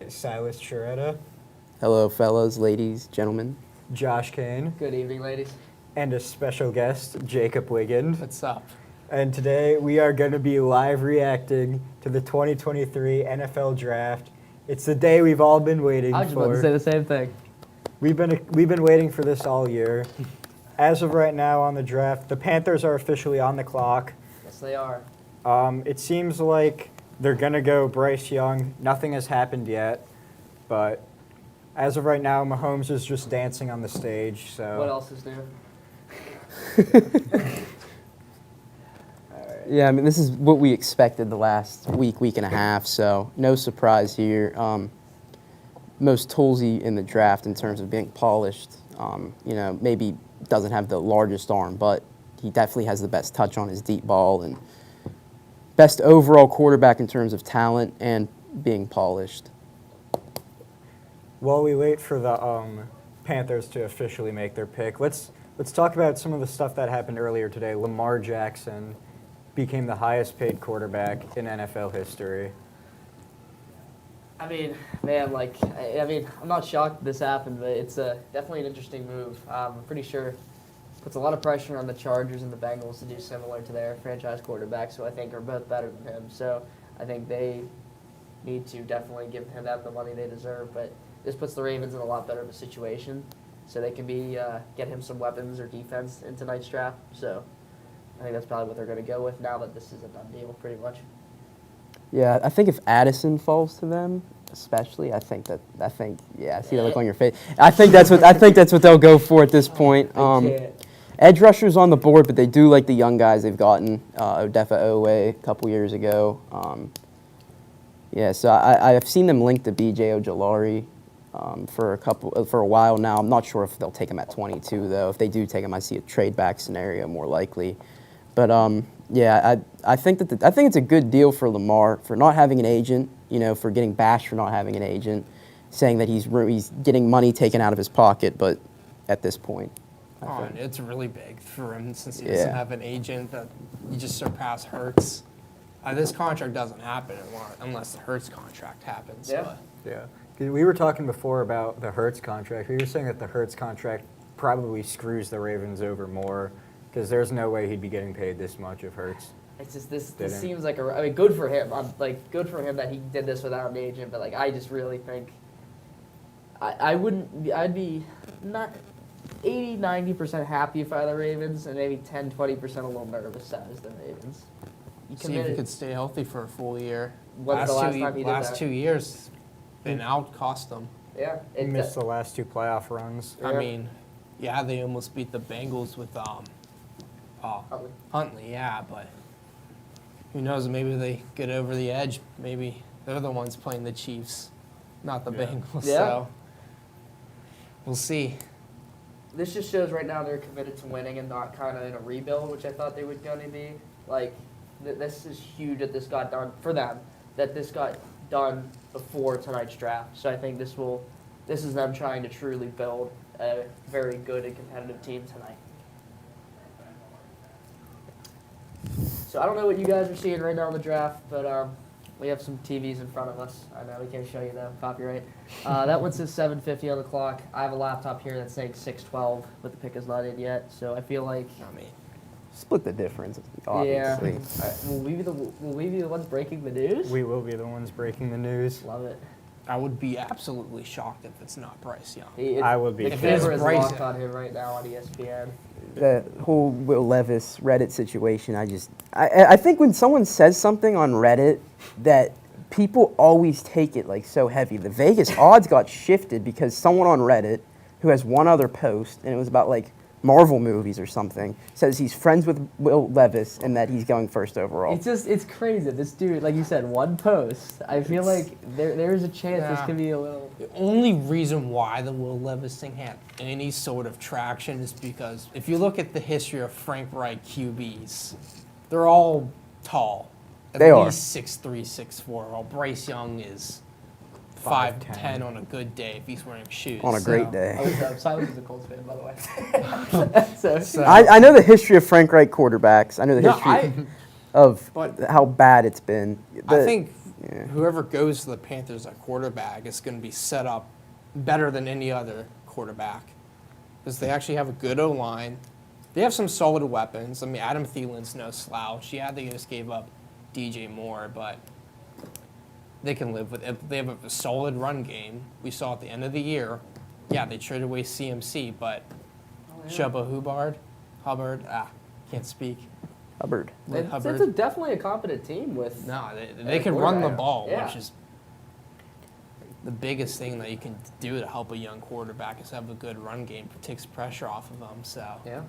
Silas Charetta, Hello, fellas, ladies, gentlemen. Josh Kane, Good evening, ladies. and a special guest, Jacob Wiggins. What's up? And today we are going to be live reacting to the 2023 NFL Draft. It's the day we've all been waiting I was just about to for. say the same thing. We've been waiting for this all year. As of right now on the draft, the Panthers are officially on the clock. Yes, they are. It seems like they're going to go Bryce Young. Nothing has happened yet, but as of right now, Mahomes is just dancing on the stage. So What else is new? Yeah, I mean, this is what we expected the last week and a half, so no surprise here. Most toolsy in the draft in terms of being polished. Maybe doesn't have the largest arm, but he definitely has the best touch on his deep ball and best overall quarterback in terms of talent and being polished. while we wait for the Panthers to officially make their pick, let's talk about some of the stuff that happened earlier today. Lamar Jackson became the highest paid quarterback in NFL history. I mean, man, I'm not shocked this happened, but it's definitely an interesting move. I'm pretty sure it puts a lot of pressure on the Chargers and the Bengals to do similar to their franchise quarterbacks, who I think are both better than him. So I think they need to definitely give him the money they deserve. But this puts the Ravens in a lot better of a situation, so they can get him some weapons or defense in tonight's draft. So I think that's probably what they're going to go with now that this is a done deal, pretty much. Yeah, I think if Addison falls to them, especially, I see that look on your face. I think that's what they'll go for at this point. Edge rushers on the board, but they do like the young guys they've gotten. Odefa Owe a couple years ago. So I've seen them linked to B.J. Ojulari for a while now. I'm not sure if they'll take him at 22 though. If they do take him, I see a trade back scenario more likely. But I think it's a good deal for Lamar for not having an agent. For getting bashed for not having an agent, saying that he's getting money taken out of his pocket. But at this point, And it's really big for him since he doesn't have an agent. That you just surpass Hurts. This contract doesn't happen unless the Hurts contract happens. Yeah. Yeah, 'cause we were talking before about the Hurts contract. We were saying that the Hurts contract probably screws the Ravens over more because there's no way he'd be getting paid this much if Hurts. It's just this Didn't. seems like good for him. Good for him that he did this without an agent. But I just really think I'd be not 80-90% happy if I were the Ravens, and maybe 10-20% a little nervous as the Ravens. See if he could stay healthy for a full year. When's the last time he did last that? 2 years, been out, cost them. Yeah, He missed the last two playoff runs. I mean, they almost beat the Bengals with Huntley, but who knows? Maybe they get over the edge. Maybe they're the ones playing the Chiefs, not the Bengals. Yeah. So we'll see. This just shows right now they're committed to winning and not kind of in a rebuild, which I thought they were going to be. This is huge that this got done for them. That this got done before tonight's draft. So I think this is them trying to truly build a very good and competitive team tonight. So I don't know what you guys are seeing right now in the draft, but we have some TVs in front of us. I know we can't show you them, copyright. That one says 7:50 on the clock. I have a laptop here that's saying 6:12, but the pick is not in yet. So I feel like Split the difference, obviously. All right, will we be the ones breaking the news? We will be the ones breaking the news. Love it. I would be absolutely shocked if it's not Bryce Young. I would be The too. camera is Bryce- locked on him right now on ESPN. The whole Will Levis Reddit situation, I think when someone says something on Reddit that people always take it like so heavy. The Vegas odds got shifted because someone on Reddit who has one other post, and it was about like Marvel movies or something, says he's friends with Will Levis and that he's going first overall. It's crazy. This dude, like you said, one post. I feel like there's a chance this could be a little. The only reason why the Will Levis thing had any sort of traction is because if you look at the history of Frank Reich QBs, they're all tall. At They are. least 6'3", 6'4", while Bryce Young is 5'10" on a good day if he's wearing shoes. On a great day. Silas is a Colts fan, by the way. So, I know the history of Frank Reich quarterbacks. I know the No, history of but how bad it's been. I think Yeah. whoever goes to the Panthers at quarterback is going to be set up better than any other quarterback because they actually have a good O-line. They have some solid weapons. I mean, Adam Thielen's no slouch. Yeah, they just gave up DJ Moore, but they can live with it. They have a solid run game. We saw at the end of the year. Yeah, they traded away CMC, but Chuba Hubbard, can't speak. Hubbard. It's definitely a competent team with. No, they can run the ball, Yeah. which is the biggest thing that you can do to help a young quarterback is have a good run game. It takes pressure off of them. So Yeah.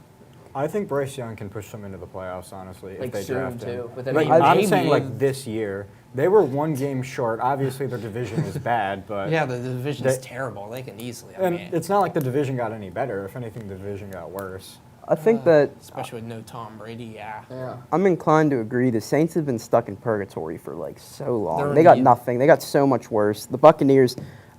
I think Bryce Young can push them into the playoffs, honestly, Like if they soon, draft him. too, within Like, a I'm year. saying, Maybe. like, this year. They were one game short. Obviously, their division is bad, but... yeah, the division's They- terrible. They can easily. I And mean, it's not like the division got any better. If anything, the division got worse. I think that especially with no Tom Brady. Yeah. Yeah. I'm inclined to agree. The Saints have been stuck in purgatory for like so long. They're They got in- nothing. They got so much worse. The Buccaneers.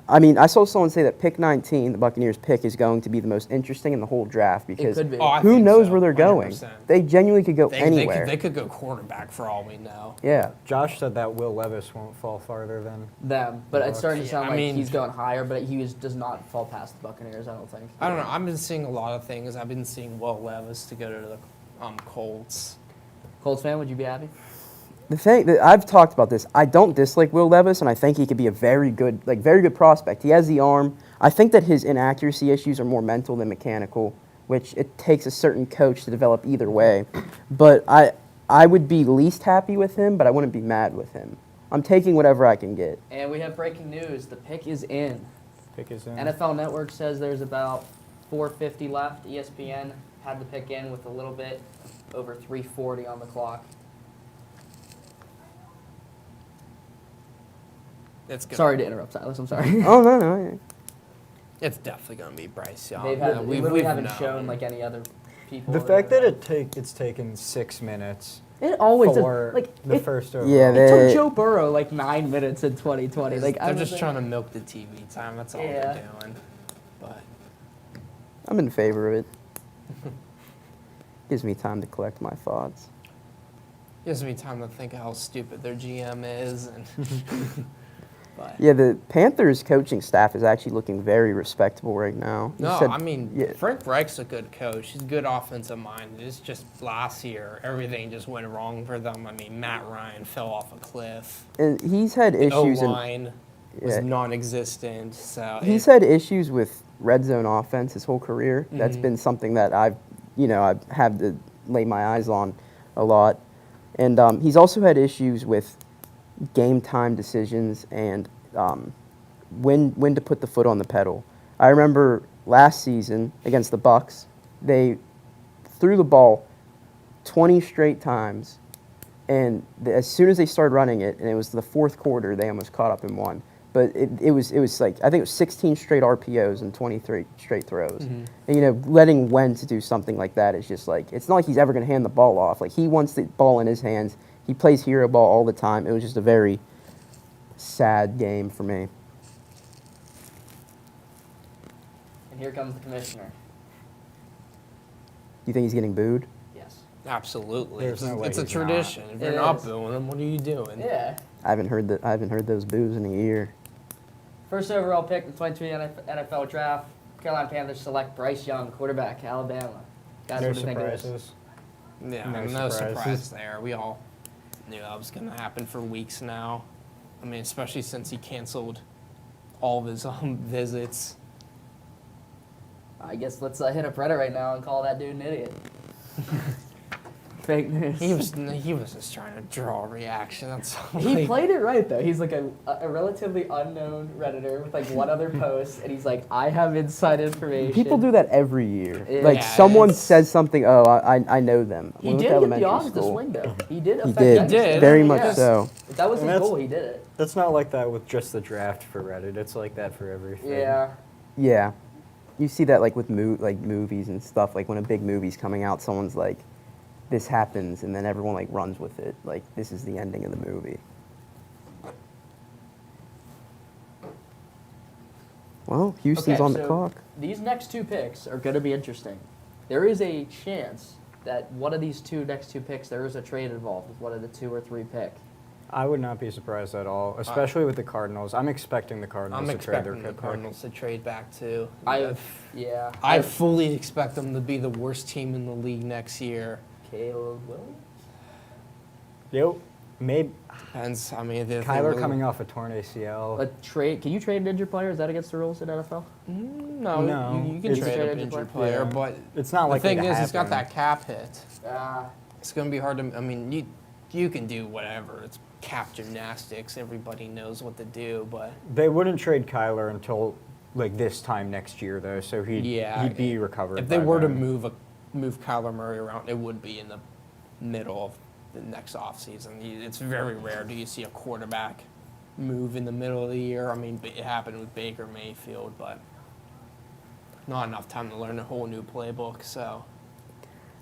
I mean, I saw someone say that pick 19, the Buccaneers pick, is going to be the most interesting in the whole draft because could be. Oh, I who think knows so, where they're going? 100%. They genuinely could go They anywhere. they could go quarterback for all we know. Yeah. Josh said that Will Levis won't fall farther than... Them, but it's starting to Yeah, sound I like mean- he's going higher, but does not fall past the Buccaneers. I don't think. I don't know. I've been seeing a lot of things. I've been seeing Will Levis to go to the Colts. Colts fan, would you be happy? The thing that I've talked about this, I don't dislike Will Levis, and I think he could be a very good prospect. He has the arm. I think that his inaccuracy issues are more mental than mechanical, which it takes a certain coach to develop either way. But I would be least happy with him, but I wouldn't be mad with him. I'm taking whatever I can get. And we have breaking news. The pick is in. Pick is in. NFL Network says there's about 4:50 left. ESPN had the pick in with a little bit over 3:40 on the clock. It's good. Sorry to interrupt, Silas. I'm sorry. Oh no. It's definitely going to be Bryce Young. They Yeah, literally haven't known. shown like any other people. The fact that it's taken 6 minutes it always for does, like the it, first overall. Yeah, it took they- Joe Burrow like 9 minutes in 2020. Like They're just trying to milk the TV time. That's all Yeah. they're doing. But I'm in favor of it. Gives me time to collect my thoughts. gives me time to think how stupid their GM is. And but Yeah, the Panthers coaching staff is actually looking very respectable right now. You no, said- I mean yeah. Frank Reich's a good coach. He's a good offensive mind. It's just last year everything just went wrong for them. I mean Matt Ryan fell off a cliff. And he's had issues in O-line was yeah. non-existent. So He's had issues with red zone offense his whole career. That's Mhm. been something that I've had to lay my eyes on a lot. And he's also had issues with game time decisions and when to put the foot on the pedal. I remember last season against the Bucks, they threw the ball 20 straight times, and as soon as they started running it, and it was the fourth quarter, they almost caught up and won. But it was like, I think it was 16 straight RPOs and 23 straight throws. Mhm. And, letting Wentz do something like that is just like, it's not like he's ever going to hand the ball off. Like, he wants the ball in his hands. He plays hero ball all the time. It was just a very sad game for me. And here comes the commissioner. You think he's getting booed? Yes. absolutely. There's no way it's a he's tradition. If you're It not is. booing him, what are you doing? Yeah. I haven't heard those boos in a year. First overall pick in the 2023 NFL Draft. Carolina Panthers select Bryce Young, quarterback, Alabama. Guys, No what do you think of this? surprises. Yeah, No no surprises. surprise there. We all knew that was going to happen for weeks now. I mean, especially since he canceled all of his visits. I guess let's hit up Reddit right now and call that dude an idiot. Fake news. He was just trying to draw a reaction. That's all. He Like, played it right though. He's like a relatively unknown Redditor with like one other post, and he's like, I have inside information. People do that every year. Yeah, Like, someone it's- says something, oh, I know them. He We went did to get the elementary odds to school. swing though. He did. He affect did. that. He did. Very Yeah. much so. If that was And his that's- goal, he did it. That's not like that with just the draft for Reddit. It's like that for everything. Yeah. Yeah. You see that like with movies and stuff. Like when a big movie's coming out, someone's like, this happens, and then everyone like runs with it. Like, this is the ending of the movie. Well, Houston's Okay, on the so clock. These next two picks are going to be interesting. There is a chance that one of these next two picks, there is a trade involved with one of the 2 or 3 pick. I would not be surprised at all, especially with the Cardinals. I'm expecting the Cardinals I'm to trade their expecting the pick. Cardinals to trade back too. Yeah. I fully expect them to be the worst team in the league next year. Caleb Williams. Yep. Maybe Depends. I mean, if they Kyler really, coming off a torn ACL. A trade? Can you trade an injured player? Is that against the rules in NFL? No, No, you can it's- trade Trade an injured injured player? player, Yeah. but It's not the likely thing to is, he's got happen. that cap hit. Ah. It's going to be hard to. I mean, you can do whatever. It's cap gymnastics. Everybody knows what to do, but They wouldn't trade Kyler until like this time next year, though. So he'd be recovered. if they by were to then. move Kyler Murray around, it would be in the middle of the next offseason. It's very rare do you see a quarterback move in the middle of the year. I mean, it happened with Baker Mayfield, but not enough time to learn a whole new playbook. So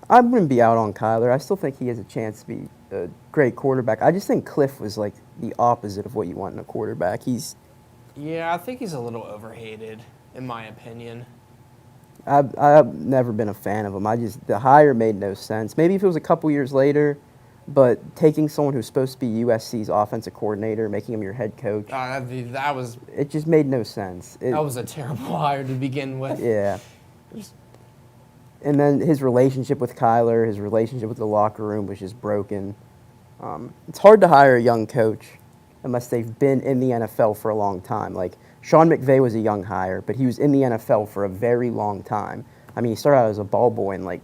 I wouldn't be out on Kyler. I still think he has a chance to be a great quarterback. I just think Cliff was like the opposite of what you want in a quarterback. yeah, I think he's a little overhated, in my opinion. I've never been a fan of him. The hire made no sense. Maybe if it was a couple years later, but taking someone who's supposed to be USC's offensive coordinator, making him your head coach, That was it just made no sense. that was a terrible hire to begin with. Yeah. And then his relationship with Kyler, his relationship with the locker room was just broken. It's hard to hire a young coach unless they've been in the NFL for a long time. Like, Sean McVay was a young hire, but he was in the NFL for a very long time. I mean, he started out as a ball boy and, like,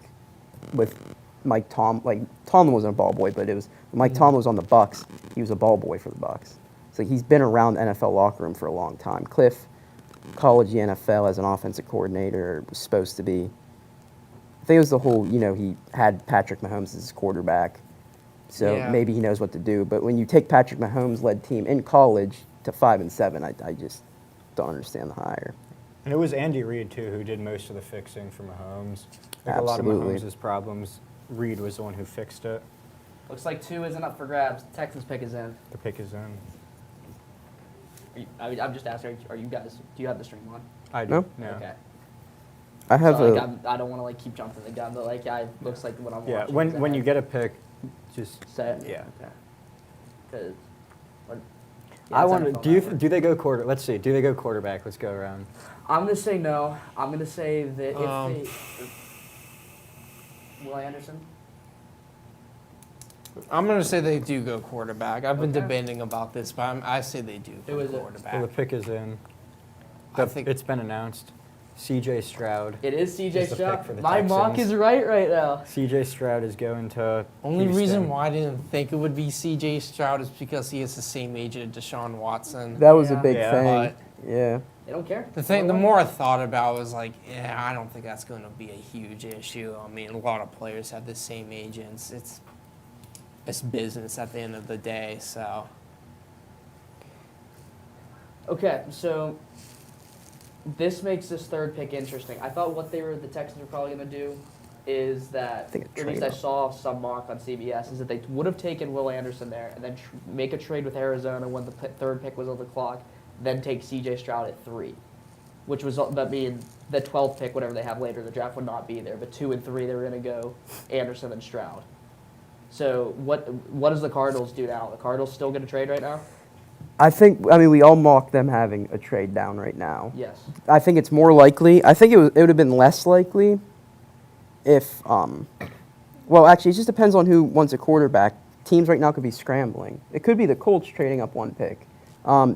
with Mike Tomlin wasn't a ball boy, but it was Mike Tomlin was on the Bucks. He was a ball boy for the Bucks. So he's been around the NFL locker room for a long time. Cliff, college, the NFL as an offensive coordinator, was supposed to be. I think it was the whole, he had Patrick Mahomes as his quarterback, so Yeah. maybe he knows what to do. But when you take Patrick Mahomes-led team in college to 5-7, I just don't understand the hire. And it was Andy Reid too who did most of the fixing for Mahomes. Like a lot of Absolutely. Mahomes' problems, Reid was the one who fixed it. Looks like 2 isn't up for grabs. Texans pick is in. The pick is in. I'm just asking. Are you guys? Do you have the stream on? I do. No. No. Okay. I have So, a. I don't want to keep jumping the gun, but looks like what I'm Yeah. watching. When you get a pick, just set. yeah. Okay. 'Cause what- I it's want to. NFL Do you Network. do they go quarter? Let's see. Do they go quarterback? Let's go around. I'm gonna say no. I'm gonna say that Will Anderson. I'm going to say they do go quarterback. I've been Okay. debating about this, but I say they do Who go is it? quarterback. Well, the pick is in. I think It's been announced. C.J. Stroud. It is C.J. Is the pick Stroud. for the My mock Texans. is right now. C.J. Stroud is going to. only Houston. reason why I didn't think it would be C.J. Stroud is because he is the same age as Deshaun Watson. That was a Yeah. big Yeah. thing. Yeah. They don't care. The more I thought about it was like, yeah, I don't think that's going to be a huge issue. I mean, a lot of players have the same agents. It's business at the end of the day, so. Okay, so this makes this third pick interesting. I thought what the Texans were probably going to do is that, think a at least trade I up. saw some mock on CBS, is that they would have taken Will Anderson there and then make a trade with Arizona when the third pick was on the clock, then take C.J. Stroud at 3, which was that mean the 12th pick, whatever they have later, the draft would not be there, but 2 and 3 they were going to go Anderson and Stroud. So what does the Cardinals do now? The Cardinals still going to trade right now? I mean, we all mock them having a trade down right now. Yes. I think it's more likely. I think it would have been less likely if, well, actually, it just depends on who wants a quarterback. Teams right now could be scrambling. It could be the Colts trading up 1 pick.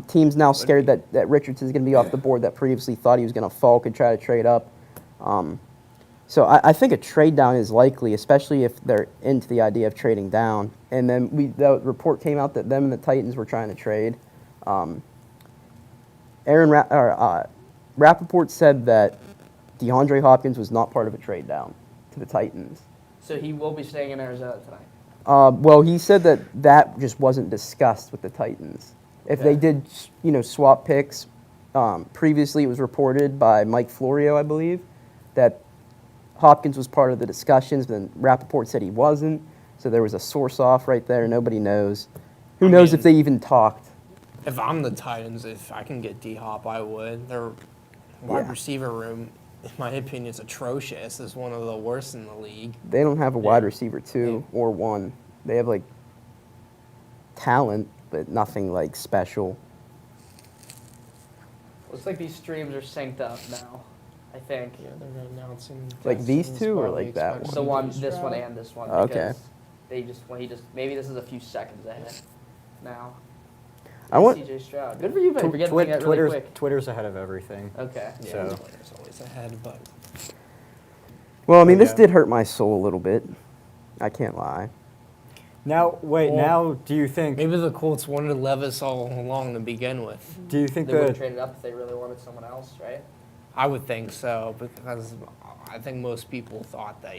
Teams now scared that Richardson is going to be off the board that previously thought he was going to fall, could try to trade up. So I think a trade down is likely, especially if they're into the idea of trading down. And then the report came out that them and the Titans were trying to trade. Rappaport said that DeAndre Hopkins was not part of a trade down to the Titans. So he will be staying in Arizona tonight. Well, he said that just wasn't discussed with the Titans. If they did, swap picks, previously it was reported by Mike Florio, I believe, that Hopkins was part of the discussions, but then Rappaport said he wasn't. So there was a source off right there. Nobody knows. Who knows if they even talked? If I'm the Titans, if I can get D-Hop, I would. Their wide Yeah. receiver room, in my opinion, is atrocious. It's one of the worst in the league. They don't have a wide receiver 2 or 1. They have talent, but nothing like special. Looks like these streams are synced up now. I think. Yeah, they're announcing. Like these Texans two or probably like that expect The one, CJ this one, Stroud. and this one. Okay. Because they just maybe this is a few seconds ahead now. I want- CJ Stroud. Good for you, buddy. For getting that really Twitter's, quick. Twitter's ahead of everything. Okay. Yeah, So- Twitter's always ahead, but Well, I mean, this Yeah. did hurt my soul a little bit. I can't lie. Now, wait. Well, now, do you think? maybe the Colts wanted Levis all along to begin with. Do you think They would have that? traded up if they really wanted someone else, right? I would think so because I think most people thought that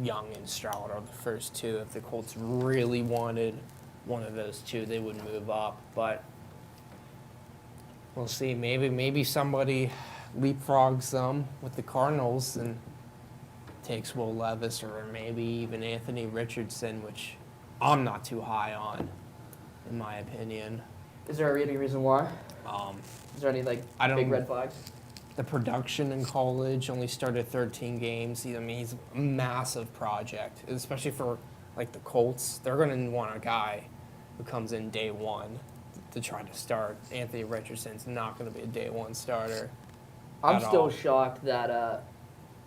Young and Stroud are the first two. If the Colts really wanted one of those two, they would move up. But we'll see. Maybe somebody leapfrogs them with the Cardinals and takes Will Levis, or maybe even Anthony Richardson, which I'm not too high on, in my opinion. Is there any reason why? Um, Is there any like I don't- big red flags? The production in college only started 13 games. I mean, he's a massive project, especially for like the Colts. They're going to want a guy who comes in day one to try to start. Anthony Richardson's not going to be a day one starter. I'm at still all. shocked that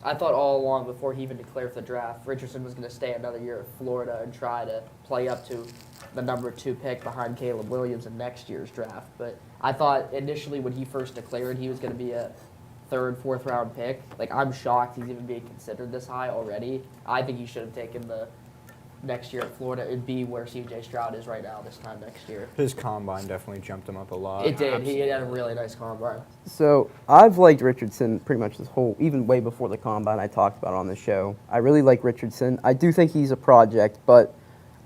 I thought all along before he even declared for the draft, Richardson was going to stay another year at Florida and try to play up to the number 2 pick behind Caleb Williams in next year's draft. But I thought initially when he first declared he was going to be a 3rd, 4th round pick, like I'm shocked he's even being considered this high already. I think he should have taken the next year at Florida. It'd be where CJ Stroud is right now this time next year. His combine definitely jumped him up a lot. It did. He had a really nice combine. So I've liked Richardson pretty much this whole, even way before the combine I talked about on the show. I really like Richardson. I do think he's a project, but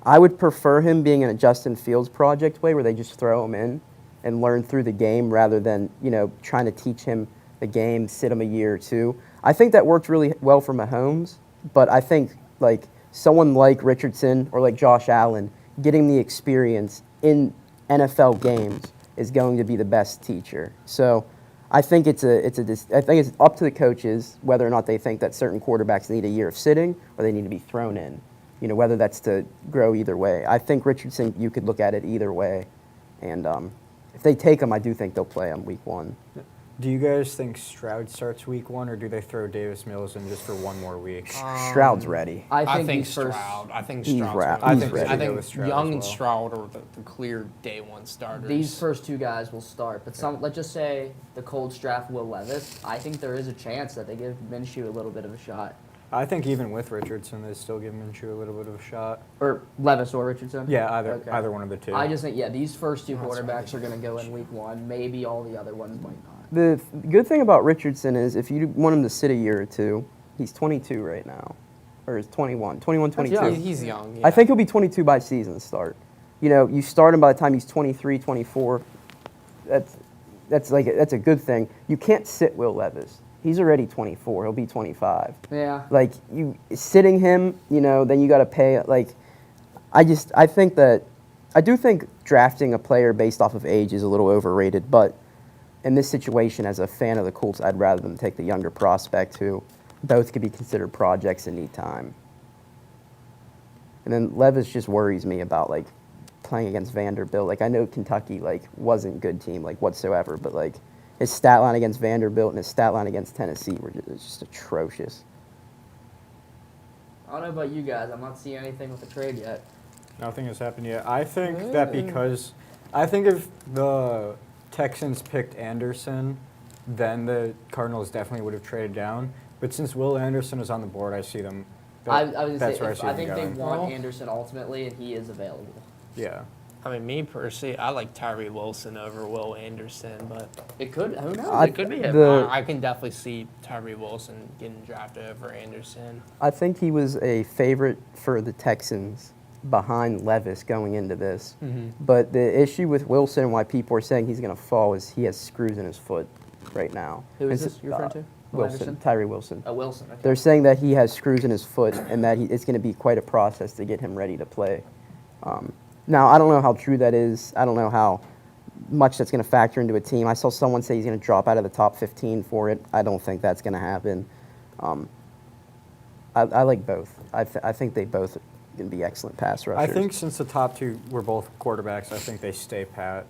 I would prefer him being in a Justin Fields project way where they just throw him in and learn through the game rather than, trying to teach him the game, sit him a year or two. I think that worked really well for Mahomes, but I think like someone like Richardson or like Josh Allen getting the experience in NFL games is going to be the best teacher. So I think it's up to the coaches whether or not they think that certain quarterbacks need a year of sitting or they need to be thrown in. Whether that's to grow either way. I think Richardson, you could look at it either way, and if they take him, I do think they'll play him week 1. Do you guys think Stroud starts week 1, or do they throw Davis Mills in just for one more week? Stroud's ready. I think he's first. Stroud. I think He's Stroud's ra- gonna he's be- ready. I to go think with Stroud Young as and well. Stroud are the clear day one starters. These first 2 guys will start, but let's just say the Colts draft Will Levis. I think there is a chance that they give Minshew a little bit of a shot. I think even with Richardson, they still give Minshew a little bit of a shot. Or Levis or Richardson? Yeah, Okay. either one of the two. I just think, these first 2 That's quarterbacks right. are going to go in week 1. Maybe all the other ones might not. The good thing about Richardson is if you want him to sit a year or two, he's 22 right now, or is 21, 22. young. He's young. I think he'll be 22 by season start. You start him by the time he's 23, 24. That's a good thing. You can't sit Will Levis. He's already 24. He'll be 25. Yeah. Like you sitting him, then you got to pay. Like, I do think drafting a player based off of age is a little overrated. But in this situation, as a fan of the Colts, I'd rather them take the younger prospect who both could be considered projects and need time. And then Levis just worries me about like playing against Vanderbilt. Like I know Kentucky wasn't a good team whatsoever, but his stat line against Vanderbilt and his stat line against Tennessee were just atrocious. I don't know about you guys. I'm not seeing anything with the trade yet. Nothing has happened yet. I think that if the Texans picked Anderson, then the Cardinals definitely would have traded down. But since Will Anderson is on the board, I see them. I was going That's to where say, I think they them going. want Well- Anderson ultimately, and he is available. Yeah. I mean, me personally, I like Tyree Wilson over Will Anderson, but It could. Who knows? I- It could be him. I can definitely see Tyree Wilson getting drafted over Anderson. I think he was a favorite for the Texans behind Levis going into this. But the issue with Wilson and why people are saying he's going to fall is he has screws in his foot right now. Who is And this you're referring to? Will Wilson, Anderson? Tyree Wilson. Oh, Wilson. Okay. They're saying that he has screws in his foot and that it's going to be quite a process to get him ready to play. Now, I don't know how true that is. I don't know how much that's going to factor into a team. I saw someone say he's going to drop out of the top 15 for it. I don't think that's going to happen. I like both. I think they both going to be excellent pass I rushers. think since the top two were both quarterbacks, I think they stay pat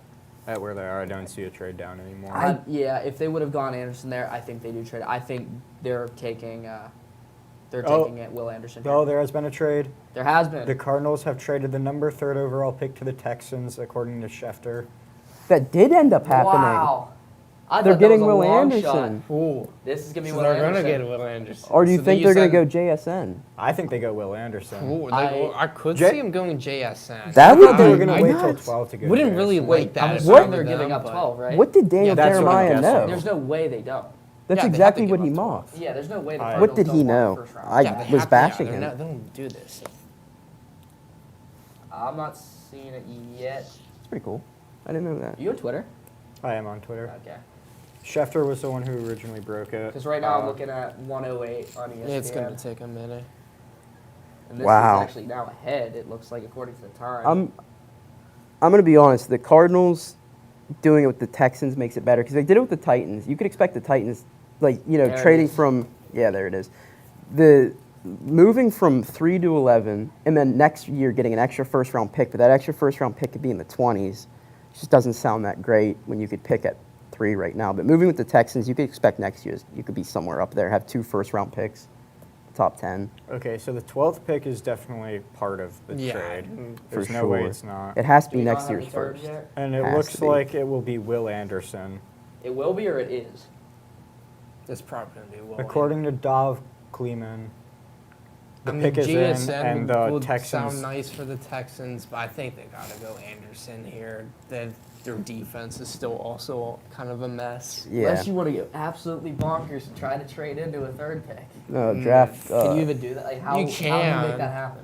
at where they are. I don't see a trade down anymore. Yeah, if they would have gone Anderson there, I think they do trade. I think they're taking Oh. taking it Will Anderson. Here. Oh, there has been a trade. There has been. The Cardinals have traded the number 3rd overall pick to the Texans, according to Schefter. that did end up happening. Wow. I They're thought that getting was a Will long Anderson. shot. Ooh. This is gonna be So Will they're Anderson. gonna get Will Anderson. Or do you So think they they're going said- to go JSN? I think they go Will Anderson. Ooh, I- could J- see him going JSN. That I would thought they were be going to wait till nuts. 12 to go. Wouldn't JSN. really like that. I'm if I assuming were they're them, giving up but- 12, right? What did Daniel Yeah, that's what I'm Jeremiah guessing. know? There's no way they don't. That's Yeah, they have exactly to what give he up mocked. Yeah, there's no way. The What Cardinals did he don't want know? the first round. I Yeah, they was have to- bashing they're him. not- They don't do this. I'm not seeing it yet. It's pretty cool. I didn't know that. You on Twitter? I am on Twitter. Okay. Schefter was the one who originally broke it. Because right now I'm Uh, looking at 108 on ESPN. It's gonna take a minute. And this Wow. is actually now ahead, it looks like, according to the time. I'm going to be honest. The Cardinals doing it with the Texans makes it better because they did it with the Titans. You could expect the Titans, like, you know, There it trading is. from, yeah, there it is. The moving from 3 to 11 and then next year getting an extra first round pick, but that extra first round pick could be in the 20s. Just doesn't sound that great when you could pick at 3 right now. But moving with the Texans, you could expect next year you could be somewhere up there, have 2 first round picks, top 10. Okay, so the 12th pick is definitely part of the Yeah. trade. For There's no way sure. it's not. It has to Do be we not next have year's the third first. yet? And it Has looks to be. like it will be Will Anderson. It will be or it is? It's probably gonna be Will. According to Dov Kleeman, the I mean, pick is in, GSN and the would Texans. sound nice for the Texans, but I think they gotta go Anderson here. Their defense is still also kind of a mess. Yeah. Unless you want to go absolutely bonkers and try to trade into a third pick. No, draft. Can you even do that? Like, how, You how do you make can. that happen?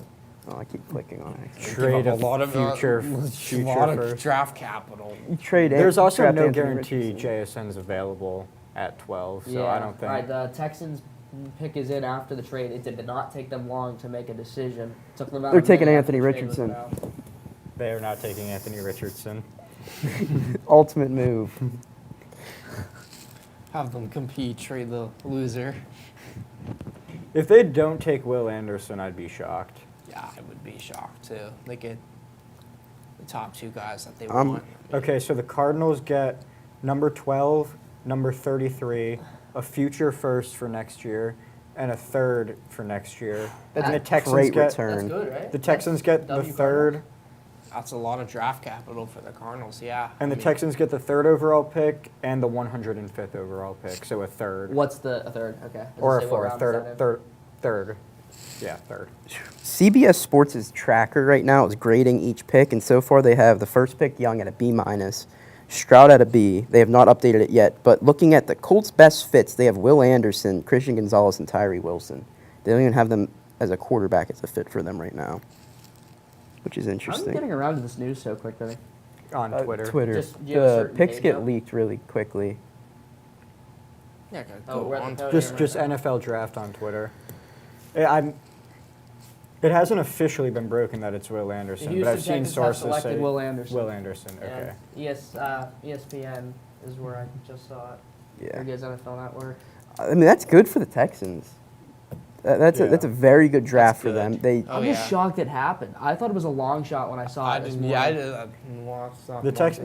Oh, I keep clicking on it. Trade Give a up lot of future a lot of first. draft capital. You trade. There's also draft no Anthony guarantee Richardson. JSN's available at 12, so I don't think. All right, the Texans pick is in after the trade. It did not take them long to make a decision. It took them about They're a minute taking after Anthony the trade was Richardson. announced. They are not taking Anthony Richardson. Ultimate move. Have them compete, trade the loser. If they don't take Will Anderson, I'd be shocked. Yeah, I would be shocked too. They get the top 2 guys that they Um, want. Okay, so the Cardinals get number 12, number 33, a future first for next year, and a third for next year. That's and a the Texans great get return. That's good, right? the Texans get the W third, That's a lot of draft capital for the Cardinals. Yeah. and the I mean, Texans get the 3rd overall pick and the 105th overall pick, so a third. What's a third? Okay. Does it Or a say what fourth, round is that in? third. Yeah, third. CBS Sports' tracker right now is grading each pick, and so far they have the first pick Young at a B minus, Stroud at a B. They have not updated it yet, but looking at the Colts' best fits, they have Will Anderson, Christian Gonzalez, and Tyree Wilson. They don't even have them as a quarterback as a fit for them right now, which is How are you interesting. getting around to this news so quick, Vinny? On Twitter. Twitter. Just- do you have a The certain picks page get up? leaked really quickly. Yeah, Oh, go we're at on. the Just NFL draft on Twitter. It hasn't officially been broken that it's Will The Anderson, but Houston I've seen Texans have sources selected say Will Anderson. Will Anderson. Okay. And ESPN is where I just saw it. Yeah. There goes NFL Network. I mean, that's good for the Texans. That's Yeah. a very good draft for good. them. They Oh, I'm just yeah. shocked it happened. I thought it was a long shot when I saw it this morning.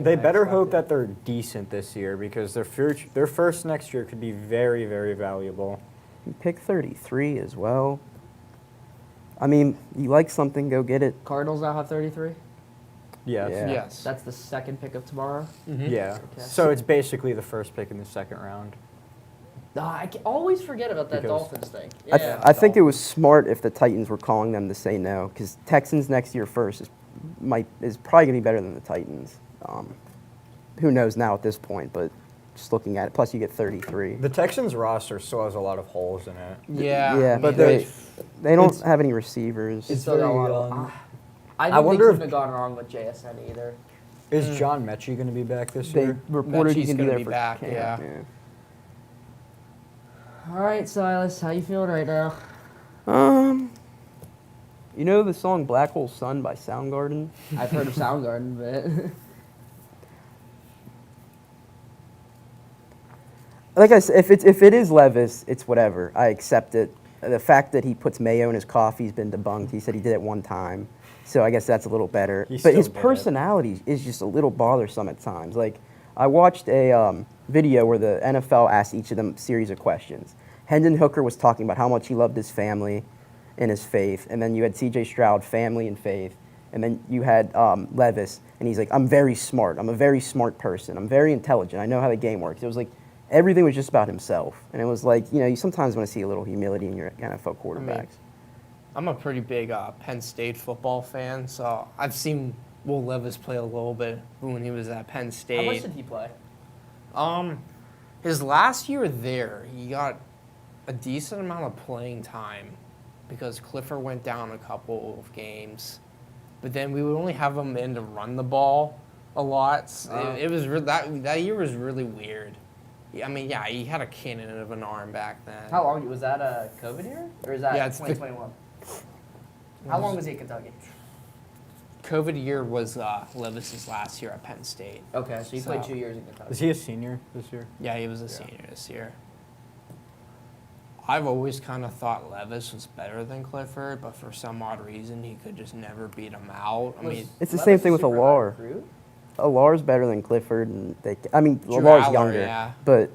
They better hope that they're decent this year because their first next year could be very, very valuable. pick 33 as well. I mean, you like something, go get it. Cardinals now have 33. Yes. Yeah. Yes. That's the second pick of tomorrow. Yeah. Okay. So it's basically the first pick in the second round. Always forget about that Because- Dolphins thing. I think it was smart if the Titans were calling them to say no, because Texans next year first is probably gonna be better than the Titans. Who knows now at this point, but just looking at it, plus you get 33. The Texans roster still has a lot of holes in it. Yeah. Yeah, I but mean, they don't it's- have any receivers. It's still got a lot of. I I think wonder they if- couldn't have gone wrong with JSN either. Is John Mechie going to be back this They year? reported Mechie's he's gonna be gonna there be for back, camp, yeah. All right, Silas, how you feeling right now? You know the song "Black Hole Sun" by Soundgarden? I've heard of Soundgarden, but Like I said, if it is Levis, it's whatever. I accept it. The fact that he puts mayo in his coffee has been debunked. He said he did it one time, so I guess that's a little better. He But still his did it. personality is just a little bothersome at times. Like, I watched a video where the NFL asked each of them a series of questions. Hendon Hooker was talking about how much he loved his family and his faith, and then you had C.J. Stroud, family and faith, and then you had Levis, and he's like, I'm very smart. I'm a very smart person. I'm very intelligent. I know how the game works. It was like everything was just about himself, and it was like, you sometimes want to see a little humility in your NFL quarterbacks. I'm a pretty big Penn State football fan, so I've seen Will Levis play a little bit when he was at Penn State. How much did he play? His last year there, he got a decent amount of playing time because Clifford went down a couple of games, but then we would only have him in to run the ball a lot. It was that year was really weird. I mean, yeah, he had a cannon of an arm back then. How long was that? A COVID year, or is that Yeah, it's 2021? How long was he at Kentucky? COVID year was Levis's last year at Penn State. Okay, so he played So- 2 years in Kentucky. Is he a senior this year? Yeah, he was a senior this year. I've always kind of thought Levis was better than Clifford, but for some odd reason, he could just never beat him out. I mean, It's the Levis same a thing with super high Alar. recruit? Alar's better than Clifford, and Drew Alar's Aller, younger, yeah. but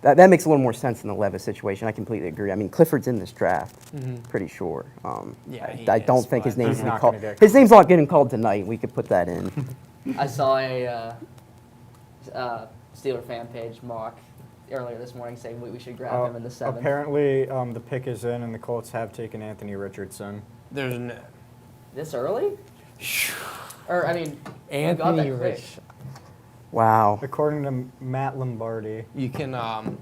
that makes a little more sense in the Levis situation. I completely agree. I mean, Clifford's in this draft, pretty sure. Yeah, he I don't is, think his but- name's He's gonna be not called. gonna get His name's not getting called tonight. We could put that in. I saw a Steeler fan page mock earlier this morning saying we should grab him in the 7th. Apparently, the pick is in, and the Colts have taken Anthony Richardson. there's no. This early? Or I mean, who got Anthony that quick? Rich. Wow. According to Matt Lombardi. You can.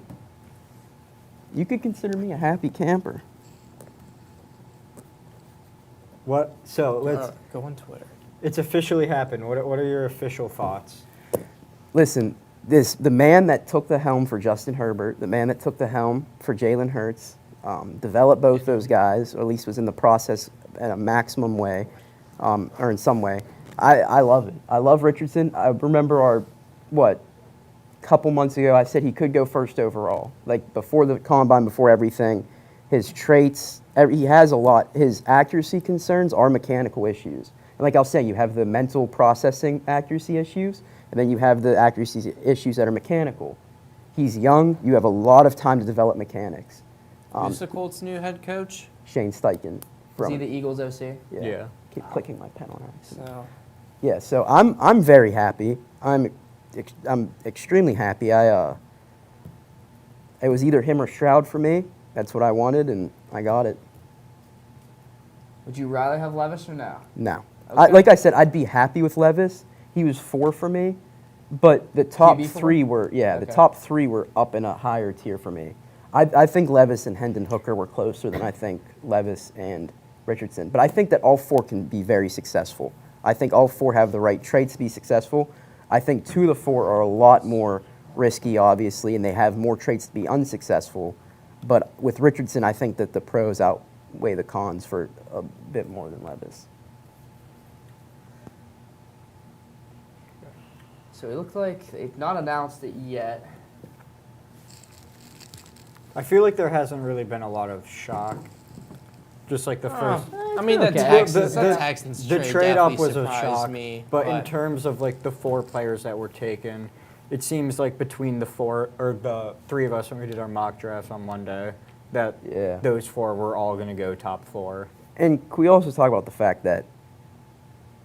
You could consider me a happy camper. What? So let's. Go on Twitter. It's officially happened. What are your official thoughts? Listen, the man that took the helm for Justin Herbert, the man that took the helm for Jalen Hurts, developed both those guys, or at least was in the process in a maximum way, or in some way. I love it. I love Richardson. I remember couple months ago, I said he could go first overall. Like, before the combine, before everything, his traits, he has a lot. His accuracy concerns are mechanical issues. And like I was saying, you have the mental processing accuracy issues, and then you have the accuracy issues that are mechanical. He's young. You have a lot of time to develop mechanics. Who's the Colts' new head coach? Shane Steichen. Is he the Eagles OC? Yeah. Keep clicking my pen on accident. So Yeah, so I'm very happy. I'm extremely happy. It was either him or Stroud for me. That's what I wanted, and I got it. Would you rather have Levis or no? No, Okay. like I said, I'd be happy with Levis. He was 4 for me, but the top QB4? 3 were the Okay. top 3 were up in a higher tier for me. I think Levis and Hendon Hooker were closer than I think Levis and Richardson. But I think that all 4 can be very successful. I think all 4 have the right traits to be successful. I think 2 of the 4 are a lot more risky, obviously, and they have more traits to be unsuccessful. But with Richardson, I think that the pros outweigh the cons for a bit more than Levis. So it looked like they've not announced it yet. I feel like there hasn't really been a lot of shock. Just like the first. I mean, the okay. Texans, The- the the- Texans The trade trade up definitely was a surprised shock, me, but in terms of like the 4 players that were taken, it seems like between the 4 or the 3 of us when we did our mock draft on Monday, that Yeah. those 4 were all going to go top 4. And can we also talk about the fact that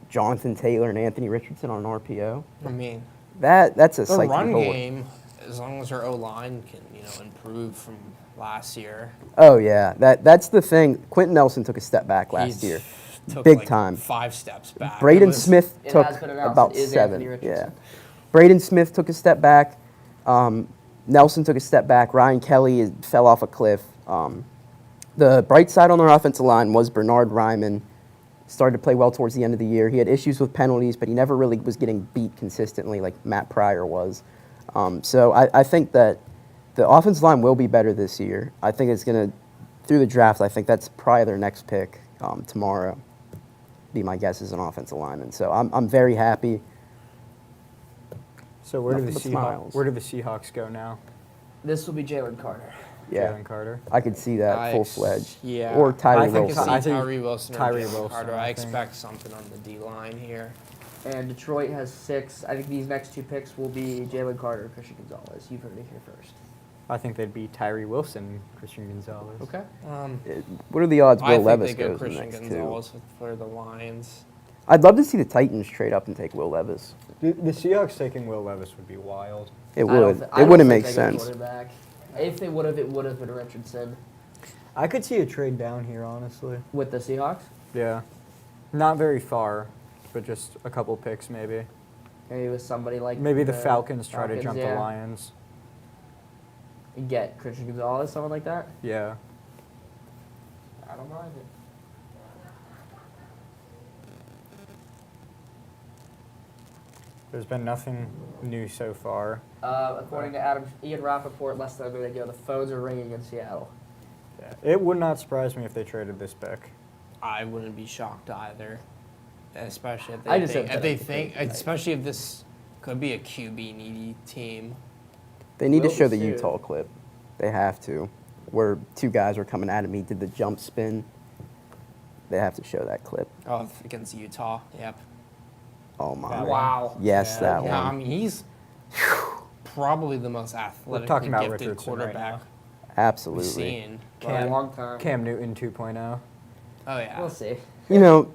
Jonathan Taylor and Anthony Richardson on an RPO? I mean, That's a the sight to run behold. game, as long as our O line can improve from last year. Oh yeah, that's the thing. Quentin Nelson took a step back last He's year. took Big like time. 5 steps back. Braden It was- Smith It took has been announced. about It is 7. Anthony Richardson. Yeah, Braden Smith took a step back. Nelson took a step back. Ryan Kelly fell off a cliff. The bright side on their offensive line was Bernard Ryman. Started to play well towards the end of the year. He had issues with penalties, but he never really was getting beat consistently like Matt Pryor was. So I think that the offensive line will be better this year. I think it's going to, through the draft, I think that's probably their next pick tomorrow, be my guess as an offensive lineman. So I'm very happy. So where do the Nothing but smiles. Seahawks go now? This will be Jalen Carter. Yeah. Jalen Carter. I could see that full-fledged. Yeah. Or I Tyree think I Wilson. can see think Tyree Wilson or Tyree Jalen Wilson, Carter. I I think. expect something on the D line here. And Detroit has 6. I think these next 2 picks will be Jalen Carter, Christian Gonzalez. You've heard it here first. I think they'd be Tyree Wilson, Christian Gonzalez. Okay. What are the odds I Will think Levis they go goes the Christian next Gonzalez for the Lions. 2? I'd love to see the Titans trade up and take Will Levis. The Seahawks taking Will Levis would be wild. It I don't would. thi- I It don't wouldn't think make they go sense. quarterback. If they would have, it would have been Richardson I could see a trade down here, honestly. with the Seahawks. Yeah. Not very far, but just a couple picks maybe. Maybe with somebody like Maybe the Falcons try to jump yeah. the Lions. And get Christian Gonzalez, someone like that. Yeah. I don't mind it. There's been nothing new so far. According to Ian Rappaport, less than a minute ago, the phones are ringing in Seattle. Yeah. It would not surprise me if they traded this pick. I wouldn't be shocked either, especially if I they just think, said if they that. think, especially if this could be a QB needy team. They need to Will show the soon. Utah clip. They have to. Where 2 guys were coming at him, he did the jump spin. They have to show that clip. Oh, against Utah. Yep. Oh my. That Wow. Yes, Yeah. that Yeah, I one. mean he's probably the most athletically talking about gifted Richardson right quarterback now. we've Absolutely. seen. For a long time. Cam Newton 2.0. Oh yeah. We'll see. You know,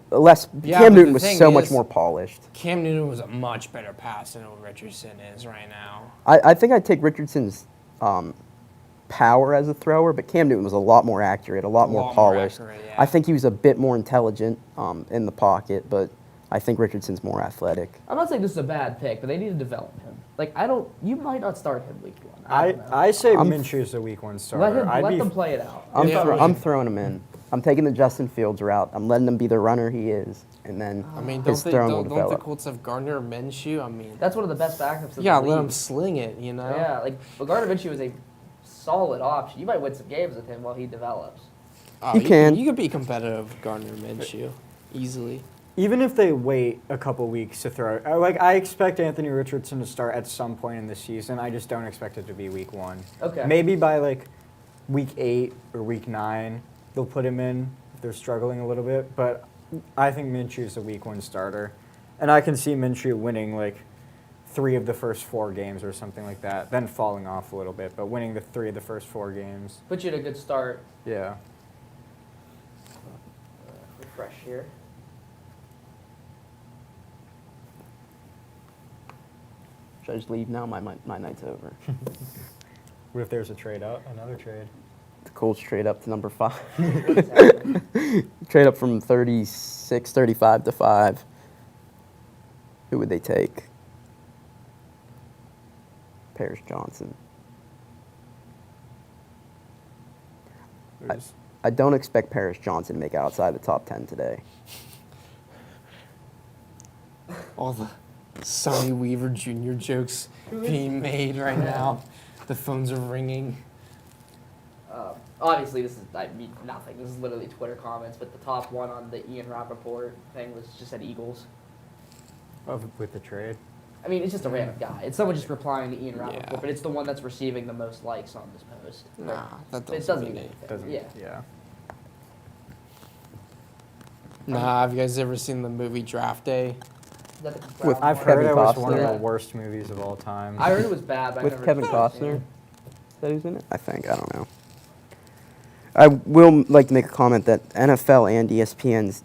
Yeah, Cam but Newton the was thing so much is- more polished. Cam Newton was a much better passer than what Richardson is right now. I think I'd take Richardson's power as a thrower, but Cam Newton was a lot more accurate, a lot more polished. accurate, yeah. I think he was a bit more intelligent in the pocket, but I think Richardson's more athletic. I'm not saying this is a bad pick, but they need to develop him. Like you might not start him week 1. I don't know. I say I'm- Minshew's the week 1 starter. let I'd them be play it out. Yeah. I'm throwing him in. I'm taking the Justin Fields route. I'm letting him be the runner he is, and then I mean, his throwing will don't the develop. Colts have Gardner Minshew? I mean, That's one of the best backups. In yeah, the let league. him sling it. You know. Yeah, like Gardner Minshew is a solid option. You might win some games with him while he develops. Oh, He can. You could be competitive with Gardner Minshew easily. Even if they wait a couple weeks to throw, I expect Anthony Richardson to start at some point in the season. I just don't expect it to be week 1. Okay. Maybe by like week 8 or week 9, they'll put him in if they're struggling a little bit. But I think Minshew's a week 1 starter, and I can see Minshew winning like 3 of the first 4 games or something like that, then falling off a little bit, but winning the 3 of the first 4 games. Put you in a good start. Yeah. Refresh here. Should I just leave now? My night's over. What if there's a trade up? Another trade. The Colts trade up to number 5. What's happening? Trade up from 36, 35 to 5. Who would they take? Paris Johnson. There's- I don't expect Paris Johnson to make it outside the top 10 today. All the Sonny Weaver Jr. jokes being made right now. The phones are ringing. Obviously, this is nothing. This is literally Twitter comments, but the top one on the Ian Rappaport thing was just said Eagles. with the trade. I mean, it's just a random guy. It's someone just replying to Ian Rappaport, Yeah. but it's the one that's receiving the most likes on this post. Nah, that It doesn't doesn't mean mean anything. Doesn't. Yeah. Yeah. Nah, have you guys ever seen the movie Draft Day? Is that the With- Brown I've one? heard Kevin it was one of Costner. the worst movies of all time. I heard it was bad, but I With never Kevin seen Costner? it. That who's in it? I think. I don't know. I will like to make a comment that NFL and ESPN's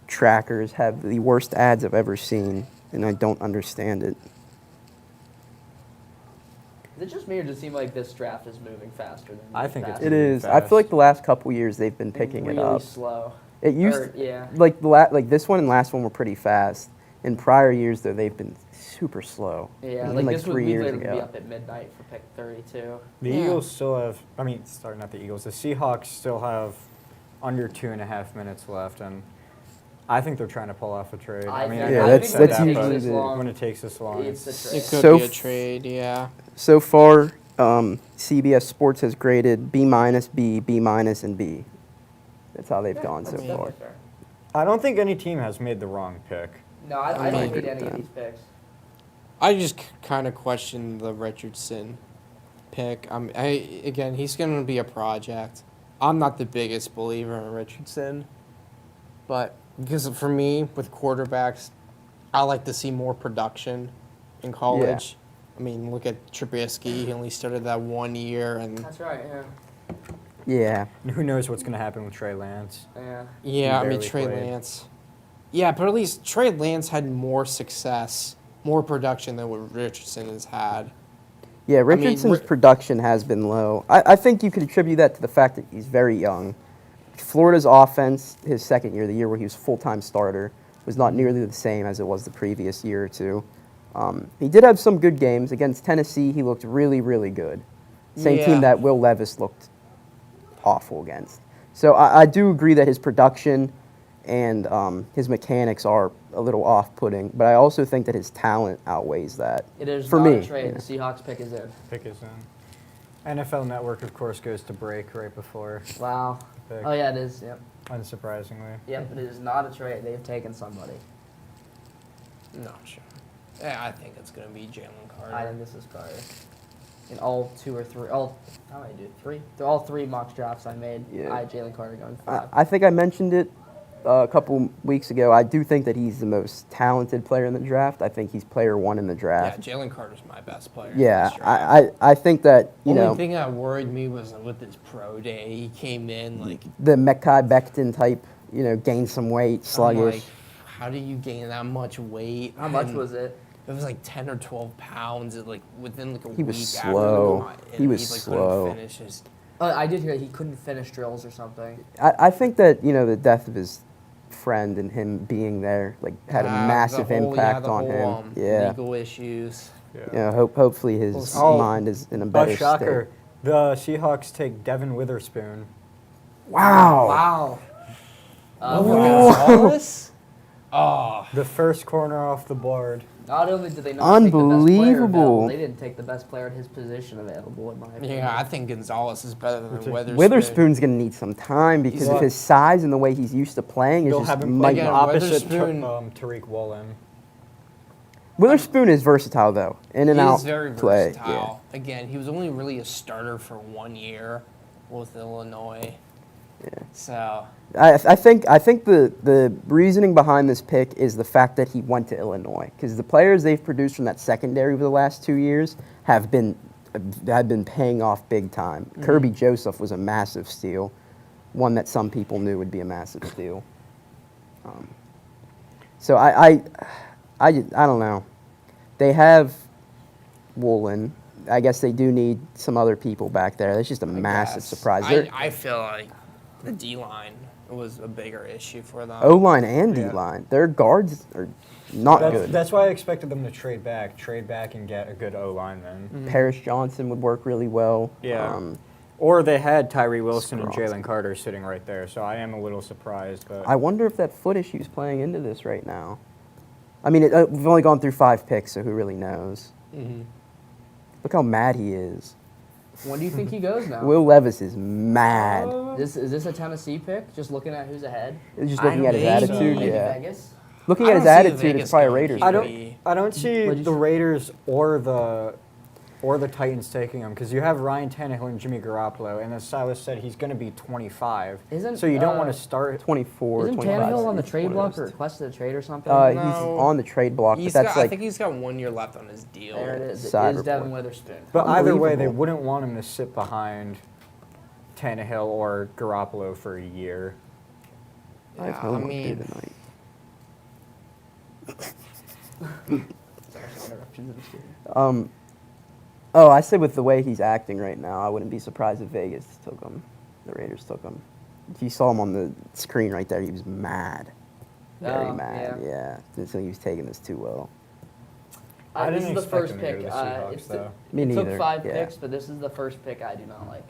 trackers have the worst ads I've ever seen, and I don't understand it. Is it just me, or does it seem like this draft is moving faster than I think it's past? It moving is. I fast. feel like the last couple years they've been They're picking really it up. slow. It used Or, yeah. like like this one and last one were pretty fast. In prior years though, they've been super slow. Yeah, Even, like this would 3 be years literally be ago. up at midnight for pick 32. The Yeah. Eagles still have, not the Eagles, the Seahawks still have under 2.5 minutes left, and I think they're trying to pull off a trade. I think- Yeah, get that's- said that's that, usually but the- when it takes this long. It's the it's- trade. It could So be a f- trade, yeah. So far, CBS Sports has graded B minus, B, B minus, and B. That's how they've gone so That's far. definitely fair. I don't think any team has made the wrong pick. No, I I don't agree hate any with of that. these picks. I just kind of question the Richardson pick. Again, he's going to be a project. I'm not the biggest believer in Richardson, but because for me, with quarterbacks, I like to see more production in college. I mean, look at Trubisky. He only started that 1 year, and That's right. Yeah. Yeah. And who knows what's going to happen with Trey Lance? Yeah. yeah, I mean barely Trey played. Lance. Yeah, but at least Trey Lance had more success, more production than what Richardson has had. Yeah, Richardson's production has been low. I think you could attribute that to the fact that he's very young. Florida's offense, his second year, the year where he was full-time starter, was not nearly the same as it was the previous year or two. He did have some good games. Against Tennessee, he looked really, really good. Same Yeah. team that Will Levis looked awful against. So I do agree that his production and his mechanics are a little off-putting, but I also think that his talent outweighs that. It is For not me, a trade. yeah. The Seahawks pick is in. Pick is in. NFL Network, of course, goes to break right before Wow. the pick, Oh yeah, it is. Yep. unsurprisingly. Yep. It is not a trade. They've taken somebody. Not sure. Yeah, I think it's going to be Jalen Carter. I think this is Carter. In all two or three, how many do? Three? They're all three mock drafts I made. Yeah. I had Jalen Carter going 5. I think I mentioned it a couple weeks ago. I do think that he's the most talented player in the draft. I think he's player 1 in the Yeah, draft. Jalen Carter's my best player. Yeah, in this draft. I think that, you Only know, thing that worried me was with his pro day. He came in like the Mekhi Becton type, you know, gained some weight, I'm sluggish. like, how do you gain that much weight? How much And was it? It was like 10 or 12 pounds. Like within like a He week. was after slow. the combine, He and was like, slow. Couldn't finish his, I did hear he couldn't finish drills or something. I think that, you know, the death of his friend and him being there, like, had a massive the whole- impact the on whole, him. Yeah. Legal issues. Yeah. You know, hopefully his Oh, mind is in a A better shocker. state. The Seahawks take Devin Witherspoon. Wow. Wow. Over Gonzalez? Oh, The first corner off the board. Not only did they not take the best player Unbelievable. available, they didn't take the best player at his position available, in my opinion. yeah. I think Gonzalez is better than Witherspoon. Witherspoon's going to need some time because of his size and the way he's used to playing. Is You'll just have him might playing Again, not- opposite Witherspoon- Tariq Woolen. Witherspoon is versatile though, in and He out is very play. versatile. Again, he was only really a starter for 1 year with Illinois. Yeah. So I think the reasoning behind this pick is the fact that he went to Illinois because the players they've produced from that secondary over the last 2 years have been paying off big time. Mm-hmm. Kirby Joseph was a massive steal, one that some people knew would be a massive steal. So I don't know. They have Woolen. I guess they do need some other people back there. That's just a massive yes. surprise. They're- I feel like the D line was a bigger issue for them. O-line and Yeah. D-line. Their guards are not good. That's why I expected them to trade back and get a good O lineman. Paris Johnson would work really well. Yeah. Or they had Tyree Wilson and Skronsky. Jalen Carter sitting right there, so I am a little surprised. But I wonder if that foot issue is playing into this right now. I mean, we've only gone through 5 picks, so who really knows? Mm-hmm. Look how mad he is. When do you think he goes now? Will Levis is mad. Is this a Tennessee pick? Just looking at who's ahead? Just I looking at his don't think so. attitude, Maybe yeah. Vegas? Looking I at his don't see attitude, Vegas it's probably going Raiders. I QB. don't see What'd you the say? Raiders or the Titans taking him because you have Ryan Tannehill and Jimmy Garoppolo, and as Silas said, he's going to be 25. Isn't, so you don't uh, want to start. 24, Isn't 25. Tannehill on the It's trade one of block those or two. requested a trade or something? He's No. on the trade block, but He's that's got, I like think he's got 1 year left on his deal. There it is. It Side is Devin report. Witherspoon. But either way, they Unbelievable. wouldn't want him to sit behind Tannehill or Garoppolo for a year. I have Yeah, homework I mean- due tonight. Oh, I said with the way he's acting right now, I wouldn't be surprised if Vegas took him. The Raiders took him. If you saw him on the screen right there, he was mad. Very Oh, mad, yeah. So he was taking this too well. I This didn't is the expect first him to go pick. to the Seahawks, It's though. Me it neither, took 5 yeah. picks, but this is the first pick I do not like.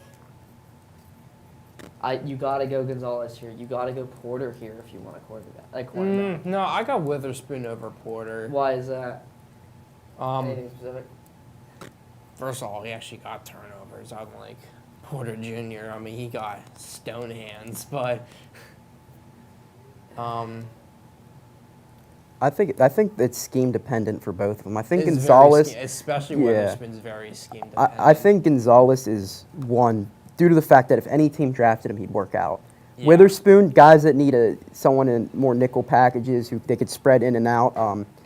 You got to go Gonzalez here. You got to go Porter here if you want a cornerback. No, I got Witherspoon over Porter. Why is that? Um, Anything specific? First of all, he actually got turnovers, unlike Porter Jr. I mean, he got stone hands, but I think it's scheme dependent for both of them. I think It's very Gonzalez, especially yeah. Witherspoon's very scheme dependent. I think Gonzalez is one due to the fact that if any team drafted him, he'd work out. Yeah. Witherspoon, guys that need someone in more nickel packages who they could spread in and out,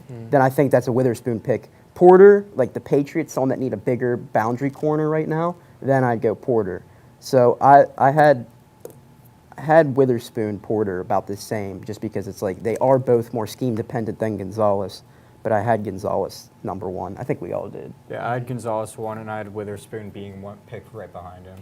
then I think that's a Witherspoon pick. Porter, like the Patriots, someone that need a bigger boundary corner right now, then I'd go Porter. So I had Witherspoon, Porter about the same, just because it's like they are both more scheme dependent than Gonzalez. But I had Gonzalez number one. I think we all did. Yeah, I had Gonzalez 1, and I had Witherspoon being one picked right behind him.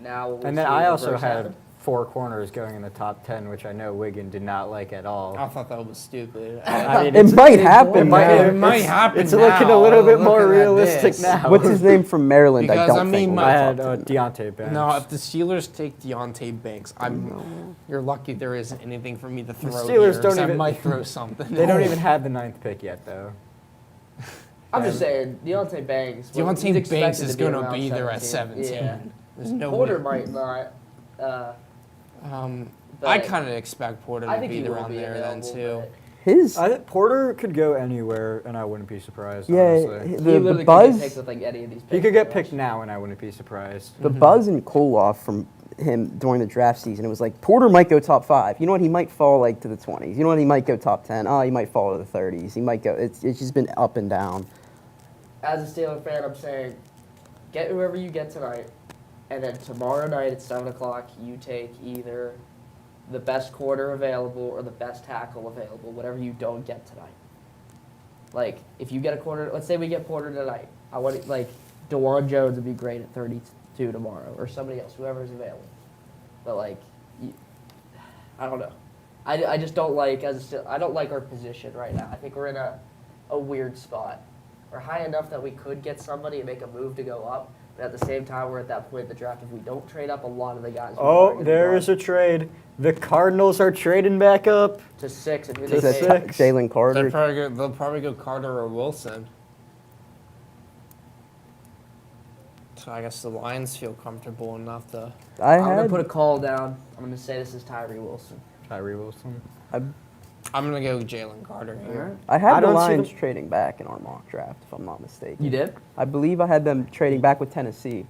Now we'll And then see I the also reverse had happen. 4 corners going in the top 10, which I know Wigan did not like at all. I thought that was stupid. I mean, It might happen. It might, now. It might happen It's looking a now, little bit looking more at realistic this. now. What's his name from Maryland? Because, I don't I mean, think will I go had top 10. Deontay Banks. No, if the Steelers take Deontay Banks, you're lucky there isn't anything for me to throw Steelers here, don't 'cause I even- might throw something. They don't even have the 9th pick yet, though. I'm just saying, Deontay Banks. he's Deontay Banks expected is to be going to around be there at 17. Yeah. There's no Porter way. might not. I but kind of expect Porter I to think be he will around be there then available, too. His I think Porter could go anywhere, and I wouldn't be surprised, yeah, honestly. He the literally could get buzz picked with like any of these. He picks, could get pretty picked much. now, and I wouldn't be surprised. the buzz and Koloff from him during the draft season. It was like Porter might go top 5. You know what? He might fall like to the 20s. You know what? He might go top 10. Oh, he might fall to the 30s. He might go. It's just been up and down. As a Steelers fan, I'm saying, get whoever you get tonight, and then tomorrow night at 7 o'clock, you take either the best corner available or the best tackle available, whatever you don't get tonight. Like, if you get a corner, let's say we get Porter tonight. I want it, like, DeJuan Jones would be great at 32 tomorrow, or somebody else, whoever's available. But, like, I don't know. I just don't like, I don't like our position right now. I think we're in a weird spot. We're high enough that we could get somebody and make a move to go up, but at the same time, we're at that point in the draft. If we don't trade up, a lot of the guys. Oh, there is a trade. The Cardinals are trading back up. to 6, and who To they Is take. that six. Jalen Carter? They'll probably go Carter or Wilson. So I guess the Lions feel comfortable enough to. I I'm gonna had put a call down. I'm gonna say this is Tyree Wilson. Tyree Wilson. I'm gonna go Jalen Carter here. I had I the don't see Lions them- trading back in our mock draft, if I'm not mistaken. You did? I believe I had them trading back with Tennessee.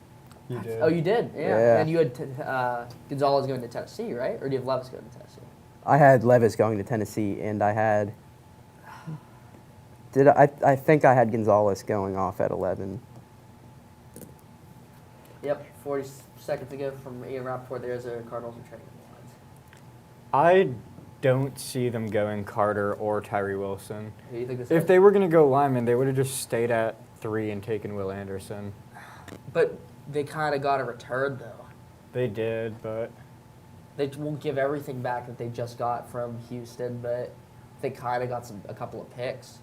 You did. Oh, you did. Yeah. Yeah. And you had Gonzalez going to Tennessee, right? Or do you have Levis going to Tennessee? I had Levis going to Tennessee, and I had. I think I had Gonzalez going off at 11. Yep. 40 seconds ago from Ian Rappaport, there's a Cardinals are trading the Lions. I don't see them going Carter or Tyree Wilson. Who do you think this If is? they were going to go lineman, they would have just stayed at 3 and taken Will Anderson. But they kind of got a return though. They did, but They won't give everything back that they just got from Houston, but they kind of got a couple of picks.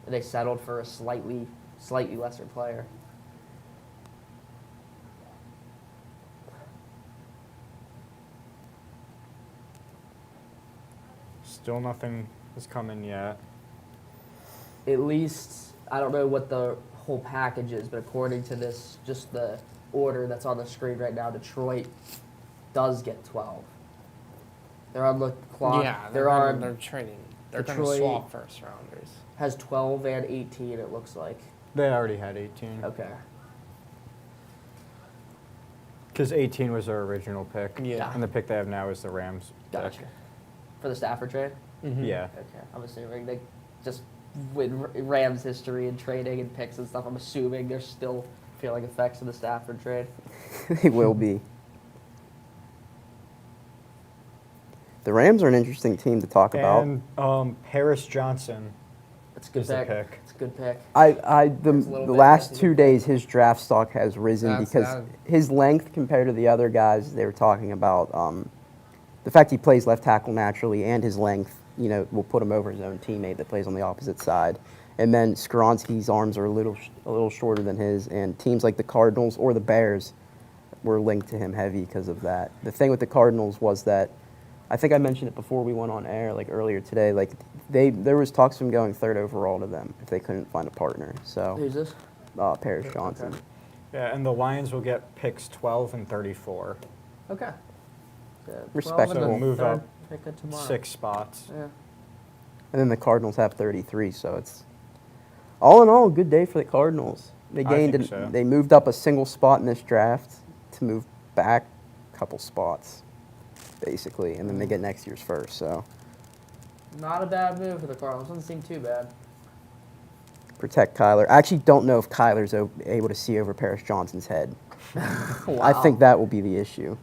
They settled for a slightly lesser player. still nothing has come in yet. At least, I don't know what the whole package is, but according to this, just the order that's on the screen right now, Detroit does get 12. They're on the clock. Yeah, they're on. They're trading. They're going to Detroit- swap first rounders. Has 12 and 18. It looks like. They already had 18. Okay. Because 18 was their original pick. Yeah. And the pick they have now is the Rams Gotcha. pick. For the Stafford trade. Yeah. Okay. I'm assuming they just with Rams history and trading and picks and stuff. I'm assuming there's still feeling effects of the Stafford trade. They will be. The Rams are an interesting team to talk about. And Paris Johnson. It's a good Is the pick. pick. It's a good pick. The It's a little the bit last messy. 2 days, his draft stock has risen That's- because that- his length compared to the other guys they were talking about, the fact he plays left tackle naturally and his length, will put him over his own teammate that plays on the opposite side. And then Skoronski's arms are a little shorter than his, and teams like the Cardinals or the Bears were linked to him heavy because of that. The thing with the Cardinals was that, I think I mentioned it before we went on air, like earlier today, like there was talks of him going 3rd overall to them if they couldn't find a partner. So Who's this? Paris Johnson. Okay. Yeah, and the Lions will get picks 12 and 34. Okay. Respectable. So move up Pick of tomorrow. 6 spots. Yeah. And then the Cardinals have 33, so it's all in all a good day for the Cardinals. They I gained think so. They moved up a single spot in this draft to move back a couple spots, basically, and then they get next year's first. So Not a bad move for the Cardinals. Doesn't seem too bad. protect Kyler. I actually don't know if Kyler's able to see over Paris Johnson's head. I think that will be the issue.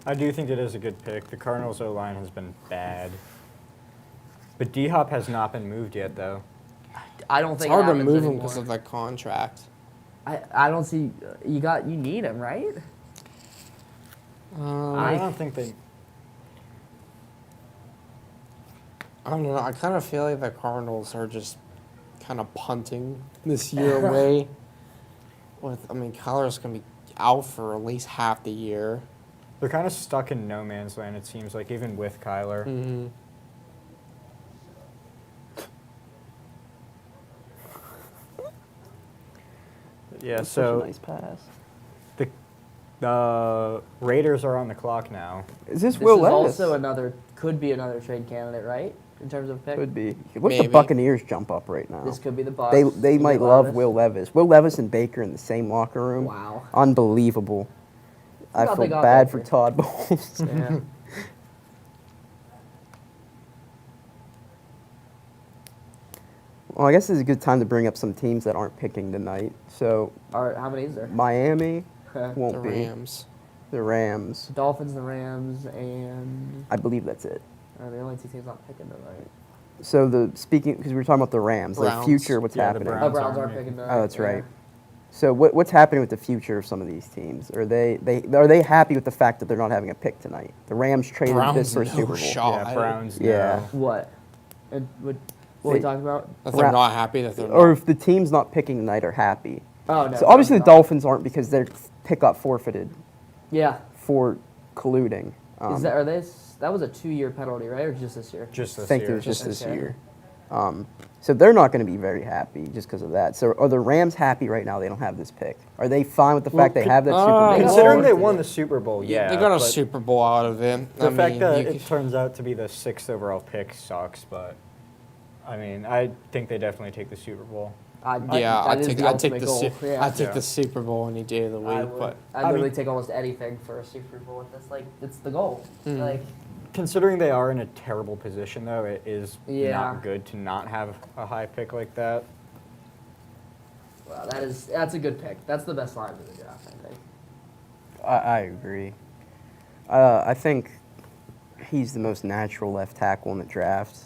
I do think it is a good pick. The Cardinals O-line has been bad. But D-Hop has not been moved yet, though. I don't It's think hard it to happens move him anymore. because of that contract. I don't see you need him, right? I don't think they... I don't know. I kind of feel like the Cardinals are just kind of punting this year away. Kyler's going to be out for at least half the year. They're kind of stuck in no man's land, it seems like, even with Kyler. Mm-hmm. Yeah, That's such a so nice pass. the Raiders are on the clock now. Is this This Will is Levis? also could be another trade candidate, right? In terms of pick. Could be. Look, Maybe. the Buccaneers jump up right now. This could be the Bucs. They You might get love Levis. Will Levis. Will Levis and Baker in the same locker room. Wow. Unbelievable. I Forgot they feel got bad for Baker. Todd Bowles. Yeah. Well, I guess this is a good time to bring up some teams that aren't picking tonight. So All right, how many is there? Miami won't The be. Rams. The Rams. Dolphins, the Rams, and I believe that's it. are the only two teams not picking tonight. So because we were talking about the Rams, the Browns. future, what's Yeah, the happening? Browns. Browns aren't aren't picking tonight. Oh, that's yeah. right. So what's happening with the future of some of these teams? Are they happy with the fact that they're not having a pick tonight? The Rams traded Browns, this for a no Super Bowl. shot. Yeah, Browns. Yeah. No. What? And what are we They- talking about? That they're not happy that they're Or not. if the team's not picking tonight are happy. Oh no. So obviously no, the Dolphins aren't because their pick got forfeited Yeah. for colluding. Is that are they? That was a 2-year penalty, right, or just this year? Just I this think year. it was just this Okay. year. So they're not going to be very happy just because of that. So are the Rams happy right now they don't have this pick? Are they fine with the fact they have that Super Bowl? Considering they Well, won the Super Bowl, yeah. They got a but Super Bowl out of it. The I fact mean, that you it could- turns out to be the 6th overall pick sucks, but I mean, I think they definitely take the Super Bowl. I that take is I take ultimate the goal. I take Yeah. the Super Bowl any day of the I week, would. but I'd I literally mean- take almost anything for a Super Bowl. That's like it's the goal. Mhm. Like Considering they are in a terrible position, though, it is Yeah. not good to not have a high pick like that. wow, that's a good pick. That's the best line of the draft, I think. I agree. I think he's the most natural left tackle in the draft.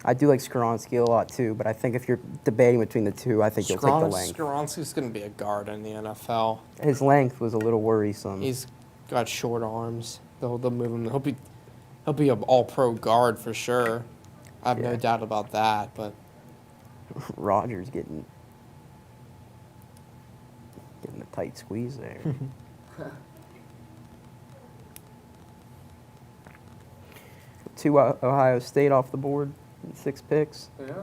I do like Skoronski a lot too, but I think if you're debating between the two, I think you'll take the length. Skoronski's going to be a guard in the NFL. His length was a little worrisome. He's got short arms. They'll move him. He'll be an all-pro guard for sure. I have no Yeah. doubt about that. But Rodgers getting a tight squeeze there. Two Ohio State off the board, 6 picks. Yeah.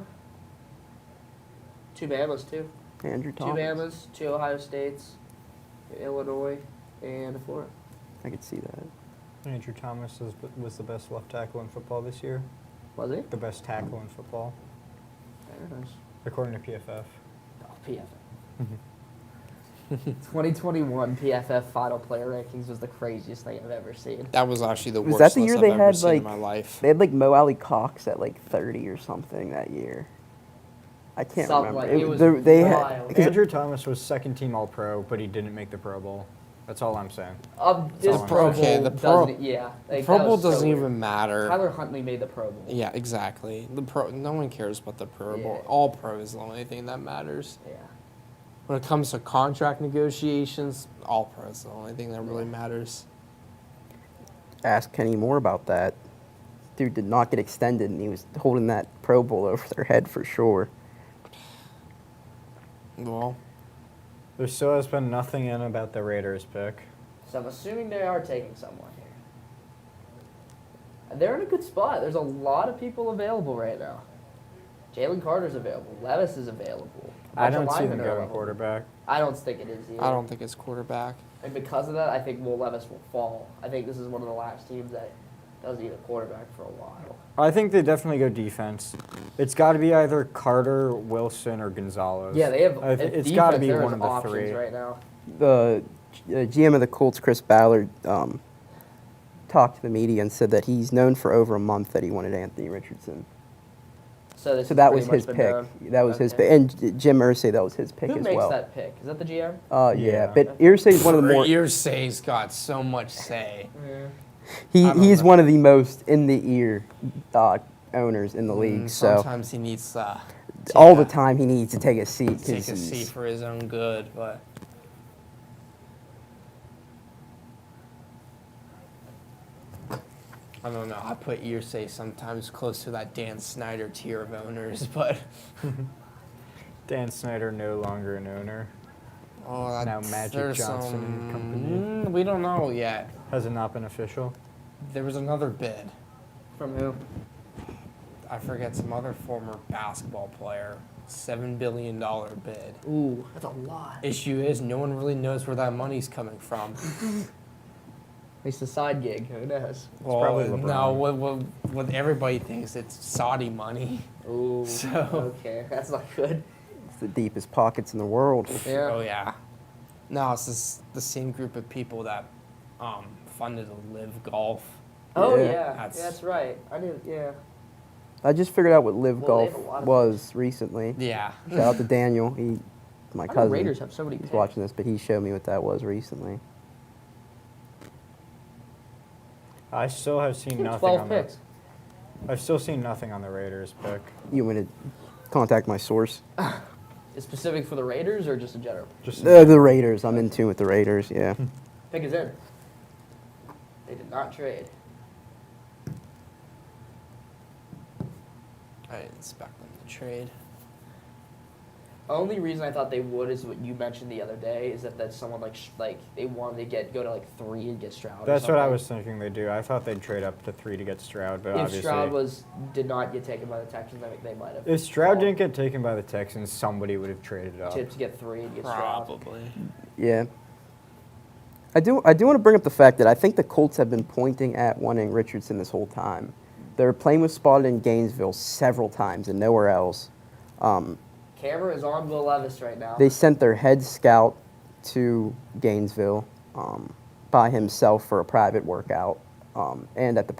2 Bamas too. Andrew 2 Thomas. Bamas, 2 Ohio States, Illinois, and a Florida. I could see that. Andrew Thomas was the best left tackle in football this year. Was he? The best tackle in football, Very nice. according to PFF. Oh, PFF. 2021 PFF final player rankings was the craziest thing I've ever seen. that was actually the Was worst that the list year I've they ever had, seen in like- my life. They had like Mo Alley Cox at like 30 or something that year. I can't Something remember. like- it was they wild. had, 'cause Andrew Thomas was second team All Pro, but he didn't make the Pro Bowl. That's all I'm saying. This all I'm Pro saying. Bowl Okay, the Pro- doesn't. Yeah. Like, Pro that Bowl was so doesn't weird. even matter. Tyler Huntley made the Pro Bowl. Yeah, exactly. No one cares about the Pro Bowl. Yeah. All Pro is the only thing that matters. Yeah. When it comes to contract negotiations, All Pro is the only thing that really matters. ask Kenny Moore about that. Dude did not get extended, and he was holding that Pro Bowl over their head for sure. Well, There still has been nothing in about the Raiders pick. So I'm assuming they are taking someone here. They're in a good spot. There's a lot of people available right now. Jalen Carter's available. Levis is available. I Bunch of don't see them linemen are going available. quarterback. I don't think it is either. I don't think it's quarterback. And because of that, I think Will Levis will fall. I think this is one of the last teams that doesn't need a quarterback for a while. I think they definitely go defense. It's got to be either Carter, Wilson, or Gonzalez. Yeah, they have. It's got to be there one is of the options three. right now. The GM of the Colts, Chris Ballard, talked to the media and said that he's known for over a month that he wanted Anthony Richardson. So, this So has that pretty was much his been pick. known. That was his Okay. pick. And Jim Irsay, that was his pick Who as makes well. that pick? Is that the GM? Yeah, Yeah. but Irsay is one of the more. Irsay's got so much say. He I don't he's know. one of the most in the ear owners in the league. So Sometimes he needs to all the time he needs to take a seat. 'cause take a he's- seat for his own good, but I don't know. I put Irsay sometimes close to that Dan Snyder tier of owners, but Dan Snyder no longer an owner. oh, Now Magic there's Johnson and some- company. We don't know yet. Has it not been official? There was another bid. From who? I forget some other former basketball player. $7 billion bid. Ooh, that's a lot. Issue is, no one really knows where that money's coming from. It's a side gig. Who knows? Well, probably no, LeBron. what everybody thinks it's Saudi money. Ooh. So- Okay, that's not good. It's the deepest pockets in the world. Yeah. Oh yeah. No, it's the same group of people that funded the Live Golf. Oh Yeah. yeah, That's- that's right. I did. Yeah. I just figured out what Live Well, they Golf have a lot of was recently. Yeah. Shout out to Daniel. My I know cousin. Raiders have so many He's picks. watching this, but he showed me what that was recently. I still have I seen think nothing 12 on picks. I've still seen nothing on the Raiders pick. You want me to contact my source? Is specific for the Raiders or just in general? Just The Raiders. I'm in tune with the Raiders. Yeah. Pick is in. They did not trade. I didn't expect them to trade. Only reason I thought they would is what you mentioned the other day is that that's someone like they wanted to go to like 3 and get Stroud. or That's what I something. was thinking they do. I thought they'd trade up to 3 to get Stroud, but If obviously, Stroud did not get taken by the Texans, I think they might have. if Stroud fought didn't get taken by the Texans, somebody would have traded up. to get 3 and get Stroud. Probably. Yeah. I do want to bring up the fact that I think the Colts have been pointing at wanting Richardson this whole time. Their plane was spotted in Gainesville several times and nowhere else. Camera is on Will Levis right now. They sent their head scout to Gainesville by himself for a private workout, and at the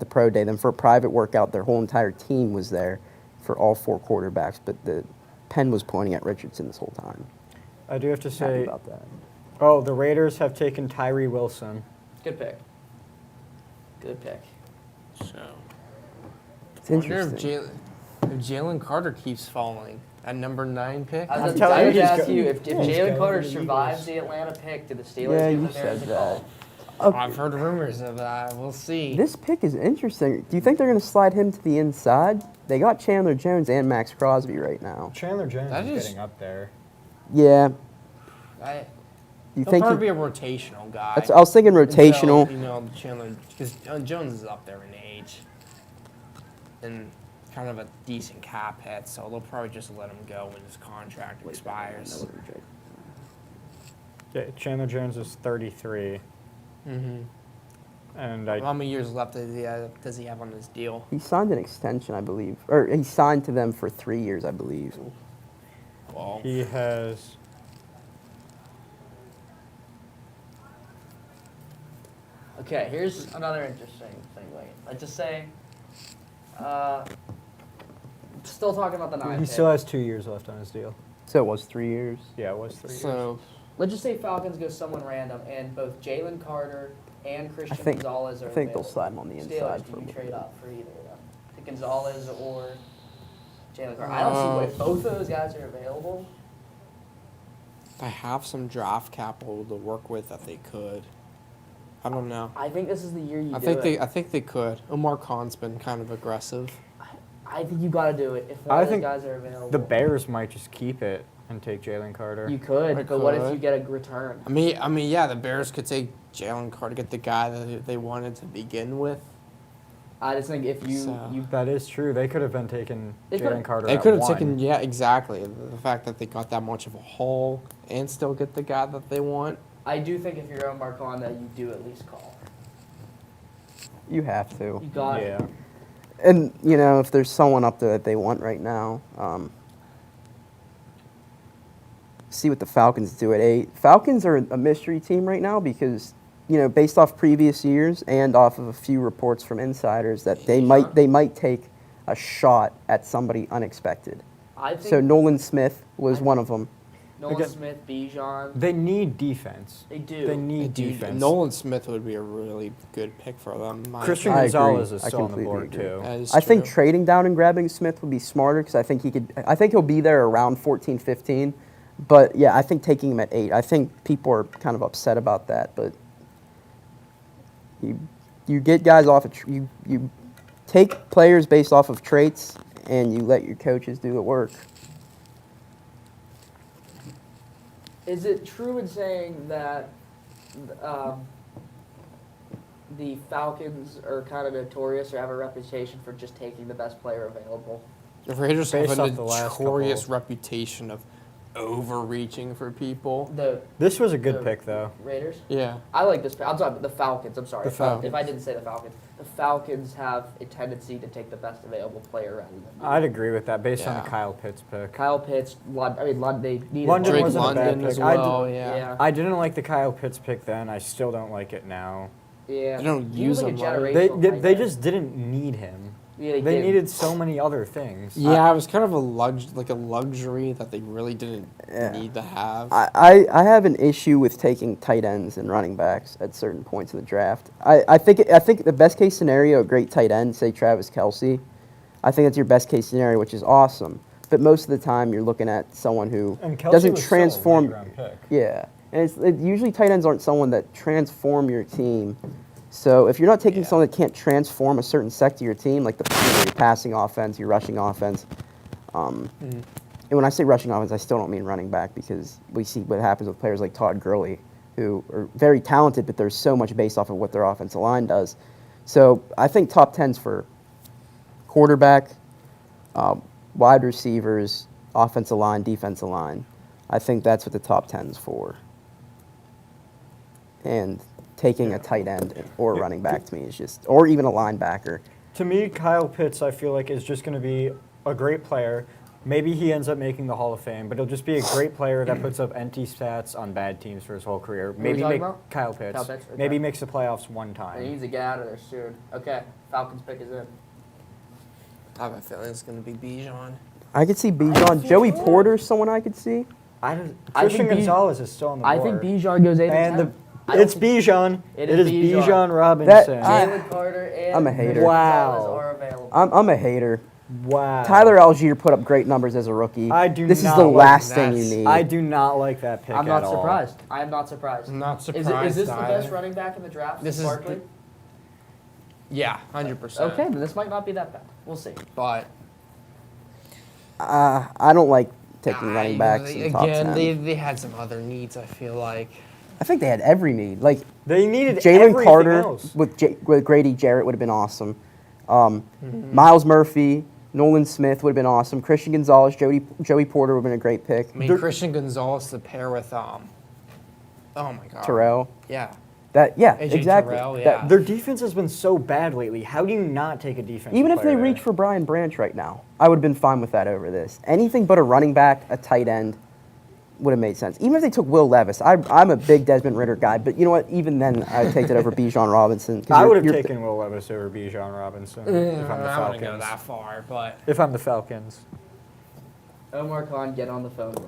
pro day. Then for a private workout, their whole entire team was there for all 4 quarterbacks. But the pen was pointing at Richardson this whole time. I do have to Happy say, about that. oh, the Raiders have taken Tyree Wilson. Good pick. Good pick. So. It's I wonder interesting. if Jalen Carter keeps falling at number 9 pick. I was I'm going telling to you, he's ask go- you if yeah, he's Jalen going Carter to the survives Eagles. the Atlanta pick, do the Steelers Yeah, give you the Bears said a call? that. I've heard rumors of that. We'll see. This pick is interesting. Do you think they're going to slide him to the inside? They got Chandler Jones and Max Crosby right now. Chandler Jones That is is- getting up there. Yeah. I, You he'll think? probably be a rotational guy. I was thinking rotational. Until, you know, Chandler, because Jones is up there in age, and kind of a decent cap hit, so they'll probably just let him go when his contract expires. Yeah, Chandler Jones is 33, Mm-hmm. and How many years left does he have on his deal? He signed an extension, I believe, or he signed to them for 3 years, I believe. Well, he has. Okay, here's another interesting thing. Wait, let's just say, still talking about the 9 He pick. still has 2 years left on his deal. So it was 3 years. Yeah, it was 3 years. so Let's just say Falcons go someone random, and both Jalen Carter and Christian think- Gonzalez are I think they'll available. slide him on the Steelers, inside do for a you little trade bit. up for either of them? To Gonzalez or Jalen Carter? I don't see what if both of those guys are available. I have some draft capital to work with that they could. I don't know. I think this is the year you I do think it. they. I think they could. Omar Khan's been kind of aggressive. I think you got to do it if one I of those think guys are available. The Bears might just keep it and take Jalen Carter. You could, They but what if could. you get a return? I mean, yeah, the Bears could take Jalen Carter, get the guy that they wanted to begin with. I just think if you So- you That is true. They could have been taking They Jalen could've- Carter. They at could have 1. taken, yeah, exactly. The fact that they got that much of a haul and still get the guy that they want. I do think if you're on Marcon that you do at least call. You have to. You got Yeah. And, you know, if there's someone up there that they want right now, see what the Falcons do at 8. Falcons are a mystery team right now because, you know, based off previous years and off of a few reports from insiders that they might take a shot at somebody unexpected. I think So Nolan Smith was one of them. Nolan Again- Smith, Bijan. They need defense. They do. They need defense. Nolan Smith would be a really good pick for them. in my Christian I opinion. agree. Gonzalez is I still on the completely board agree. too. That is I think true. trading down and grabbing Smith would be smarter because I think he'll be there around 14, 15. But yeah, I think taking him at 8. I think people are kind of upset about that, but you get guys off of you take players based off of traits and you let your coaches do the work. Is it true in saying that the Falcons are kind of notorious or have a reputation for just taking the best player available? The Raiders have Based a off the last notorious couple. reputation of overreaching for people. The This was a good the pick though. Raiders? Yeah. I like this. I'm sorry, the Falcons. I'm sorry. The Falcons. If I didn't say the Falcons, the Falcons have a tendency to take the best available player rather than I'd agree with that based on Yeah. the Kyle Pitts pick. Kyle Pitts. They needed London Drake wasn't a bad London pick. as I well. did- Yeah. I didn't like the Kyle Pitts pick then. I still don't like it now. Yeah. They don't He was use like a him, right? generational They tight end. just didn't need him. Yeah, They did. needed so many other things. Yeah, it was kind of a luxury that they really didn't Yeah. need to have. I have an issue with taking tight ends and running backs at certain points in the draft. I think the best case scenario, a great tight end, say Travis Kelce, I think that's your best case scenario, which is awesome. But most of the time, you're looking at someone who And Kelce doesn't was still a transform. late-round pick. Yeah, and usually tight ends aren't someone that transform your team. So if you're not taking Yeah. someone that can't transform a certain sector of your team, like your passing offense, your rushing offense, and when I say rushing offense, I still don't mean running back because we see what happens with players like Todd Gurley, who are very talented, but there's so much based off of what their offensive line does. So I think top 10s for quarterback, wide receivers, offensive line, defensive line. I think that's what the top 10's for. And taking a tight end or a running back to me is just, or even a linebacker. To me, Kyle Pitts, I feel like, is just going to be a great player. Maybe he ends up making the Hall of Fame, but he'll just be a great player that puts up empty stats on bad teams for his whole career. we Maybe talking make about? Kyle Pitts. Kyle Pitts, okay. Maybe makes the playoffs one He time. needs to get out of there soon. Okay, Falcons pick is in. I have a feeling it's going to be Bijan. I could see Bijan. Joey Porter's someone I could see. Christian think Gonzalez is still on the I board. think Bijan goes 8 And and 10. it's Bijan. It It is is Bijan. Bijan Robinson. Jalen Carter and I'm a hater. Christian Wow. Gonzalez are available. I'm a hater. Wow. Tyler Algier put up great numbers as a rookie. I do This not is the like last thing you that. need. I do not like that pick I'm not at all. surprised. I am not surprised. I'm not Is surprised this the best either. running back in the draft? This is Barkley? the- Yeah, 100%. Okay, then this might not be that bad. We'll see. But I don't like taking running backs in the top 10. they had some other needs, I feel like. I think they had every need. Like They needed Jalen everything Carter else. with Grady Jarrett would have been awesome. Miles Murphy, Nolan Smith would have been awesome. Christian Gonzalez, Joey Porter would have been a great pick. I mean, Christian Gonzalez to pair with, oh my God. Terrell. Yeah. Yeah, AJ exactly. Terrell, yeah. Their defense has been so bad lately. How do you not take a defense? Even if they reach for Brian Branch right now, I would have been fine with that over this. Anything but a running back, a tight end, would have made sense. Even if they took Will Levis, I'm a big Desmond Ritter guy, but you know what? Even then, I'd take that over Bijan Robinson. 'cause I would have you're- taken Will Levis over Bijan Robinson if I'm the I don't Falcons. go that far, but If I'm the Falcons. Omar Khan, get on the phone right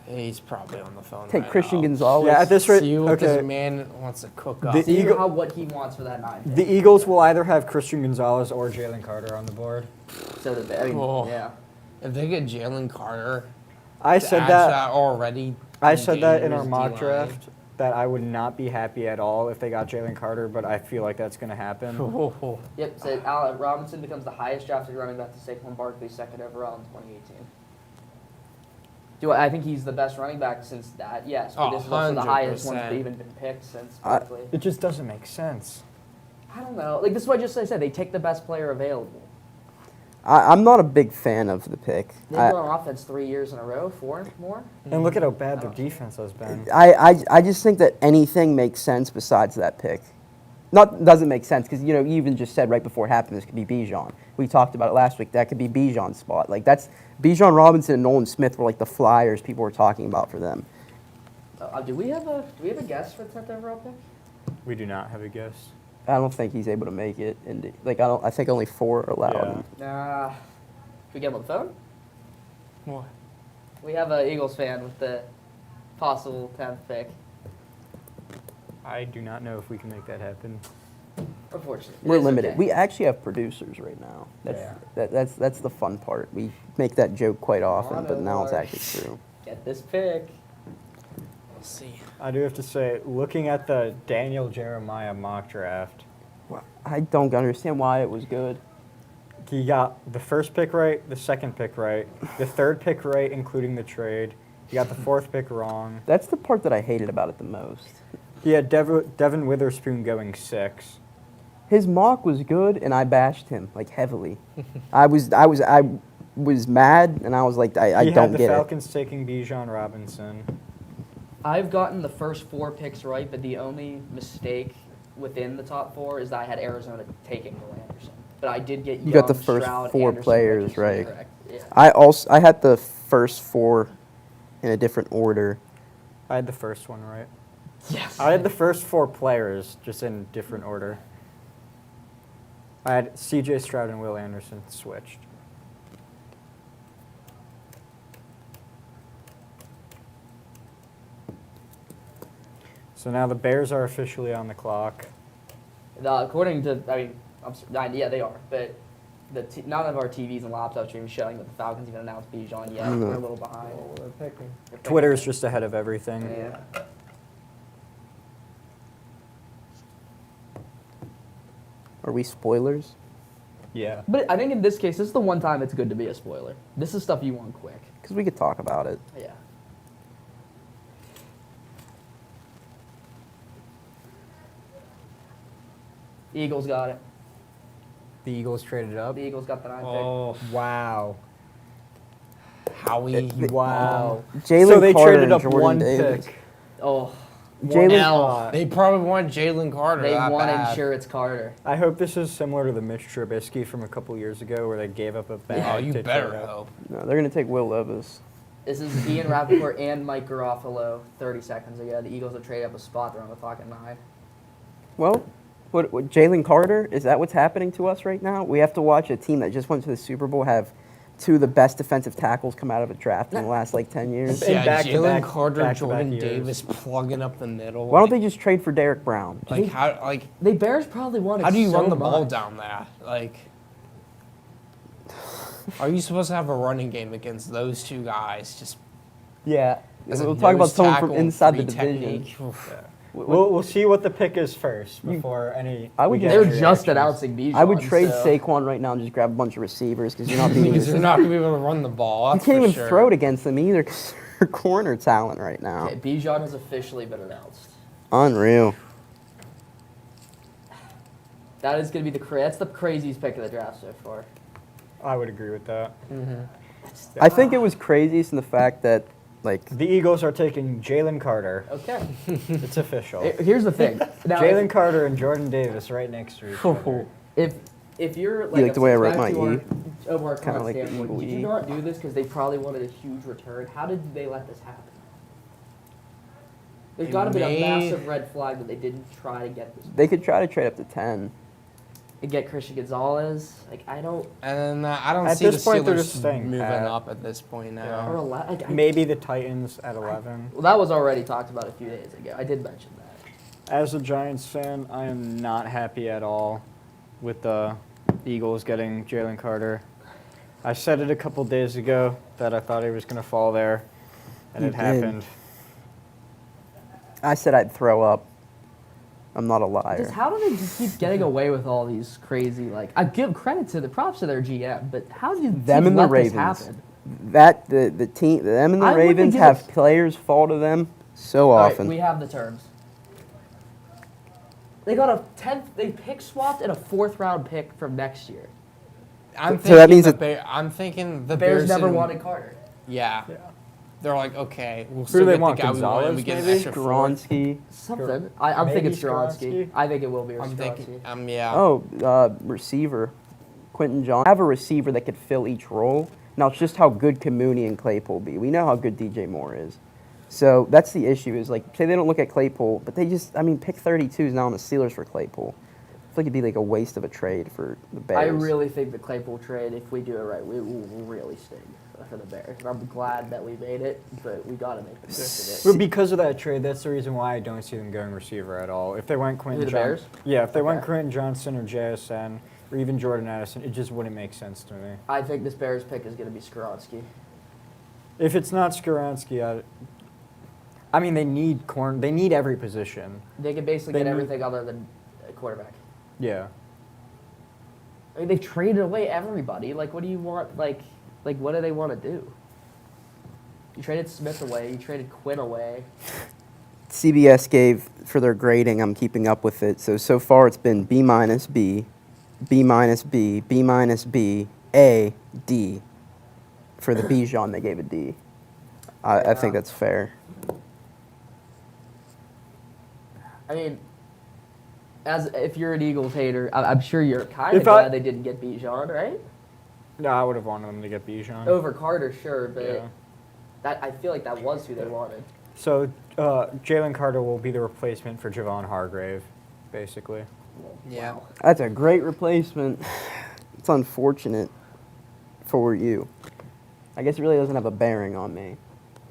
now. he's probably on the phone. Take right Christian now. Gonzalez. Yeah, at this rate, See what this okay. man wants to cook up. The See Eagle- what he wants for that 9 pick. The Eagles will either have Christian Gonzalez or Jalen Carter on the board. So I mean, Oh. yeah. If they get Jalen Carter, I to said add that. already. I said that in our dangerous mock D-line. draft that I would not be happy at all if they got Jalen Carter, but I feel like that's going to happen. Oh, Yep, so Allen Robinson becomes the highest drafted running back to Saquon Barkley, second overall in 2018. I think he's the best running back since that? Yes, but Oh, this is also the highest one 100%. to even been picked since Barkley. It just doesn't make sense. I don't know. Like, this is what I just said. They take the best player available. I'm not a big fan of the pick. They've been on offense 3 years in a row, 4 more. And look at how bad their defense has been. I just think that anything makes sense besides that pick. not doesn't make sense because you even just said right before it happened this could be Bijan. We talked about it last week. That could be Bijan's spot. Like that's Bijan Robinson and Nolan Smith were like the flyers people were talking about for them. Do we have a guess for the 10th overall pick? We do not have a guess. I don't think he's able to make it. And I think only 4 are allowed. Yeah. Nah. Can we get him on the phone? What? We have an Eagles fan with the possible 10th pick. I do not know if we can make that happen. Unfortunately, We're It is limited. okay. We actually have producers right now. That's the fun part. We make that joke quite often, but now it's actually true. Get this pick. Let's see. I do have to say, looking at the Daniel Jeremiah mock draft, I don't understand why it was good. he got the first pick right, the second pick right, the third pick right, including the trade. He got the fourth pick wrong. That's the part that I hated about it the most. He had Devin Witherspoon going 6. His mock was good, and I bashed him like heavily. I was mad, and I was like, I He don't had the get Falcons taking Bijan Robinson. I've gotten the first 4 picks right, but the only mistake within the top 4 is that I had Arizona taking Will Anderson. But I did get You got the Young, first Stroud, 4 Anderson, players Richardson right. correct. Yeah. I had the first 4 in a different order. I had the first one right. Yes. I had the first 4 players just in different order. I had C.J. Stroud and Will Anderson switched. So now the Bears are officially on the clock. According to, yeah, they are. But none of our TVs and laptops are even showing that the Falcons even announced Bijan yet. We're a little behind. They're picking. Twitter's just ahead of everything. Yeah. Are we spoilers? Yeah. But I think in this case, this is the one time it's good to be a spoiler. This is stuff you want quick. Because we could talk about it. Yeah. Eagles got it. The Eagles traded up. The Eagles got the 9th Oh, Wow. Howie. Wow. Jalen So they Carter traded and up Jordan one Davis. pick. pick. Oh, Jalen- L. They probably want Jalen Carter. they that wanted bad. sure it's Carter. I hope this is similar to the Mitch Trubisky from a couple years ago where they gave up a bag. Oh, you to better trade up. hope. No, they're going to take Will Levis. This is Ian Rappaport and Mike Garofalo 30 seconds ago. The Eagles have traded up a spot. They're on the clock at 9. Well, what Jalen Carter, is that what's happening to us right now? We have to watch a team that just went to the Super Bowl have 2 of the best defensive tackles come out of a draft in the last 10 years. In Yeah, back-to-back- Jalen Carter, back-to-back Jordan years. Davis plugging up the middle. Why don't they just trade for Derek Brown? The Bears probably wanted How do you so run the ball much. down there? Are you supposed to have a running game against those 2 guys? Just Yeah. as a We'll talk about nose someone from tackle and inside the free division. technique. Oof. We'll see what the pick is first before any. I would we get They're any just reactions. announcing Bijan. I would trade so. Saquon right now and just grab a bunch of receivers because you're not being. Because You they're not going to be able to run the ball. That's can't for even sure. throw it against them either because they're corner talent right now. Okay, Bijan has officially been announced. Unreal. That is going to be that's the craziest pick of the draft so far. I would agree with that. I think it was craziest in the fact that The Eagles are taking Jalen Carter. Okay. It's official. Here's the thing. Now, Jalen Carter and Jordan Davis right next to each other. if you're You like the way I wrote back my to E? over our Kinda current like the standpoint, Eagle did you E. not do this because they probably wanted a huge return? How did they let this happen? There's They got to be a may- massive red flag that they didn't try to get this. they could try to trade up to 10. And get Christian Gonzalez. Like I don't. And I don't At see the this point, they're Steelers just staying moving pat. up at this point Or now. like, Maybe the Titans at 11. Well, that was already talked about a few days ago. I did mention that. As a Giants fan, I am not happy at all with the Eagles getting Jalen Carter. I said it a couple days ago that I thought he was going to fall there, and He it did. happened. I said I'd throw up. I'm not a Just liar. how do they just keep getting away with all these crazy like? I give credit to the props to their GM, but how do Them teams and the let Ravens. this happen? That the team, them and the I wouldn't Ravens give have us- players fall to them so All right, often. we have the terms. They got a 10th. They pick swapped and a 4th round pick from next year. I'm So that thinking means the that- I'm thinking the The Bears never didn't- wanted Carter. Yeah. they're like, okay, we'll do still they get the want, guy we want, and we Gonzalez, get an maybe? extra fourth. Skronsky. Something. I'm thinking Maybe Skronsky. Skronsky? I think it will be I'm Skronsky. thinking, yeah. Oh, receiver. Quentin John. Have a receiver that could fill each role. Now it's just how good can Mooney and Claypool be. We know how good DJ Moore is. So that's the issue is like, say they don't look at Claypool, but they just, I mean, pick 32 is now on the Steelers for Claypool. I feel like it'd be like a waste of a trade for the Bears. I really think the Claypool trade, if we do it right, we will really sting for the Bears. And I'm glad that we made it, but we got to make the most But of it. because of that trade, that's the reason why I don't see them going receiver at all. If they went Quentin the Johnson, Bears? yeah, if they went Okay. Quentin Johnson or JSN or even Jordan Addison, it just wouldn't make sense to me. I think this Bears pick is going to be Skronsky. If it's not Skoronski, I mean, they need corn. They need every position. They can basically They get need- everything other than a quarterback. Yeah. I mean, they've traded away everybody. Like, what do you want? Like, what do they want to do? You traded Smith away. You traded Quinn away. CBS gave for their grading, I'm keeping up with it. So far it's been B minus B, B minus B, B minus B, A, D. For the Bijan, they gave a D. I think that's fair. I mean, as if you're an Eagles hater, I'm sure you're kind of If I- glad they didn't get Bijan, right? No, I would have wanted them to get Bijan. Over Carter, sure, but Yeah. that I feel like that was who they wanted. So Jalen Carter will be the replacement for Javon Hargrave, basically. Yeah. Wow. That's a great replacement. It's unfortunate for you. I guess it really doesn't have a bearing on me.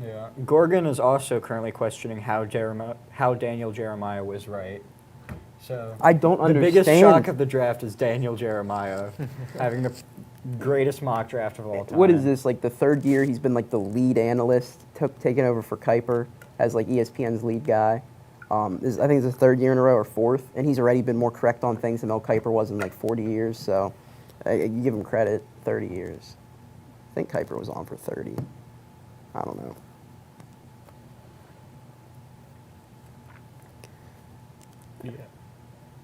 Yeah. Gorgon is also currently questioning how Daniel Jeremiah was right. So I don't the understand. biggest shock of the draft is Daniel Jeremiah having the greatest mock draft of all time. What is this, like the third year he's been like the lead analyst, taking over for Kuiper as like ESPN's lead guy. I think it's the third year in a row or fourth, and he's already been more correct on things than Mel Kiper was in like 40 years, so I give him credit, 30 years. I think Kuiper was on for 30. I don't know. Yeah.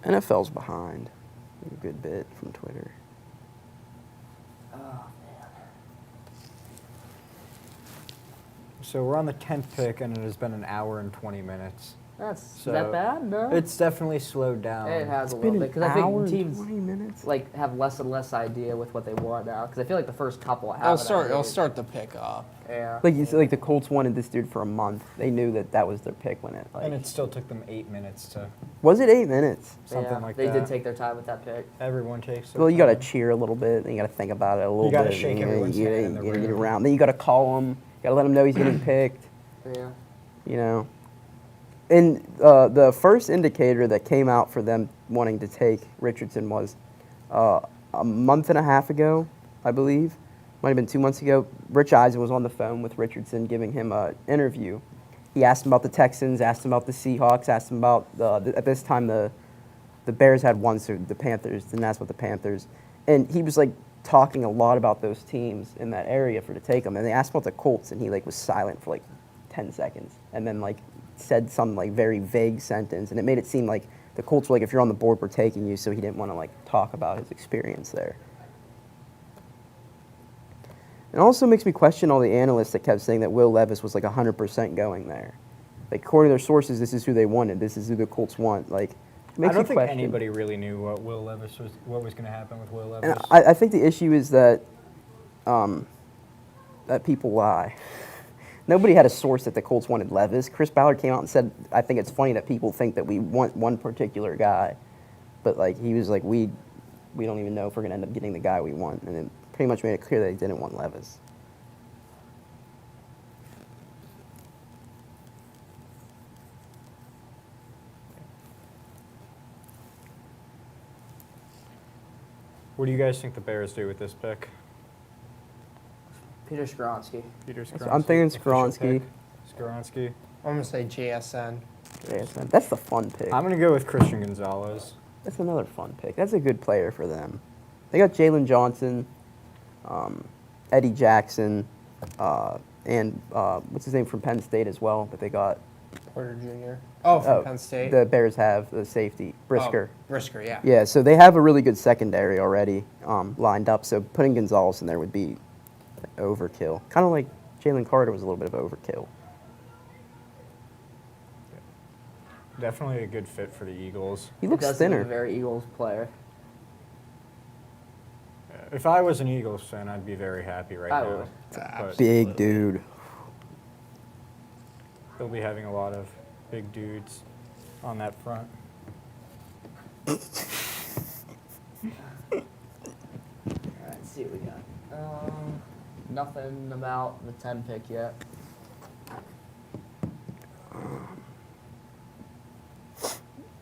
NFL's behind a good bit from Twitter. Oh man. So we're on the 10th pick, and it has been an hour and 20 minutes. Is So that bad? No. It's definitely slowed down. It has a Been little an bit because I hour think and teams 20 minutes. like have less and less idea with what they want now. Because I feel like the first couple have. It'll start to pick up. Yeah. Like you said, like the Colts wanted this dude for a month. They knew that was their pick when it like. And it still took them 8 minutes to Was it 8 minutes? something Yeah, like they that. did take their time with that pick. Everyone takes their Well, you got to time. cheer a little bit, then you got to think about it a little You gotta bit. shake and everyone's you hand in the gotta get room. around. Then you got to call him. You got to let him know he's getting picked. Yeah. You know. And the first indicator that came out for them wanting to take Richardson was a month and a half ago, I believe. Might have been 2 months ago. Rich Eisen was on the phone with Richardson giving him an interview. He asked him about the Texans, asked him about the Seahawks, asked him about, at this time, the Bears had one, so the Panthers, didn't ask about the Panthers. And he was like talking a lot about those teams in that area to take them. And they asked about the Colts, and he like was silent for like 10 seconds. And then like said some like very vague sentence, and it made it seem like the Colts were like, if you're on the board, we're taking you, so he didn't want to like talk about his experience there. It also makes me question all the analysts that kept saying that Will Levis was like 100% going there. Like according to their sources, this is who they wanted. This is who the Colts want. Like, it makes I don't you think question. anybody really knew what what was going to happen with Will And Levis. I think the issue is that that people lie. Nobody had a source that the Colts wanted Levis. Chris Ballard came out and said, I think it's funny that people think that we want one particular guy. But like he was like, we don't even know if we're going to end up getting the guy we want. And it pretty much made it clear that he didn't want Levis. What do you guys think the Bears do with this pick? Peter Skronsky. Peter I'm thinking official Skoronski. pick? Skoronski. I'm gonna say JSN. That's the fun pick. I'm going to go with Christian Gonzalez. That's another fun pick. That's a good player for them. They got Jalen Johnson, Eddie Jackson, and what's his name from Penn State as well that they got. Porter Jr. Oh, from Penn State. The Bears have the safety, Brisker. Oh, Brisker, yeah. Yeah, so they have a really good secondary already lined up. So putting Gonzalez in there would be overkill. Kind of like Jalen Carter was a little bit of overkill. Definitely a good fit for the Eagles. He looks does look like thinner. a very Eagles player. If I was an Eagles fan, I'd be very happy right I now. would. But Big dude. they'll be having a lot of big dudes on that front. All right, let's see what we got. Nothing about the 10 pick yet.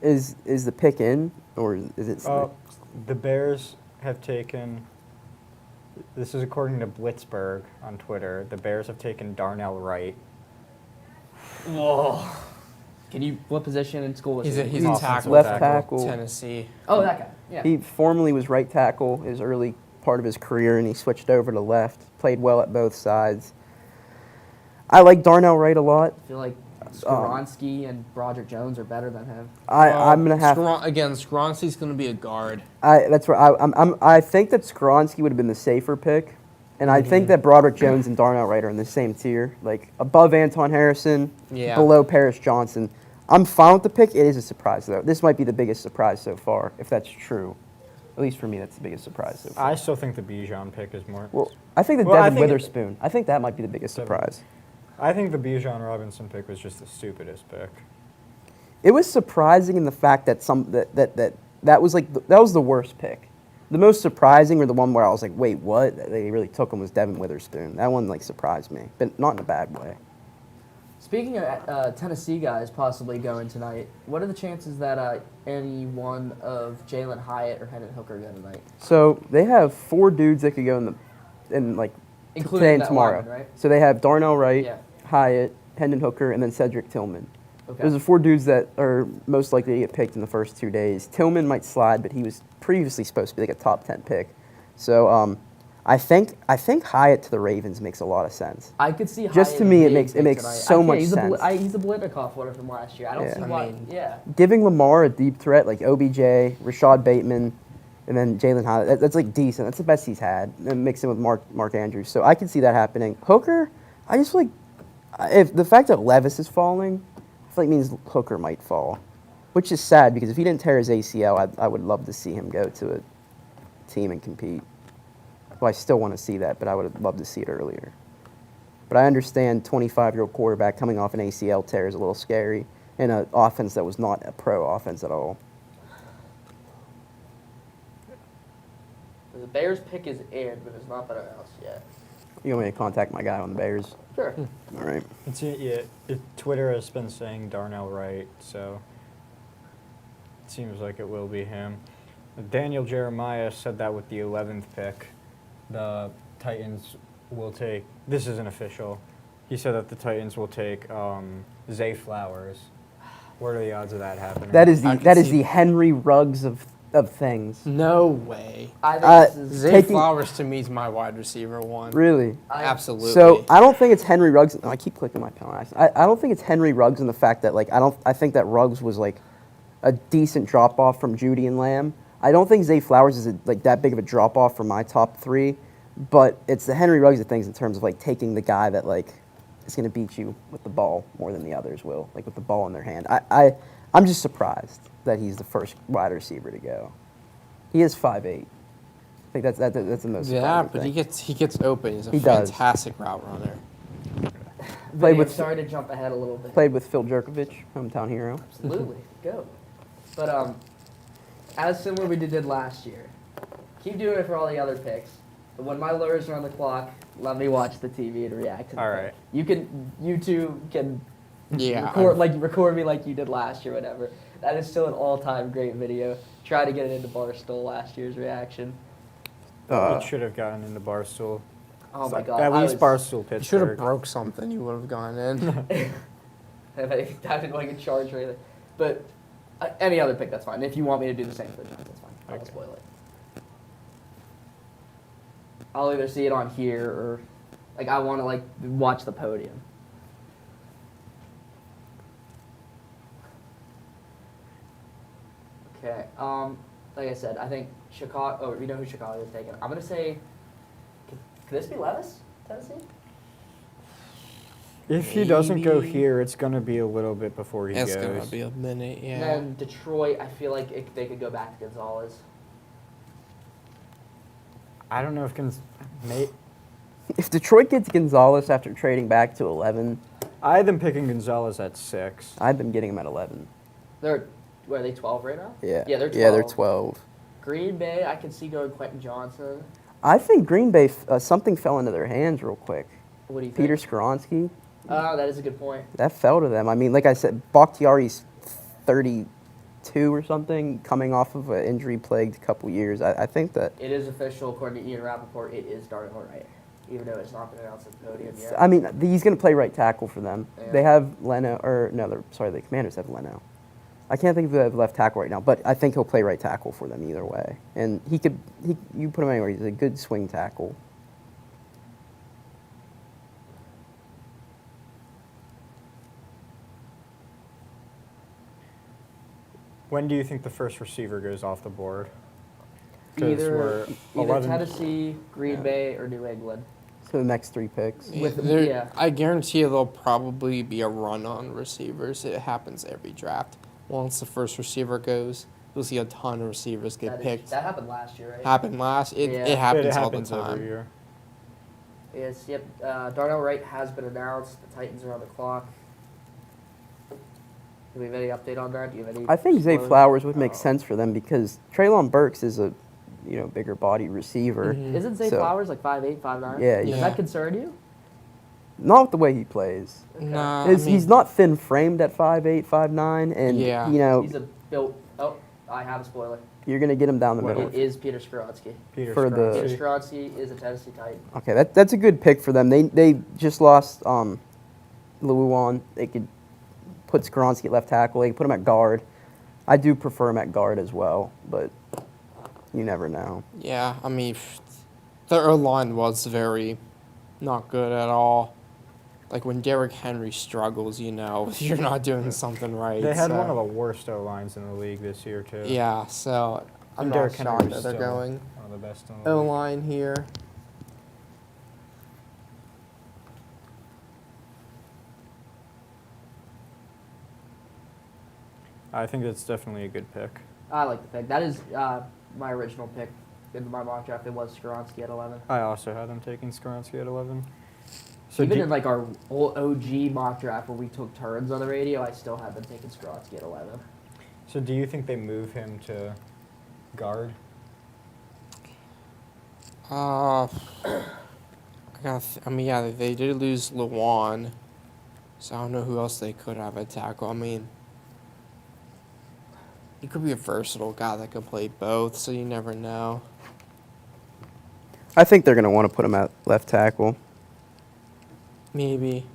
Is the pick in, or is it? The Bears have taken, this is according to Blitzberg on Twitter, the Bears have taken Darnell Wright. Whoa. Can you, what position in school was He's he? a, he's a Offensive tackle. left tackle. tackle. Tennessee. Oh, that guy. Yeah. He formerly was right tackle his early part of his career, and he switched over to left. Played well at both sides. I like Darnell Wright a lot. I feel like Skoronski and Broderick Jones are better than him. I'm gonna have. Again, Skronski's going to be a guard. That's where I think that Skoronski would have been the safer pick, and I think that Broderick Jones and Darnell Wright are in the same tier, like above Anton Harrison, Yeah. below Paris Johnson. I'm fine with the pick. It is a surprise though. This might be the biggest surprise so far, if that's true. At least for me, that's the biggest surprise so far. I still think the Bijan pick is more. Well, I think the Well, I Devin think it- Witherspoon. I think that might be the biggest surprise. I think the Bijan Robinson pick was just the stupidest pick. It was surprising in the fact that that was that was the worst pick. The most surprising, or the one where I was like, wait, what? That they really took him, was Devin Witherspoon. That one like surprised me, but not in a bad way. Speaking of Tennessee guys possibly going tonight, what are the chances that any one of Jalen Hyatt or Hendon Hooker go tonight? So they have 4 dudes that could go in like Including today and that tomorrow. lineman, right? So they have Darnell Wright, Yeah. Hyatt, Hendon Hooker, and then Cedric Tillman. Okay. Those are 4 dudes that are most likely to get picked in the first 2 days. Tillman might slide, but he was previously supposed to be like a top 10 pick. So I think Hyatt to the Ravens makes a lot of sense. I could see Just Hyatt to me, it being makes picked so tonight. I much can't- he's sense. He's a Blitnikoff winner from last year. I don't Yeah. see I why. mean- Yeah. Giving Lamar a deep threat like OBJ, Rashad Bateman, and then Jalen Hyatt, that's like decent. That's the best he's had. And mix him with Mark Andrews. So I can see that happening. Hooker, I just feel like if the fact that Levis is falling, I feel like means Hooker might fall, which is sad because if he didn't tear his ACL, I would love to see him go to a team and compete. Well, I still want to see that, but I would have loved to see it earlier. But I understand 25-year-old quarterback coming off an ACL tear is a little scary in an offense that was not a pro offense at all. The Bears pick is in, but it's not been announced yet. You want me to contact my guy on the Bears? Sure. All right. Twitter has been saying Darnell Wright, so it seems like it will be him. Daniel Jeremiah said that with the 11th pick, the Titans will take, this isn't official, he said that the Titans will take Zay Flowers. What are the odds of that happening? That is I the can that is see- the Henry Ruggs of things. No way. I think Uh, this is. Zay Taking- Flowers to me is my wide receiver one. Really? Absolutely. So I don't think it's Henry Ruggs. Oh, I keep clicking my pen. I don't think it's Henry Ruggs in the fact that I think that Ruggs was like a decent drop off from Judy and Lamb. I don't think Zay Flowers is that big of a drop off from my top 3, but it's the Henry Ruggs of things in terms of like taking the guy that is going to beat you with the ball more than the others will, like with the ball in their hand. I'm just surprised that he's the first wide receiver to go. He is 5'8". I think that's the most Yeah, surprising but thing. he gets open. He's a He does. fantastic route runner. Played I'm with- sorry to jump ahead a little bit. Played with Phil Jerkovich, hometown hero. Absolutely. Go. But as similar we did last year. Keep doing it for all the other picks. But when my lures are on the clock, let me watch the TV and react to the All pick. right. You two can Yeah. record me like you did last year, whatever. That is still an all-time great video. Try to get it into Barstool last year's reaction. Uh, it should have gotten into Barstool. Oh my god. At I least was- Barstool You should have Pittsburgh. broke something. You would have gone in. I didn't like a charge or anything. But any other pick, that's fine. If you want me to do the same thing, that's fine. I'll Okay. spoil it. I'll either see it on here or I want to watch the podium. Okay. Like I said, I think Chicago. Oh, you know who Chicago is taking? I'm gonna say. Could this be Levis, Tennessee? If he doesn't go Maybe. here, it's going to be a little bit before he It's goes. gonna be a minute, And yeah. then Detroit, I feel like they could go back to Gonzalez. I don't know if If Detroit gets Gonzalez after trading back to 11, I had them picking Gonzalez at 6. I've been getting him at 11. They're, what, are they 12 right now? Yeah. Yeah, they're 12. Yeah, they're 12. Green Bay, I can see going Quentin Johnson. I think Green Bay, something fell into their hands real quick. What do you Peter think? Skoronsky, Oh, that is a good point. that fell to them. I mean, like I said, Bakhtiari's 32 or something, coming off of an injury-plagued couple years. I think that. It is official, according to Ian Rappaport, it is Darnell Wright, even though it's not been announced at the podium yet. I mean, he's going to play right tackle for them. Yeah. They have Leno, or no, the Commanders have Leno. I can't think of the left tackle right now, but I think he'll play right tackle for them either way. And you put him anywhere. He's a good swing tackle. When do you think the first receiver goes off the board? 'Cause Either we're 11 Tennessee, Green Yeah. Bay, or New England. So the next 3 picks. With the- There- yeah. I guarantee you there'll probably be a run on receivers. It happens every draft. Once the first receiver goes, you'll see a ton of receivers get picked. That happened last year, right? Happened last. It Yeah. It happens all happens the time. every year. Yes, yep. Darnell Wright has been announced. The Titans are on the clock. Do we have any update on that? Do you have any? I think Zay spoilers? Flowers would make Oh. sense for them because Traylon Burks is a, bigger body receiver. Mhm. Isn't Zay So- Flowers like 5'8", 5'9"? Yeah, Does yeah. that concern you? Not with the way he plays. Okay. Nah, He's not thin framed at 5'8", 5'9", and Yeah. He's a built. Oh, I have a spoiler. you're gonna get him down the What? middle. It is Peter Skoronsky. Peter For the- Peter Skoronsky. Skoronsky is a Tennessee Titan. Okay, that's a good pick for them. They just lost Luwan. They could put Skoronsky at left tackle. They could put him at guard. I do prefer him at guard as well, but you never know. Yeah, I mean, the O-line was very not good at all. Like when Derrick Henry struggles, you're not doing something right. They had so- one of the worst O-lines in the league this year, too. Yeah, so I'm And not Derrick Henry shocked was that they're still going one of the best in the league. O-line here. I think that's definitely a good pick. I like the pick. That is my original pick in my mock draft. It was Skoronsky at 11. I also had them taking Skoronsky at 11. So Even do- in like our old OG mock draft where we took turns on the radio, I still had them taking Skoronsky at 11. So do you think they move him to guard? I mean, yeah, they did lose Lawan, so I don't know who else they could have at tackle. I mean, he could be a versatile guy that could play both, so you never know. I think they're gonna want to put him at left tackle. Maybe.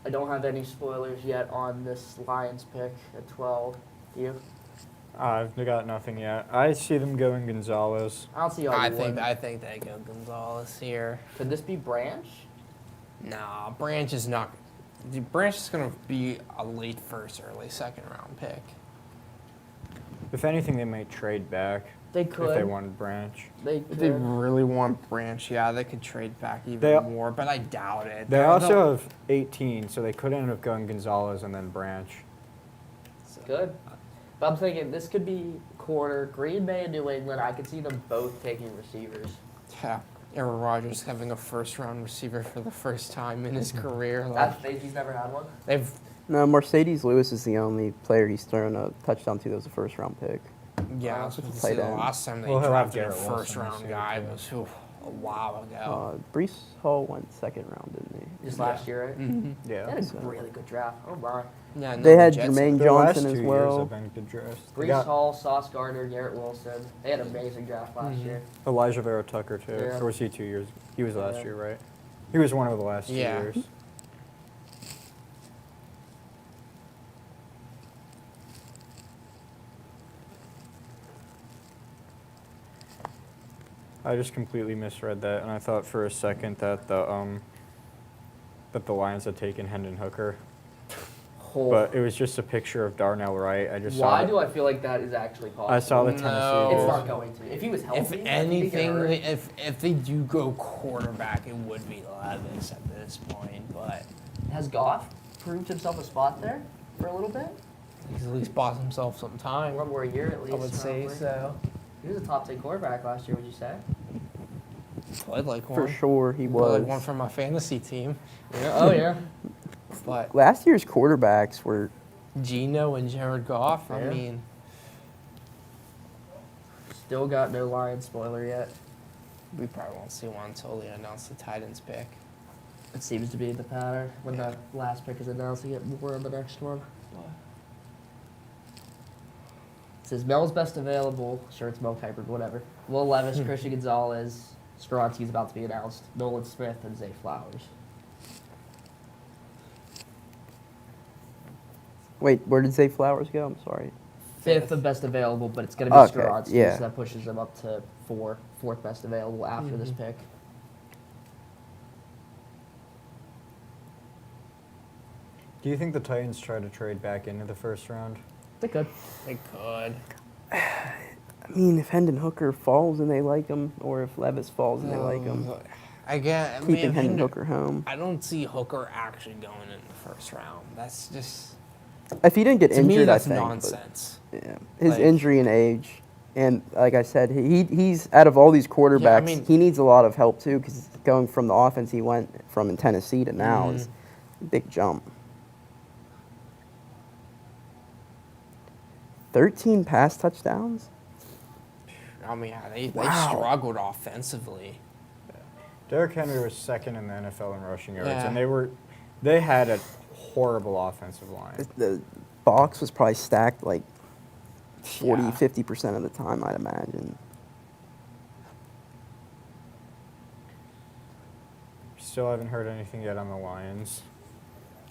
I don't have any spoilers yet on this Lions pick at 12. Do you? I've got nothing yet. I see them going Gonzalez. I don't see how I you would. think they go Gonzalez here. Could this be Branch? Nah, Branch is not. Branch is gonna be a late first, early second round pick. If anything, they may trade back They if could. they wanted Branch. They If could. they really want Branch, yeah, they could trade back even They- more, but I doubt it. They They'll- also have 18, so they could end up going Gonzalez and then Branch. Good. But I'm thinking this could be corner. Green Bay and New England, I could see them both taking receivers. Yeah, Aaron Rodgers having a first-round receiver for the first time in his career. He's never had one. They've, No, Mercedes Lewis is the only player he's thrown a touchdown to that was a first round pick. yeah, I was about to Tight say the end. last time they Well, he'll have drafted a Garrett Wilson first-round this year, guy too. was a while ago. Brees Hall went second round, didn't he? Just last year, right? Mhm. They Yeah. had a really good draft. Oh my. Yeah, no, They the had Jets- Jermaine The last Johnson 2 as years well. have been good drafts. They Brees got Hall, Sauce Gardner, Garrett Wilson. They had an amazing draft last Mhm. year. Elijah Vera Tucker, too. Yeah. Or was he 2 years? He was last Yeah. year, right? He was one of the last 2 Yeah. years. I just completely misread that, and I thought for a second that the Lions had taken Hendon Hooker. but it was just a picture of Darnell Wright. I just Why saw do I feel like that is actually possible? I saw the No. Tennessee. It's goal. not going to. If he was healthy, If I think anything, he'd get hurt. if they do go quarterback, it would be Levis at this point. But Has Goff proved himself a spot there for a little bit? he's at least bought himself some time. One more year at least. I would say probably. so. He was a top 10 quarterback last year. Would you say? Played like one. For sure, he Played was. like one for my fantasy team. Yeah. Oh yeah. But Last year's quarterbacks were Geno and Jared Goff, I Yeah. mean, Still got no Lions spoiler yet. we probably won't see one until they announce the Titans pick. It seems to be the pattern. When the last pick is announced, you get more on the next one. It says Mel's best available. Sure, it's Mel Kiper, whatever. Will Levis, Christian Gonzalez, Skoronski's about to be announced. Nolan Smith and Zay Flowers. Wait, where did Zay Flowers go? I'm sorry. Fifth of best available, but it's going to be Okay, Skoronski, yeah. so that pushes him up to fourth best available after this pick. Do you think the Titans try to trade back into the first round? They could. They could. I mean, if Hendon Hooker falls and they like him, or if Levis falls and they like him, Again, I keeping mean, Hendon Hooker home. I don't see Hooker actually going in the first round. That's just, If he didn't get to me, injured, that's I think. but, nonsense. yeah, his Like- injury and age, and like I said, he's out of all these quarterbacks, mean- he needs a lot of help too, because going from the offense he went from in Tennessee to now is a big jump. 13 pass touchdowns. I mean, yeah, they Wow. struggled offensively. Derrick Henry was second in the NFL in rushing yards, Yeah. and they had a horrible offensive line. The box was probably stacked like 40, Yeah. 50% of the time, I'd imagine. Still haven't heard anything yet on the Lions.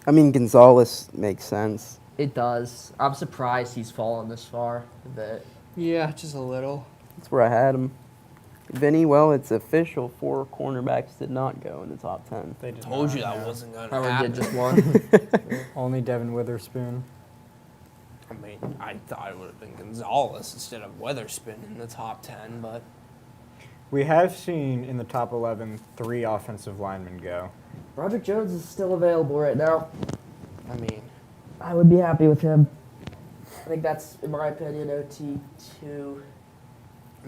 I mean, Gonzalez makes sense. It does. I'm surprised he's fallen this far. That Yeah, just a little. That's where I had him. Vinny, well, it's official. 4 cornerbacks did not go in the top 10. They did Told not, you that no. wasn't going to Howard happen. did just one. Only Devin Witherspoon. I mean, I thought it would have been Gonzalez instead of Witherspoon in the top 10, but We have seen in the top 11 3 offensive linemen go. Roderick Jones is still available right now. I mean, I would be happy with him. I think that's, in my opinion, OT2.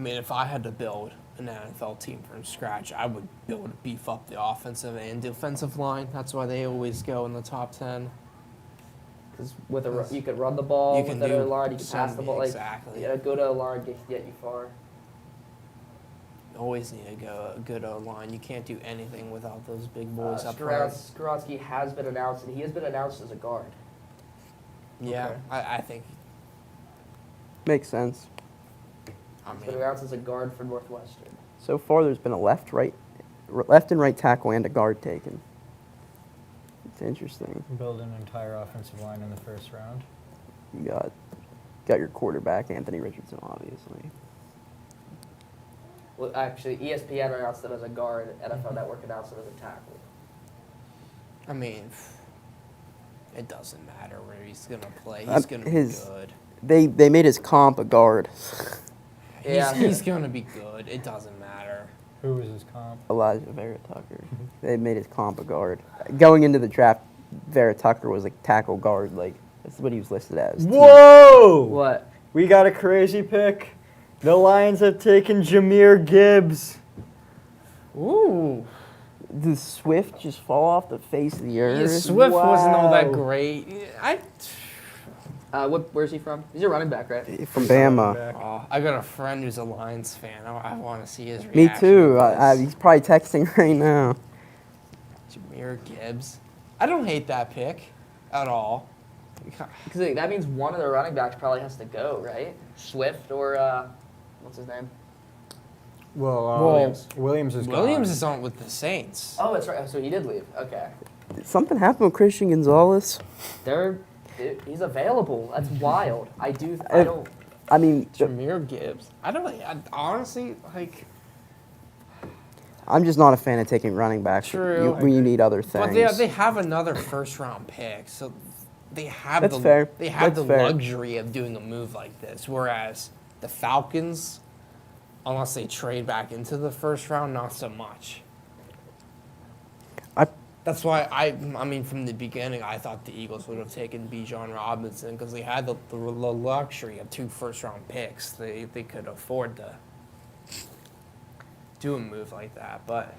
if I had to build an NFL team from scratch, I would beef up the offensive and defensive line. That's why they always go in the top 10. Because with you could run the ball You with can that do O-line, you can pass the some- ball. Like, exactly. yeah, a good O-line get you far. Always need a good O-line. You can't do anything without those big boys up front. Skoronski has been announced, and he has been announced as a guard. Yeah, Okay. I think. Makes sense. I He's been mean, announced as a guard for Northwestern. So far, there's been a left and right tackle and a guard taken. It's interesting. Build an entire offensive line in the first round. You got your quarterback, Anthony Richardson, obviously. Well, actually, ESPN announced him as a guard. NFL Network announced him as a tackle. I mean, it doesn't matter where he's gonna play. He's gonna be good. They made his comp a guard. Yeah. He's gonna be good. It doesn't matter. Who was his comp? Elijah Vera Tucker. They made his comp a guard. Going into the draft, Vera Tucker was like tackle guard. Like that's what he was listed as. Whoa! What? We got a crazy pick. The Lions have taken Jahmyr Gibbs. Ooh. Did Swift just fall off the face of the Yeah, earth? Swift wasn't all that Wow. great. Where's he from? He's a running back, right? From Bama. Back. I got a friend who's a Lions fan. I want to see his Me reaction. too. to this. He's probably texting right now. Jahmyr Gibbs. I don't hate that pick at all. Because that means one of the running backs probably has to go, right? Swift or what's his name? Well, Williams is Williams gone. is on with the Saints. Oh, that's right. So he did leave. Okay. Did something happen with Christian Gonzalez? He's available. That's wild. I don't. I mean, Jahmyr Gibbs. Honestly, like, I'm just not a fan of taking running backs True. when you need other things. but they have another first round pick, so they have That's fair. They have That's the fair. luxury of doing a move like this, whereas the Falcons, unless they trade back into the first round, not so much. I That's why I mean, from the beginning, I thought the Eagles would have taken Bijan Robinson because they had the luxury of 2 first-round picks. They could afford to do a move like that, but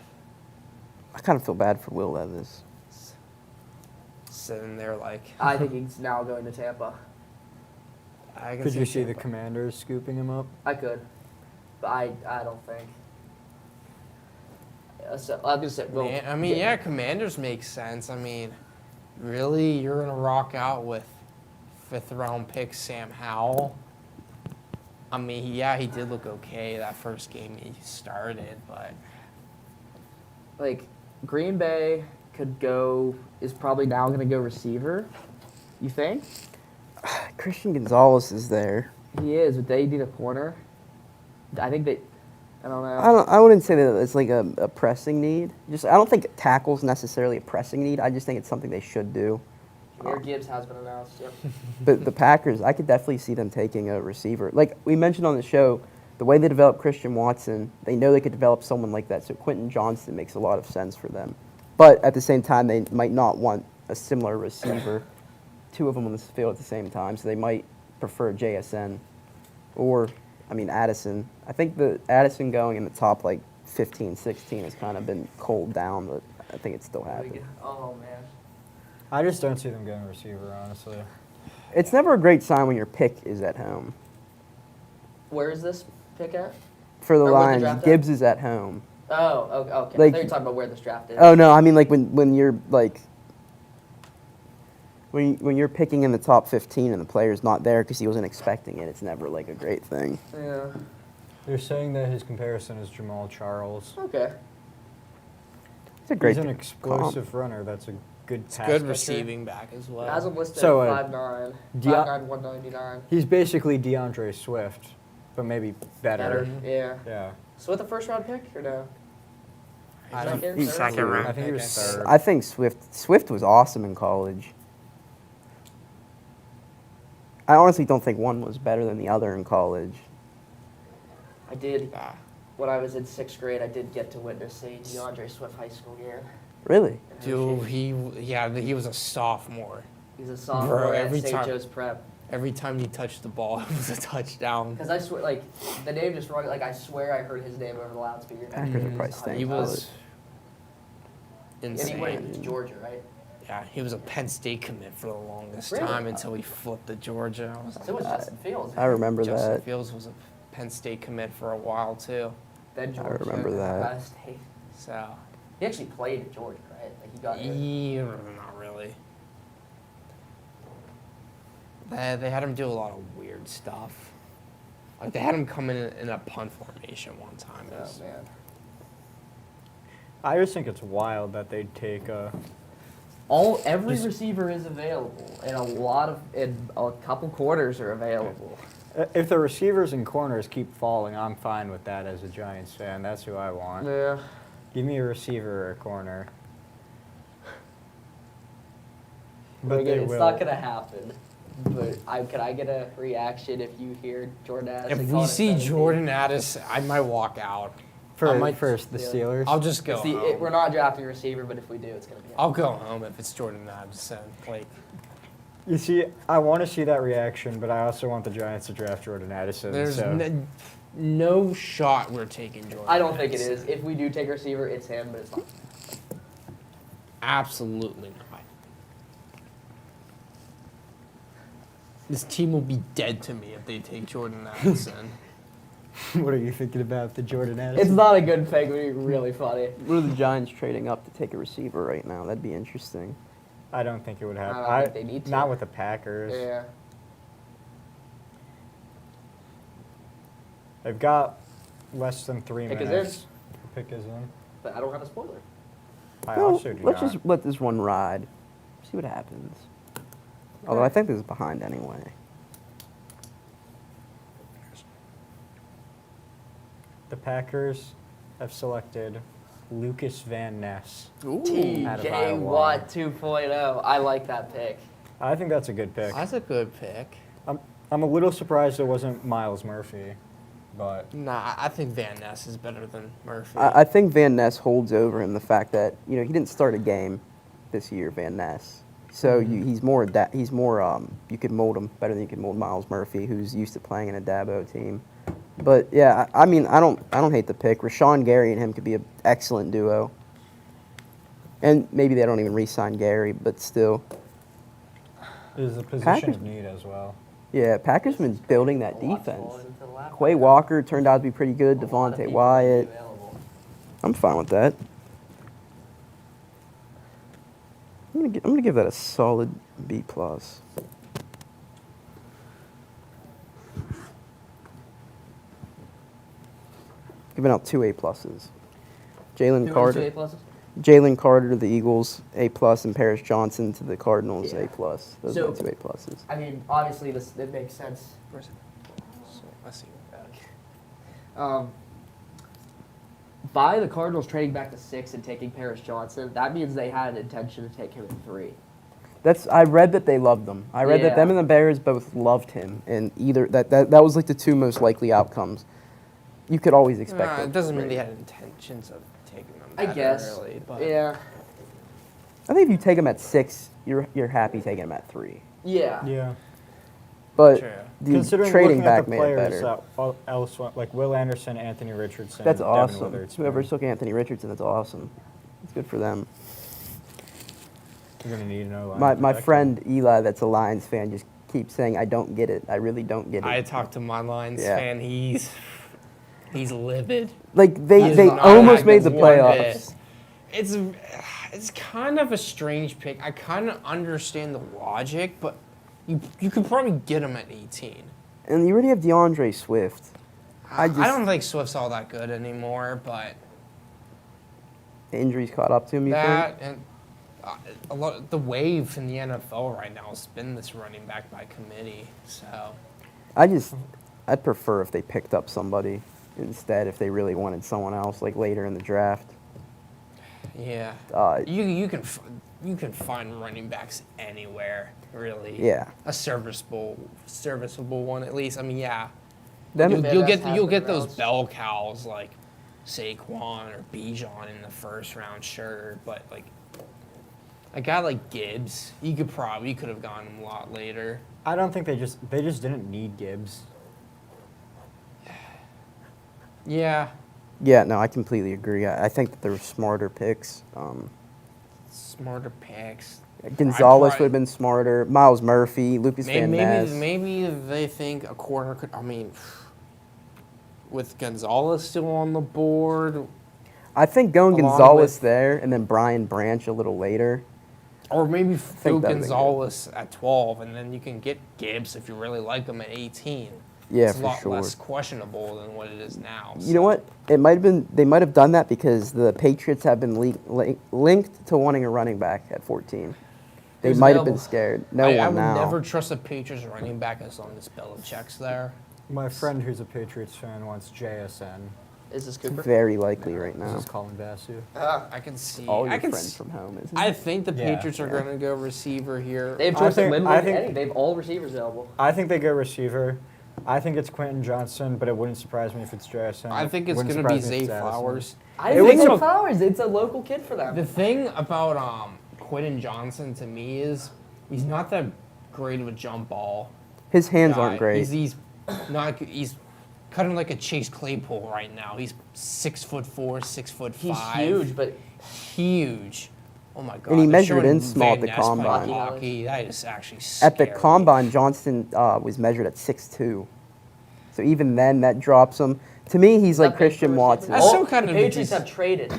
kind of feel bad for Will Levis. sitting there like, I think he's now going to Tampa. I can Could you see the Tampa. Commanders scooping him up? I could, but I don't think. So I'm gonna say, well, I mean, yeah, Commanders make sense. I mean, really, you're gonna rock out with 5th-round pick Sam Howell? I mean, yeah, he did look okay that first game he started, but like Green Bay is probably now going to go receiver. You think? Christian Gonzalez is there. He is, but they need a corner. I think they. I don't know. I wouldn't say that it's like a pressing need. I don't think tackle's necessarily a pressing need. I just think it's something they should do. Jameer Gibbs has been announced. Yep. But the Packers, I could definitely see them taking a receiver. Like we mentioned on the show, the way they developed Christian Watson, they know they could develop someone like that. So Quentin Johnston makes a lot of sense for them. But at the same time, they might not want a similar receiver, 2 of them on the field at the same time. So they might prefer JSN or, Addison. I think the Addison going in the top 15, 16 has kind of been cooled down, but I think it's still happening. Oh man. I just don't see them getting a receiver, honestly. It's never a great sign when your pick is at home. Where is this pick at? For the Or where the Lions, draft at? Gibbs is at home. Oh, okay. I Like- thought you were talking about where this draft is. Oh no, when you're when you're picking in the top 15 and the player's not there because he wasn't expecting it, it's never a great thing. Yeah. They're saying that his comparison is Jamal Charles. Okay. It's a great He's an comp. explosive runner. That's a good pass good catcher. receiving back as well. As I'm listed So, at 5'9", Deo- 5'9", 199. He's basically DeAndre Swift, but maybe better. Yeah. Yeah. So with the first round pick or no? I don't- Second, he's third? second round. I think he was pick, third. I think Swift was awesome in college. I honestly don't think one was better than the other in college. I did. Ah. When I was in 6th grade, I did get to witness a DeAndre Swift high school game. Really? in Dude, Hershey. he was a sophomore. He's a sophomore Bro, at every St. time- Joe's Prep. Every time he touched the ball, it was a touchdown. Because I swear, the name just rung. I swear I heard his name over the loudspeaker. Packers are probably He's staying He high. was And he went insane. to Georgia, right? Yeah, he was a Penn State commit for the longest Really? time until he flipped to Georgia. I was like, So was Justin Fields. I remember Justin that. Fields was a Penn State commit for a while too. Then Georgia. remember that. Ohio State. So, He actually played at Georgia, right? He got hurt. yeah, not really. They had him do a lot of weird stuff. They had him come in a punt formation one time. It was- Oh man. I just think it's wild that they'd take Every Just- receiver is available, and a couple quarters are available. if the receivers and corners keep falling, I'm fine with that as a Giants fan. That's who I want. Yeah. Give me a receiver or a corner. But But they it's will. not gonna happen. But can I get a reaction if you hear Jordan Addison? If we calling it see 17? Jordan Addison, I might walk out. For I might- first, the yeah. Steelers. I'll just go It's the- home. we're not drafting a receiver, but if we do, it's gonna be. him. I'll go home if it's Jordan Addison. You see, I want to see that reaction, but I also want the Giants to draft Jordan Addison. There's so. no shot we're taking Jordan. I don't think it Addison. is. If we do take a receiver, it's him, but it's not. Absolutely not. This team will be dead to me if they take Jordan Addison. What are you thinking about the Jordan It's Addison? not a good pick, but it's really funny. What are the Giants trading up to take a receiver right now? That'd be interesting. I don't think it would happen. I don't think they need to. Not with the Packers. Yeah. They've got less than 3 Pick is minutes. The pick is in. But I don't have a spoiler. I Well, also do let's not. just let this one ride. See what happens. Although I think this is behind anyway. The Packers have selected Lucas Van Ness. Ooh. Out of TJ Iowa. Watt 2.0. I like that pick. I think that's a good pick. That's a good pick. I'm a little surprised it wasn't Miles Murphy, but Nah, I think Van Ness is better than Murphy. I think Van Ness holds over him the fact that he didn't start a game this year, Van Ness. So he's more you could mold him better than you could mold Miles Murphy, who's used to playing in a Dabo team. But yeah, I mean I don't hate the pick. Rashawn Gary and him could be an excellent duo. And maybe they don't even re-sign Gary, but still. it is a position Packers- of need as well. Yeah, Packers been building that A lot's defense. fallen into the lap. Quay Walker turned out to be pretty good. A lot of Devontae people Wyatt. available. I'm fine with that. I'm gonna give that a solid B plus. Giving out 2 A pluses. Jalen Two Carter. A pluses? Jalen Carter to the Eagles, A plus, and Paris Johnson to the Cardinals, Yeah. A plus. Those So- are my 2 A pluses. I mean, obviously it makes sense. Where's it? So, I see your back. By the Cardinals trading back to 6 and taking Paris Johnson, that means they had an intention to take him at 3. I read that they loved him. I read that Yeah. them and the Bears both loved him, and either that was like the 2 most likely outcomes. You could always expect Nah, it. it doesn't mean they had intentions of taking them. I that guess. early, but Yeah. I think if you take him at 6, you're happy taking him at 3. Yeah. Yeah. But True. the Considering trading looking back at the made it players better. else, like Will Anderson, Anthony Richardson, That's Devin awesome. Witherspoon. Whoever took Anthony Richardson, that's awesome. It's good for them. You're gonna need an O-line My protection. friend Eli, that's a Lions fan, just keeps saying, "I don't get it. I really don't get it." I talked to my Lions Yeah. fan. He's livid. Like He they is they not almost happy made the one playoffs. bit. It's kind of a strange pick. I kind of understand the logic, but you could probably get him at 18. And you already have DeAndre Swift. I just- don't think Swift's all that good anymore, but The injuries caught up to him. You that think? and a lot the wave in the NFL right now has been this running back by committee. So I'd prefer if they picked up somebody instead if they really wanted someone else like later in the draft. yeah, Uh, you can find running backs anywhere really. Yeah. A serviceable one at least. I mean, yeah. Them, Yeah. You'll Best get half those rounds. bell cows like Saquon or Bijan in the first round, sure, but like a guy like Gibbs, you could have gone him a lot later. I don't think they just didn't need Gibbs. Yeah, yeah, no, I completely agree. I think that there were smarter picks. smarter picks. Gonzalez I'd would have been smarter. Miles Murphy, Lucas Maybe, Van Ness. maybe they think a corner could. I mean, with Gonzalez still on the board, I think going Along Gonzalez with- there and then Brian Branch a little later. or maybe throw that'd be good. Gonzalez at 12, and then you can get Gibbs if you really like him at 18. Yeah, it's a for lot sure. less questionable than what it is now. You know what? It might have been. They might have done that because the Patriots have been linked to wanting a running back at 14. They Who's might have been available? scared. No I one would now. never trust a Patriots running back as long as Belichick's there. My friend who's a Patriots fan wants JSN. Is this It's Cooper? very likely right This now. is Colin Basu. I can see. All I your can friends s- from home, isn't I it? think the Yeah. Patriots are going to go receiver here. They have I Joseph think- Lindley I and think- Eddie. They have all receivers available. I think they go receiver. I think it's Quentin Johnson, but it wouldn't surprise me if it's JSN. I think it's Wouldn't going to be surprise me if Zay it's Addison. Flowers. I It think was it's a- Flowers. It's a local kid for them. The thing about Quentin Johnson to me is he's not that great of a jump ball. His hands guy. aren't great. He's kind of like a Chase Claypool right now. He's 6'4", 6'5". He's huge, but Huge. Oh my god. And he they're measured showing in small at Van the Ness play combine. hockey. That is actually At the scary. combine, Johnston was measured at 6'2". So even then, that drops him. To me, he's like not big for Christian receivers. Watson. That's All- still kind the of Patriots just- have traded.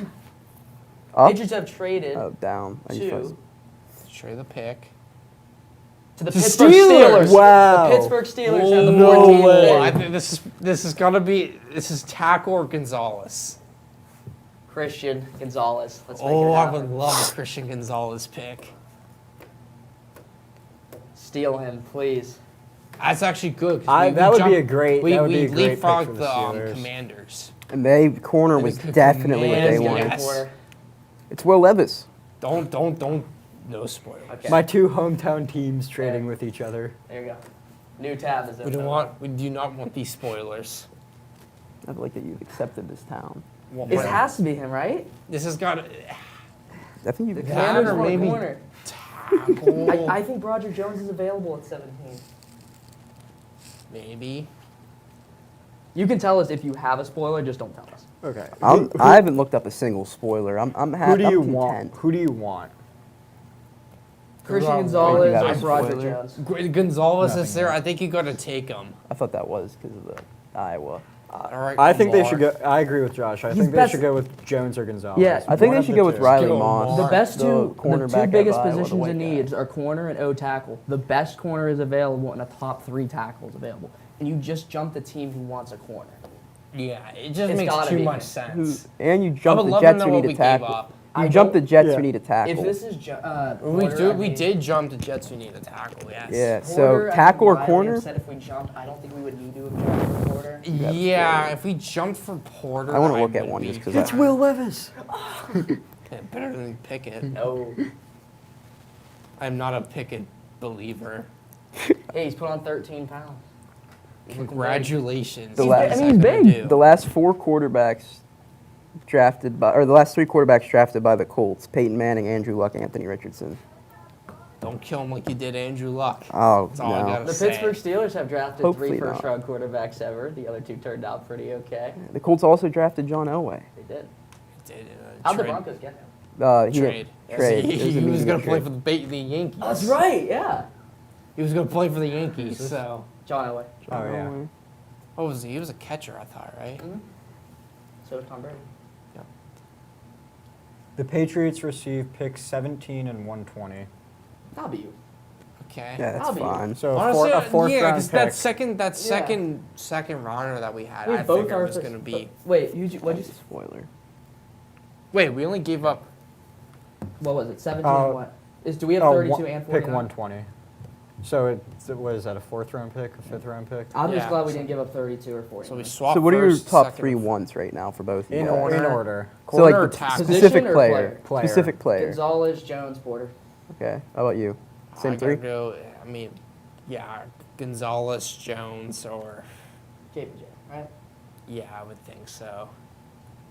Up? Patriots have traded Oh, down. I just to realized- Trade the pick. the The Pittsburgh Steelers. Steelers. Wow. The Pittsburgh Steelers have the No 14th way. pick. I think this is gonna be tackle or Gonzalez. Christian Gonzalez. Let's make Oh, it I happen. would love a Christian Gonzalez pick. Steal him, please. That's actually good. 'cause That would be jumped- a great- We, that would we be a great pick for leapfrogged the the Steelers. Commanders. And they corner And was the definitely what they Commanders, wanted. yes. Corner. It's Will Levis. Don't No spoilers. Okay. My two hometown teams trading with each other. There you go. New tab is We open. don't want. We do not want these spoilers. I like that you've accepted this town. Well, It has to be him, right? This has got I think you've That Commanders or want a maybe- corner. tackle. I think Roger Jones is available at 17. Maybe. You can tell us if you have a spoiler, just don't tell us. Okay. I haven't looked up a single spoiler. I'm happy. Who do you I'm want? content. Who do you want? Christian Wrong. Gonzalez You or have a Roger spoiler? Jones. Gonzalez Nothing is there. yet. I think you got to take him. I thought that was because of the Iowa. All right. I think they Lamar. should go. I agree with Josh. I He's think they best- should go with Jones or Gonzalez. Yeah, I think One they of should the go with two. Riley Go Moss. Lamar. The best the two, the cornerback two biggest of Iowa, the positions white in guy. needs are corner and O tackle. The best corner is available and a top 3 tackles available. And you just jumped the team who wants a corner. Yeah, it just It's makes gotta too be much him. sense. And you I jump would the love to Jets know who what need we a gave tackle. up. You I jump the don't- Jets yeah. who need a tackle. If this is We Porter, do. I We mean, did jump the Jets who need a tackle. Yes. Yeah. So Porter, I tackle or think Riley corner? Said if we jumped, I don't think we would need to have jumped for Porter. Yeah. If we jumped for Porter, I wanna look at would one be just 'cause It's I- Will Levis. better than Pickett. No. I'm not a Pickett believer. Hey, he's put on 13 pounds. Congratulations. The last- I mean, he's big. The last 4 quarterbacks drafted by, or the last 3 quarterbacks drafted by the Colts: Peyton Manning, Andrew Luck, Anthony Richardson. Don't kill him like you did Andrew Luck. Oh That's all I no. gotta The say. Pittsburgh Steelers have drafted Hopefully 3 not. first-round quarterbacks ever. The other 2 turned out pretty okay. The Colts also drafted John Elway. They did. Did, How'd the trade- Broncos get him? He Trade. didn't trade. He, It was a he was media going to play trade. for the Yankees. Oh, that's right, yeah. He was going to play for the Yankees. So John Elway. Oh yeah. Elway. what was he? He was a catcher, I thought, right? So is Tom Brady. The Patriots received picks 17 and 120. That'll be you. Okay. Yeah, that's I'll be- fine. So Honestly, a fourth yeah, round 'cause pick. that Yeah. second rounder that we had, Wait, I both figured are was going to be. Wait, what'd you say? Spoiler. Wait, we only gave up. What was it? 17 Uh, and what? Do we have Oh, 32 and 49? pick 120. So what is that? A 4th round pick? A 5th round pick? I'm just Yeah, glad we so- didn't give up 32 or 40. So we swapped. So what are your first, top second, 3 wants right now for both of you In guys? order. In Corner. order. So Corner or like the tackle? specific Position or player. player? Specific player. Gonzalez, Jones, Porter. Okay. How about you? Same I 3? gotta go. I mean, yeah, Gonzalez, Jones, or JPJ, right? yeah, I would think so.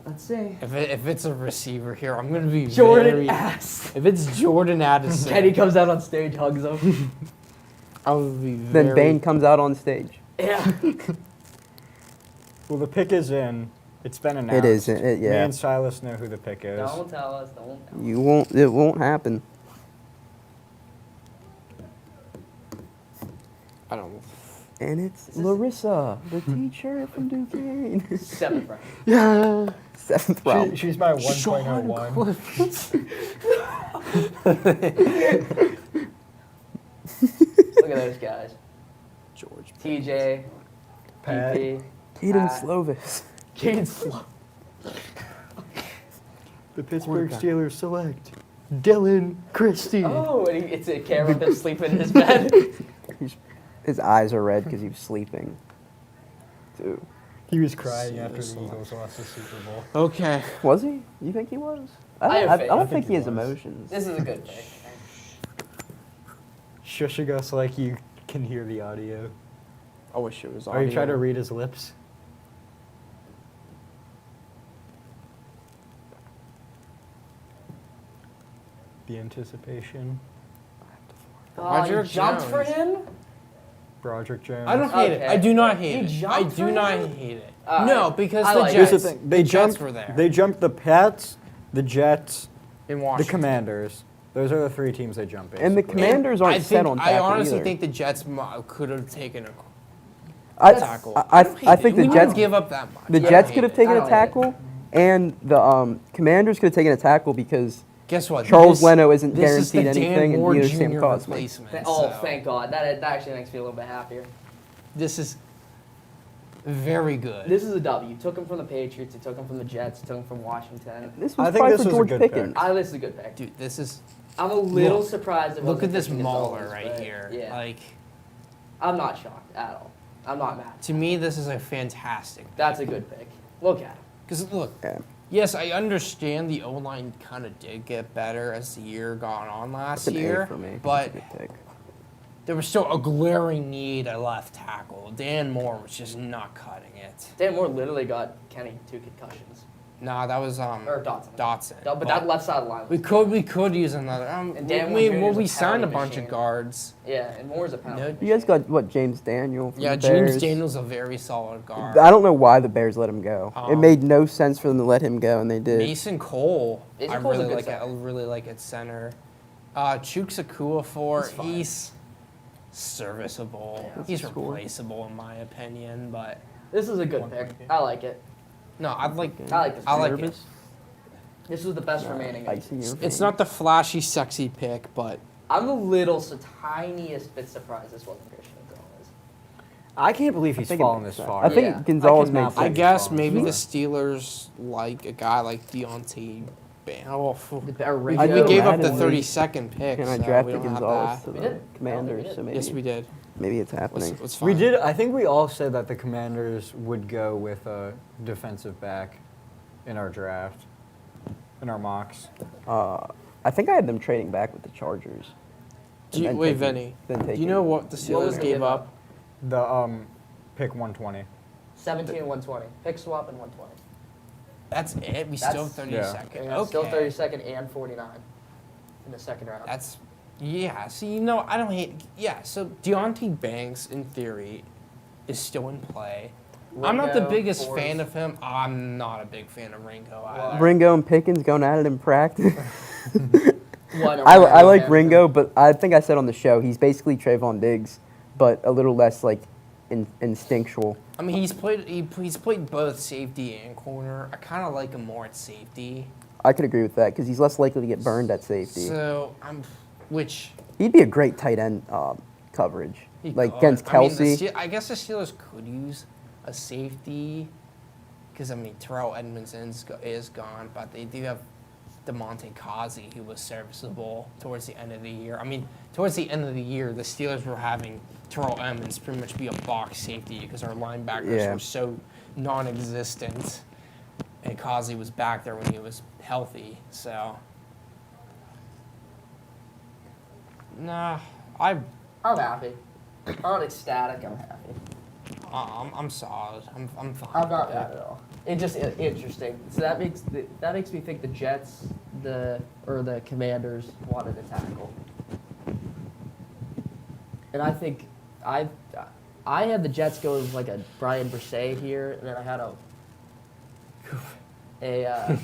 Let's see. If it's a receiver here, I'm gonna be Jordan very, Ass. If it's Jordan Addison, Kenny comes out on stage, hugs him. I would be very. Then Bane comes out on stage. Yeah. Well, the pick is in. It's been announced. It is. Me Yeah. and Silas know who the pick is. Don't tell us. Don't tell us. You won't. It won't happen. I don't. And it's Larissa, the teacher from Duquesne. 7th round. Yeah. 7th round. She's my Sean 1.01. Cliff. Look at those guys. George. TJ, Pat. PP, Caden Pat. Slovis. Caden Slow. The Pittsburgh Steelers select Dylan Christie. Oh, and it's a camera that's sleeping in his bed. His eyes are red because he was sleeping. Too. He was crying after the Seriously. Eagles lost the Super Bowl. Okay. Was he? You think he was? I have I faith. don't I think think he he has was. emotions. This is a good pick. Shushing us like you can hear the audio. I wish it was. Are you trying to audio. read his lips? The anticipation. Oh, Roger you jumped for Jones. him? Broderick Jones. I don't hate it. Okay. I do not hate You it. I jumped do for not him? hate it. Alright. No, because I the like it. Jets. Here's the thing. They the jumped. Jets were there. They jumped the Pats, the Jets, in the Washington. Commanders. Those are the 3 teams they jump. And the basically. Commanders aren't I set think, on I tackle honestly either. think the Jets could have taken a I, tackle. I don't hate I it. think we the didn't Jets give up that much. the I don't Jets hate could have it. taken I a don't hate it. tackle, and the Commanders could have taken a tackle because Guess what? Charles Leno isn't this is the guaranteed Dan anything, and Moore neither is Jr. Sam Cosmi. replacement. Oh, so thank God. That actually makes me a little bit happier. This is very good. This is a W. You took him from the Patriots. You took him from the Jets. You took him from Washington. This I was think probably this for was a George good Pickens. pick. This is a good pick. Dude, this is. I'm a little Look. surprised it Look wasn't at this Christian mauler Gonzalez, right but here. Yeah. Like, I'm not shocked at all. I'm not mad. to me, this is a fantastic. That's a good pick. Look at him. Because look, Yeah. Yes, I understand the O-line kind of did get better as the year gone on last It's an A year, for me. but It's a good pick. there was still a glaring need at left tackle. Dan Moore was just not cutting it. Dan Moore literally got Kenny 2 concussions. Nah, that was Or Dotson. Dotson. No, but that left side of the line. we could use another. And Dan we Moore Jr. we is a signed a pounding bunch machine. of guards. Yeah, and Moore's a pound. No, You guys got what? James Daniel. From yeah, the James Bears? Daniel's a very solid guard. I don't know why the Bears let him go. It Um, made no sense for them to let him go, and they did. Mason Cole, Mason I Cole's a really good like. center. I really like at center. Chukwuefuor, He's fine. he's serviceable. Yeah. He's Score. replaceable in my opinion, but This is a good pick. I like it. no, I'd like. I like this. I like pick. it. This was the best remaining. Icy your It's veins. not the flashy, sexy pick, but I'm a little tiniest bit surprised this wasn't Christian Gonzalez. I can't believe he's think it fallen makes this sense. far. I think Yeah. Gonzalez I cannot makes I sense. guess fallen maybe the this Steelers like a guy like Deontay. Oh, we I know gave up the Madden 32nd pick. And I so we drafted don't have Gonzalez that. to We the did. Commanders, I so think maybe Yes, we did. maybe it's happening. It's fine. We did. I think we all said that the Commanders would go with a defensive back in our draft, in our mocks. I think I had them trading back with the Chargers. And then Wait, taking- Vinny. then Do you taking- know what the was Steelers the gave give up? The pick 120. 17 and 120. Pick swap and 120. That's it. We still have That's- 32nd. Yeah, Okay. still 32nd and 49 in the second round. That's yeah. See, I don't hate. Yeah. So Deontay Banks, in theory, is still in play. I'm not the Ringo, biggest Forrest. fan of him. I'm not a big fan of Ringo either. Ringo and Pickens going at it in practice. What a I random like pick. Ringo, but I think I said on the show he's basically Trayvon Diggs, but a little less like instinctual. I mean, he's played both safety and corner. I kind of like him more at safety. I could agree with that because he's less likely to get burned at safety. So which He'd be a great tight end coverage, he like could. against I mean, Kelsey. I guess the Steelers could use a safety because I mean Terrell Edmondson is gone, but they do have DeMonte Kazi, who was serviceable towards the end of the year. I mean, towards the end of the year, the Steelers were having Terrell Edmonds pretty much be a box safety because our linebackers Yeah. were so non-existent, and Kazi was back there when he was healthy. So, nah, I'm happy. I'm not ecstatic. I'm happy. I'm solid. I'm fine. I'm not with mad it. at all. It just interesting. So that makes me think the Jets, the Commanders wanted a tackle, and I think I had the Jets go with like a Brian Brisset here, and then I had a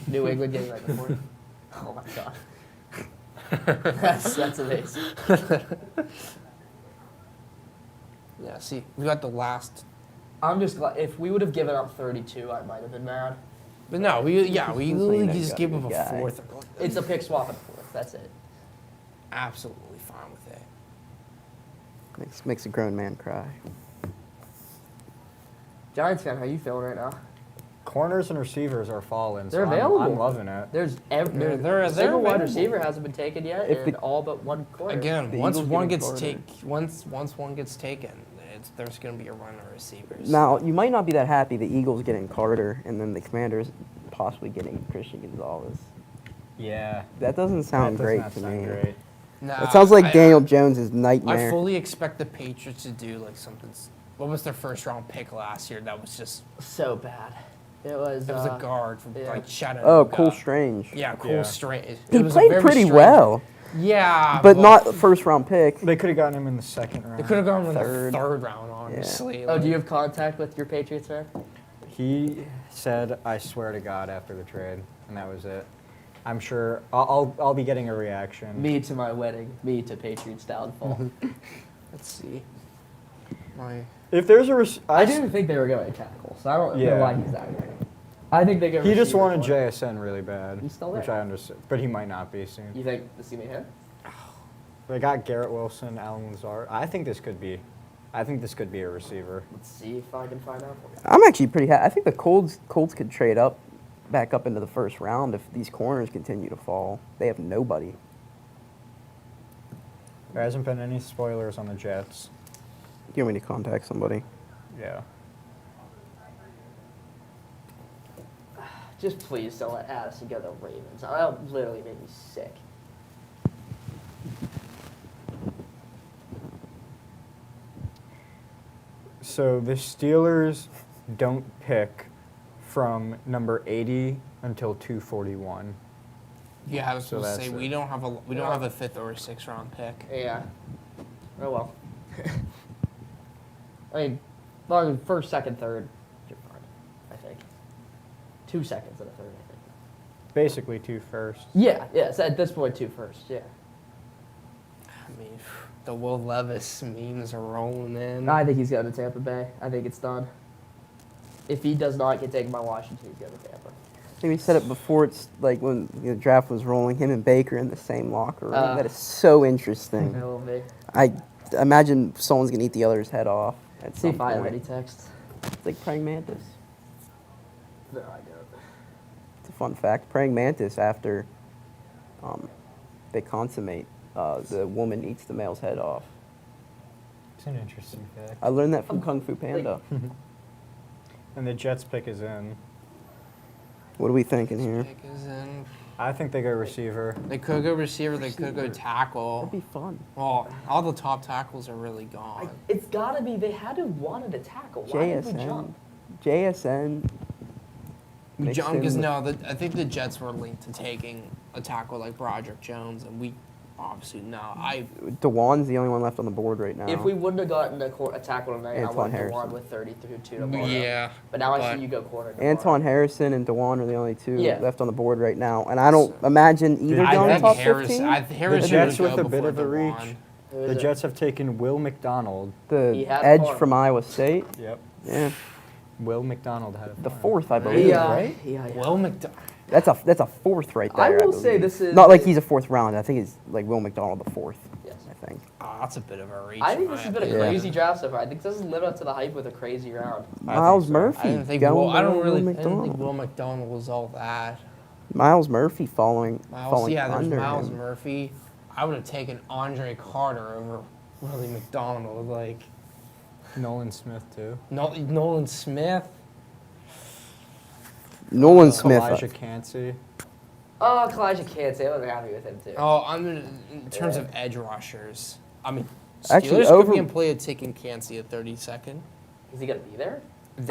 New England getting like a fourth. Oh my god, that's amazing. Yeah. See, we got the last. I'm just glad if we would have given up 32, I might have been mad. But no, we So literally you know you just got gave a him a good guy. fourth. It's a pick swap and fourth. That's it. Absolutely fine with it. Makes a grown man cry. Giants fan, how you feeling right now? Corners and receivers are falling. They're so available. I'm loving it. There's They're single wide available. receiver hasn't been taken yet, If and the- all but one corner. Again, The once Eagles one getting gets Carter. once one gets taken, there's going to be a run of receivers. Now you might not be that happy. The Eagles getting Carter, and then the Commanders possibly getting Christian Gonzalez. Yeah. That doesn't sound That does great not to sound me. great. Nah, It sounds like I- Daniel Jones' I nightmare. fully expect the Patriots to do like something. What was their first round pick last year? That was just So bad. It was. it was a guard from yeah. like Chattanooga. Oh, Cole Strange. Yeah, Cole Yeah. Strange. He played pretty well, Yeah, but well, not first round pick. They could have gotten him in the second round. They could have gone in Third. the third round, honestly. Oh, Like, do you have contact with your Patriots fan? He said, "I swear to God," after the trade, and that was it. I'm sure I'll be getting a reaction. Me to my wedding. Me to Patriots downfall. Let's see. My If there's a, I didn't think they were going to tackle, so I don't know Yeah. why he's out here. I think they go. He just receiver wanted for it. JSN really bad, He's still which there. I understood, but he might not be soon. You think this is him? They got Garrett Wilson, Alan Lazard. I think this could be a receiver. Let's see if I can find out for you. I'm actually pretty happy. I think the Colts could trade back up into the first round if these corners continue to fall. They have nobody. There hasn't been any spoilers on the Jets. You want me to contact somebody? Yeah. Just please don't let Addison go to the Ravens. That literally made me sick. So the Steelers don't pick from number 80 until 241. Yeah, I was So going to that's say it. we don't have a 5th or a 6th round pick. Yeah. Oh well. I mean, well, first, second, third, you're fine. I think. 2 seconds and a third, I think. Basically 2 firsts. Yeah. So at this point, 2 first. Yeah. I mean, the Will Levis memes are rolling in. I think he's going to Tampa Bay. I think it's done. If he does not get taken by Washington, he's going to Tampa. I think we said it before. It's like when the draft was rolling, him and Baker in the same locker room. That is so interesting. It will be. I imagine someone's gonna eat the other's head off at See some if I have point. any texts. It's like praying mantis. No, I don't. It's a fun fact. Praying mantis, after they consummate, the woman eats the male's head off. It's an interesting fact. I learned that from Kung Fu Panda. And the Jets pick is in. What are we thinking here? Pick is in. I think they go receiver. They could go receiver, they could go tackle. That'd be fun. Well, all the top tackles are really gone. It's got to be. They had to have wanted to tackle. Why did we JSN. jump? JSN. mixed Jump in because with- no, I think the Jets were linked to taking a tackle like Broderick Jones, and we obviously no. DeWan's the only one left on the board right now. If we wouldn't have gotten a tackle tonight, I Antoine would have Harrison. won with 32 to tomorrow. Yeah, But now I but- see you go corner. Anton Harrison and DeWan are the only two Yeah. left on the board right now, and I don't imagine either I going think top Harrison 15. Harrison The Jets would with go a bit before of a DeWan. reach. Who is The it? Jets have taken Will McDonald. He The had edge fun. from Iowa State. Yep. Yeah, Will McDonald had the fun. fourth, I believe, right? Yeah. Will McDonald. That's a fourth right there. I will believe. say this is- not like he's a fourth round. I think it's like Will McDonald the fourth. Yes. I think. That's a bit of a reach. I think in this my has been a opinion. crazy draft so far. I think this has lived up to the hype with a crazy round. Miles so. Murphy. I didn't think going Will, I don't behind really. Will I didn't think McDonald. Will McDonald was all that. Miles Murphy falling There's under Miles him. Murphy. I would have taken Andre Carter over Willie McDonald. Like Nolan Smith too. Nolan Smith. Nolan Smith. Elijah Cansey. Oh, Kalijah can't say I was happy with him too. Oh, in terms of edge rushers. I mean, Actually, Steelers could over- be in play at taking Cansey at 32nd. Is he gonna be there?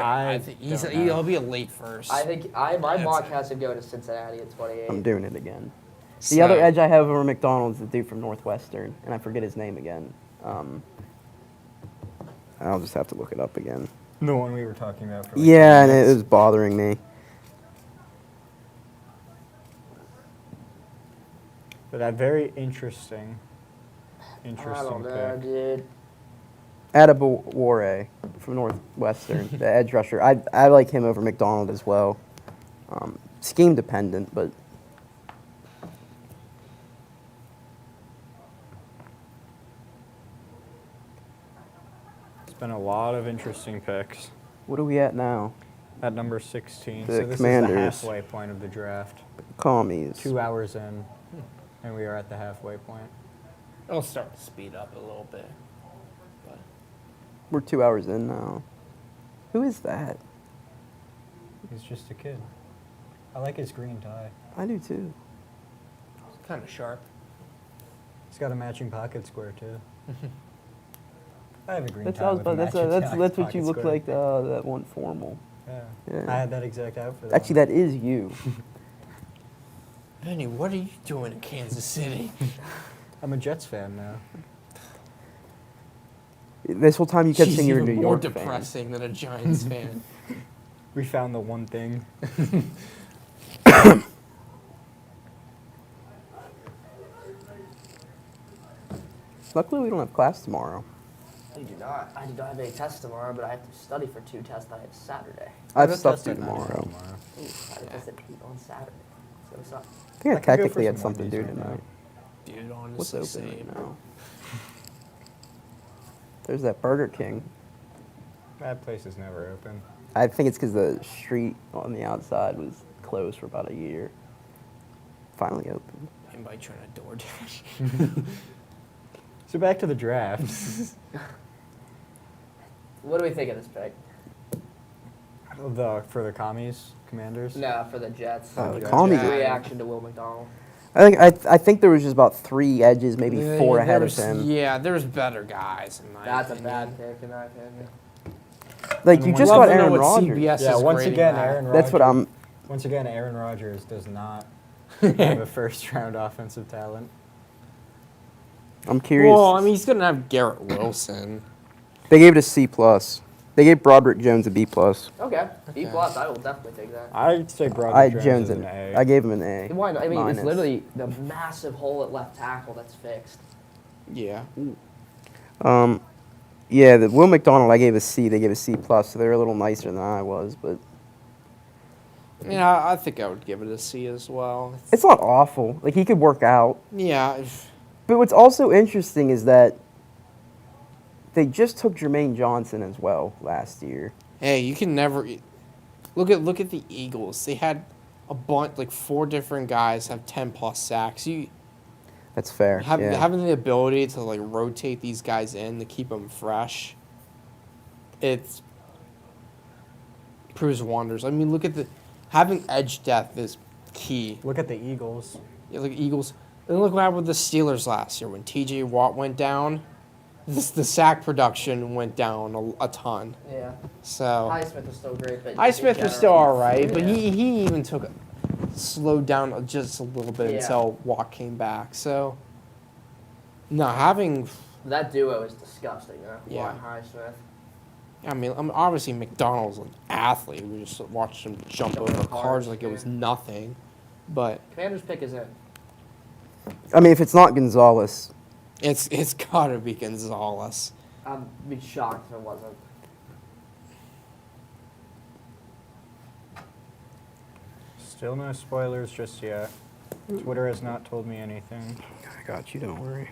I think don't know. he'll be a late first. I think my That's mock it. has him go to Cincinnati at 28. I'm doing it again. The So- other edge I have over McDonald is the dude from Northwestern, and I forget his name again. I'll just have to look it up again. The one we were talking about. For like Yeah, 10 and it minutes. was bothering me. But that very interesting I don't know, pick. dude. Adebawore from Northwestern, the edge rusher. I like him over McDonald as well. Scheme dependent, but It's been a lot of interesting picks what are we at now? at number 16. The so this Commanders. is the halfway point of the draft. Commies. 2 hours in, and we are at the halfway point. It'll start to speed up a little bit. But We're 2 hours in now. Who is that? He's just a kid. I like his green tie. I do too. it's kind of sharp. He's got a matching pocket square too. I have a green That's, tie. With a that's matching what pocket you look square. like. That one formal. Yeah. Yeah. I had that exact outfit. Actually, that is you. Benny, what are you doing in Kansas City? I'm a Jets fan now. This whole time you kept She's saying you were a even New more York fan. depressing than a Giants fan. We found the one thing. Luckily, we don't have class tomorrow. I do not. I do not have any tests tomorrow, but I have to study for 2 tests I have Saturday. I have a stuff test due at 9 tomorrow. Ooh, I have a test at 8 on Saturday. It's gonna suck. I think I I could go technically for had some something due Wendy's right tonight. Dude, What's honestly, open same. right now? There's that Burger King. That place is never open. I think it's because the street on the outside was closed for about a year. Finally open. Anybody trying to DoorDash? So back to the draft. What do we think of this pick? For the commies, Commanders? No, for the Jets. Oh, the commies. Jets. Reaction to Will McDonald. I think there was just about 3 edges, maybe 4 There ahead was- of him. Yeah, there's better guys in my That's a opinion. bad pick in my opinion. Like, And you once- just Love got to know Aaron what Rodgers. CBS Yeah, is once grading again, that. Aaron Rodgers. That's what I'm. Once again, Aaron Rodgers does not have a first-round offensive talent. I'm curious. Well, I mean, he's gonna have Garrett Wilson. They gave it a C+. They gave Broderick Jones a B+. Okay. B+, I will definitely take that. I'd say Broderick Jones is an I A. gave him an A. Why not? I mean, minus. it's literally the massive hole at left tackle that's fixed. Yeah. Yeah, the Will McDonald I gave a C. They gave a C+, so they're a little nicer than I was, but Yeah, I think I would give it a C as well. it's not awful. Like, he could work out. Yeah. But what's also interesting is that they just took Jermaine Johnson as well last year. Hey, you can never look at the Eagles. They had a bunch, like 4 different guys have 10+ sacks. You That's fair. Yeah. having the ability to like rotate these guys in to keep them fresh. It proves wonders. I mean, look at having edge depth is key. Look at the Eagles. Yeah, look at Eagles. And look what happened with the Steelers last year when T.J. Watt went down. The sack production went down a ton. Yeah. So Highsmith was still great, but Highsmith was still all right, but Yeah. he even slowed down just a little bit Yeah. until Watt came back. So no, having That duo is disgusting. Yeah. Watt and Highsmith. I mean, obviously McDonald's an athlete. We just watched him jump over cars like it was nothing. But Commander's pick is in. I mean, if it's not Gonzalez, it's gotta be Gonzalez. I'd be shocked if it wasn't. Still no spoilers just yet. Twitter has not told me anything. I got you. Don't worry.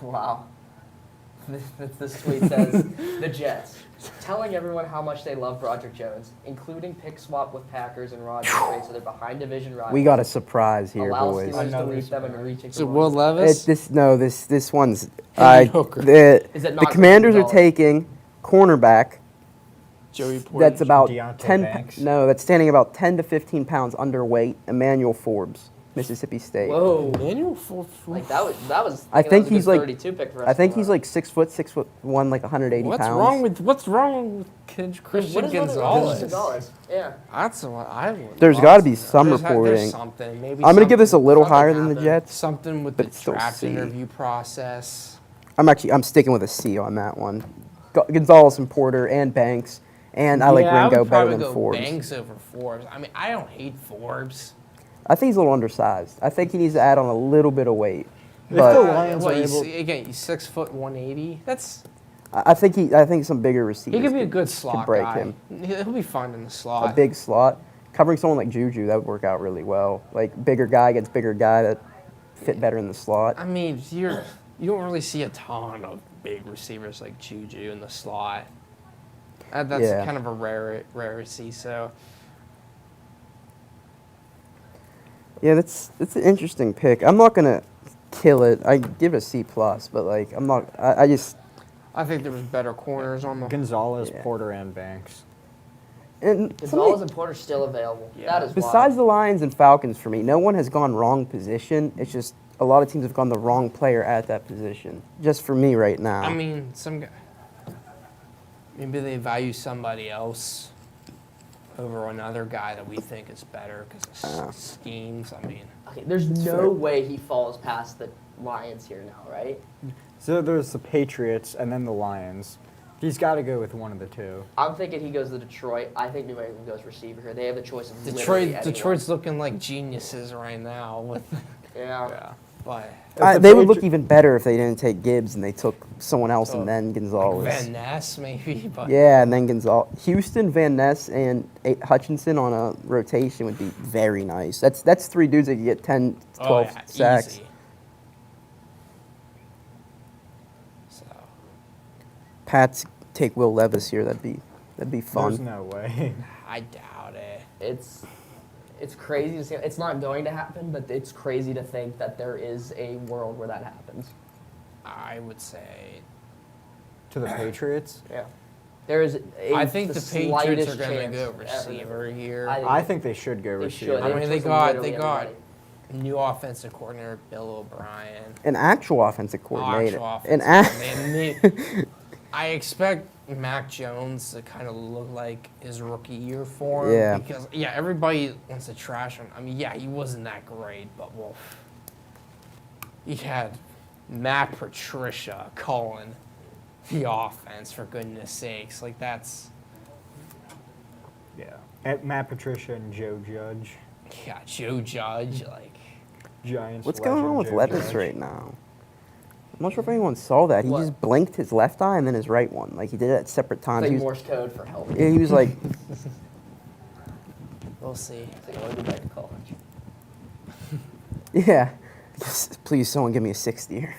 Wow. This tweet says, the Jets, telling everyone how much they love Broderick Jones, including pick swap with Packers and Rodgers trade so they're behind division rivals. We got a surprise here, Allow boys. Steelers to Another leap them and surprise. reaching So for Will one. Levis. This one's Mediocre. Is it the not Commanders are Gonzalez? taking cornerback. Joey Porter. That's about Deontay 10. Banks. No, that's standing about 10 to 15 pounds underweight. Emmanuel Forbes, Mississippi State. Whoa. Manuel Ford. Like that was. I think that was a he's good like- 32 pick for us I think to he's learn. like 6'1", like 180 What's pounds. wrong with Christian What is Gonzalez? Gonzalez? Yeah. That's what I would. There's love gotta to be know. some There's reporting. something. Maybe I'm gonna give this a little something higher than the happened. Jets. something with but the it's still draft C. interview process. I'm sticking with a C on that one. Gonzalez and Porter and Banks, and I like Yeah, Ringo would better probably than go Forbes. Banks over Forbes. I mean, I don't hate Forbes. I think he's a little undersized. I think he needs to add on a little bit of weight. If But the Lions What, are able, he's 6 foot 180. That's I think some bigger receivers. he could be a could- good slot break guy. him. He'll be fine in the slot. A big slot. Covering someone like Juju, that would work out really well. Like, bigger guy against bigger guy that fit better in the slot. I mean, you don't really see a ton of big receivers like Juju in the slot. That's Yeah. kind of a rarity. So Yeah, that's an interesting pick. I'm not gonna kill it. I give it a C+, but like I'm not. I just I think there was better corners on the. Gonzalez, Yeah. Porter, and Banks. and Gonzalez something- and Porter still available. Yeah. That is besides wild. the Lions and Falcons for me, no one has gone wrong position. It's just a lot of teams have gone the wrong player at that position. Just for me right now. I mean, some guy. Maybe they value somebody else over another guy that we think is better because of schemes. I mean, Okay, there's no way he falls past the Lions here now, right? So there's the Patriots and then the Lions. He's got to go with one of the two. I'm thinking he goes to Detroit. I think New England goes receiver here. They have the choice of literally anyone. Detroit's looking like geniuses right now with. Yeah. But They would look even better if they didn't take Gibbs and they took someone else Oh, and then Gonzalez. Van Ness maybe, but Yeah, and then Gonzalez, Houston, Van Ness, and Hutchinson on a rotation would be very nice. That's 3 dudes that could get 10, 12 sacks. Easy. So Pats take Will Levis here. That'd be There's fun. no way. I doubt it. It's crazy to see. It's not going to happen, but it's crazy to think that there is a world where that happens. I would say To the Patriots? Yeah. There is I think the Patriots slightest are going to chance go ever receiver here. I think they should go They receiver. should. I mean, they chose got literally everybody. new offensive coordinator Bill O'Brien. An actual offensive coordinator. Actual An offensive coordinator. I expect Mac Jones to kind of look like his rookie year for him. Yeah. Because, everybody wants to trash him. I mean, he wasn't that great, but, well, he had Matt Patricia calling the offense, for goodness sakes. Like, that's... Yeah. At Matt Patricia and Joe Judge. Yeah, Joe Judge, like... Giants. What's going on with Joe Levis Judge. right now? I'm not sure if anyone saw that. He What? just blinked his left eye and then his right one. Like he did it at separate times. Like He was, Morse code for help. yeah, he was like, We'll see. It's like, I want to go back to college. yeah, please someone give me a sixth year.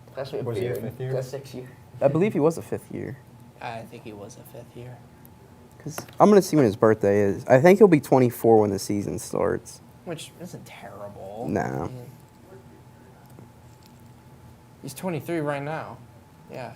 Especially a Was he a beard. fifth year? That's 6 year. I believe he was a fifth year. I think he was a fifth year. Cause I'm gonna see when his birthday is. I think he'll be 24 when the season starts. Which isn't terrible. No. I mean, he's 23 right now. Yeah.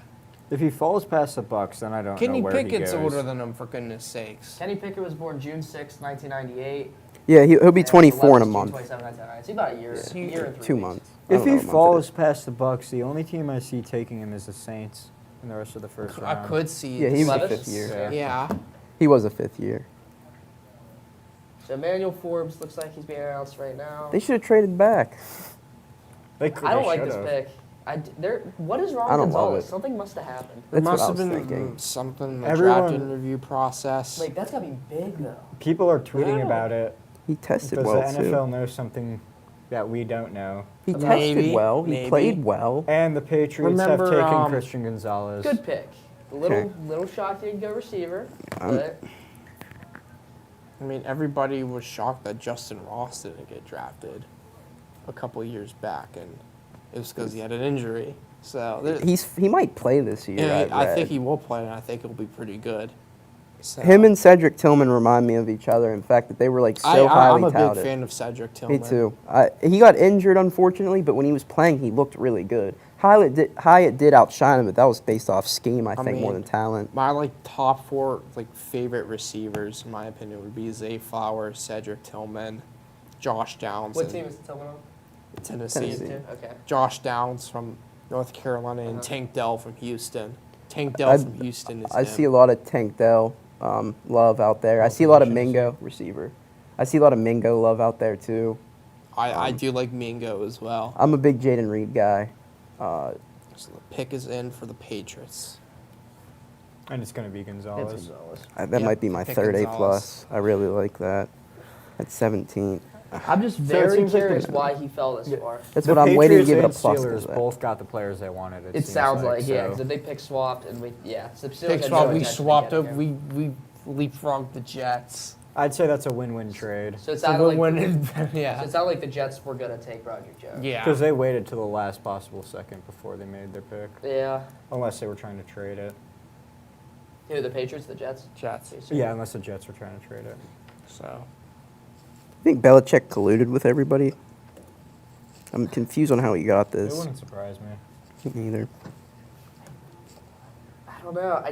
If he falls past the Bucks, then I don't Kenny know where he Pickett's goes. older than him, for goodness sakes. Kenny Pickett was born June 6, 1998. Yeah, he'll be and 24 in a Levis, June month. 27, 1999. So about a year, Yeah. a year and 3 2 weeks. months. I If don't know he what month it falls is. past the Bucks, the only team I see taking him is the Saints in the rest of the first I round. could see. Yeah, he was a Levis? fifth year. Yeah. Yeah. He was a fifth year. So Emmanuel Forbes looks like he's being announced right now. They should have traded back. They I don't like should've. this pick. What is wrong I with don't love Gonzalez? it. Something must have happened. There That's what must I have was been thinking. something in the Everyone- draft interview process. Like, that's got to be big, though. People are tweeting Wow. about it. He tested Does well the NFL too. know something that we don't know? He Maybe, tested well. He maybe. played well. And the Patriots Remember, have taken um, Christian Gonzalez. Good pick. Okay. Little shocked he didn't go receiver. Um, But I mean, everybody was shocked that Justin Ross didn't get drafted a couple of years back, and it was because he had an injury. So He might play this year. I read. think he will play, and I think he'll be pretty good. So, Him and Cedric Tillman remind me of each other. In fact, that they were like so highly I'm a touted. big fan of Cedric Tillman. Me too. He got injured, unfortunately, but when he was playing, he looked really good. Hyatt did outshine him, but that was based off scheme, I think, more mean, than talent. My top four favorite receivers, in my opinion, would be Zay Flowers, Cedric Tillman, Josh Downs. what and team is Tillman on? Tennessee. Tennessee. Okay. Josh Downs from North Carolina and Uh-huh. Tank Dell from Houston. Tank Dell I- from Houston is I him. see a lot of Tank Dell love out there. I see a lot of Mingo receiver. I see a lot of Mingo love out there too. I do like Mingo as well. I'm a big Jaden Reed guy. So the pick is in for the Patriots. And it's going to be Gonzalez. That Yep, might be my pick third A Gonzalez. plus. I really like that. At 17. I'm just So it very seems like curious the- why he fell this Yeah. far. That's The what I'm waiting to Patriots give it a and plus Steelers to that. both got the players they wanted. It seems sounds like, yeah, so. because they pick swapped and So the Steelers Pick had swap. no We intention of swapped getting up. him. We leapfrogged the Jets. I'd say that's a win-win trade. So it So sounded like yeah. so it sounded like the Jets were gonna take Roger Jones. Yeah. Because they waited till the last possible second before they made their pick. Yeah. Unless they were trying to trade it. Who, the Patriots, the Jets? Jets. Yeah, unless the Jets were trying to trade it. So I think Belichick colluded with everybody. I'm confused on how he got It this. wouldn't surprise me. Me either. I don't know.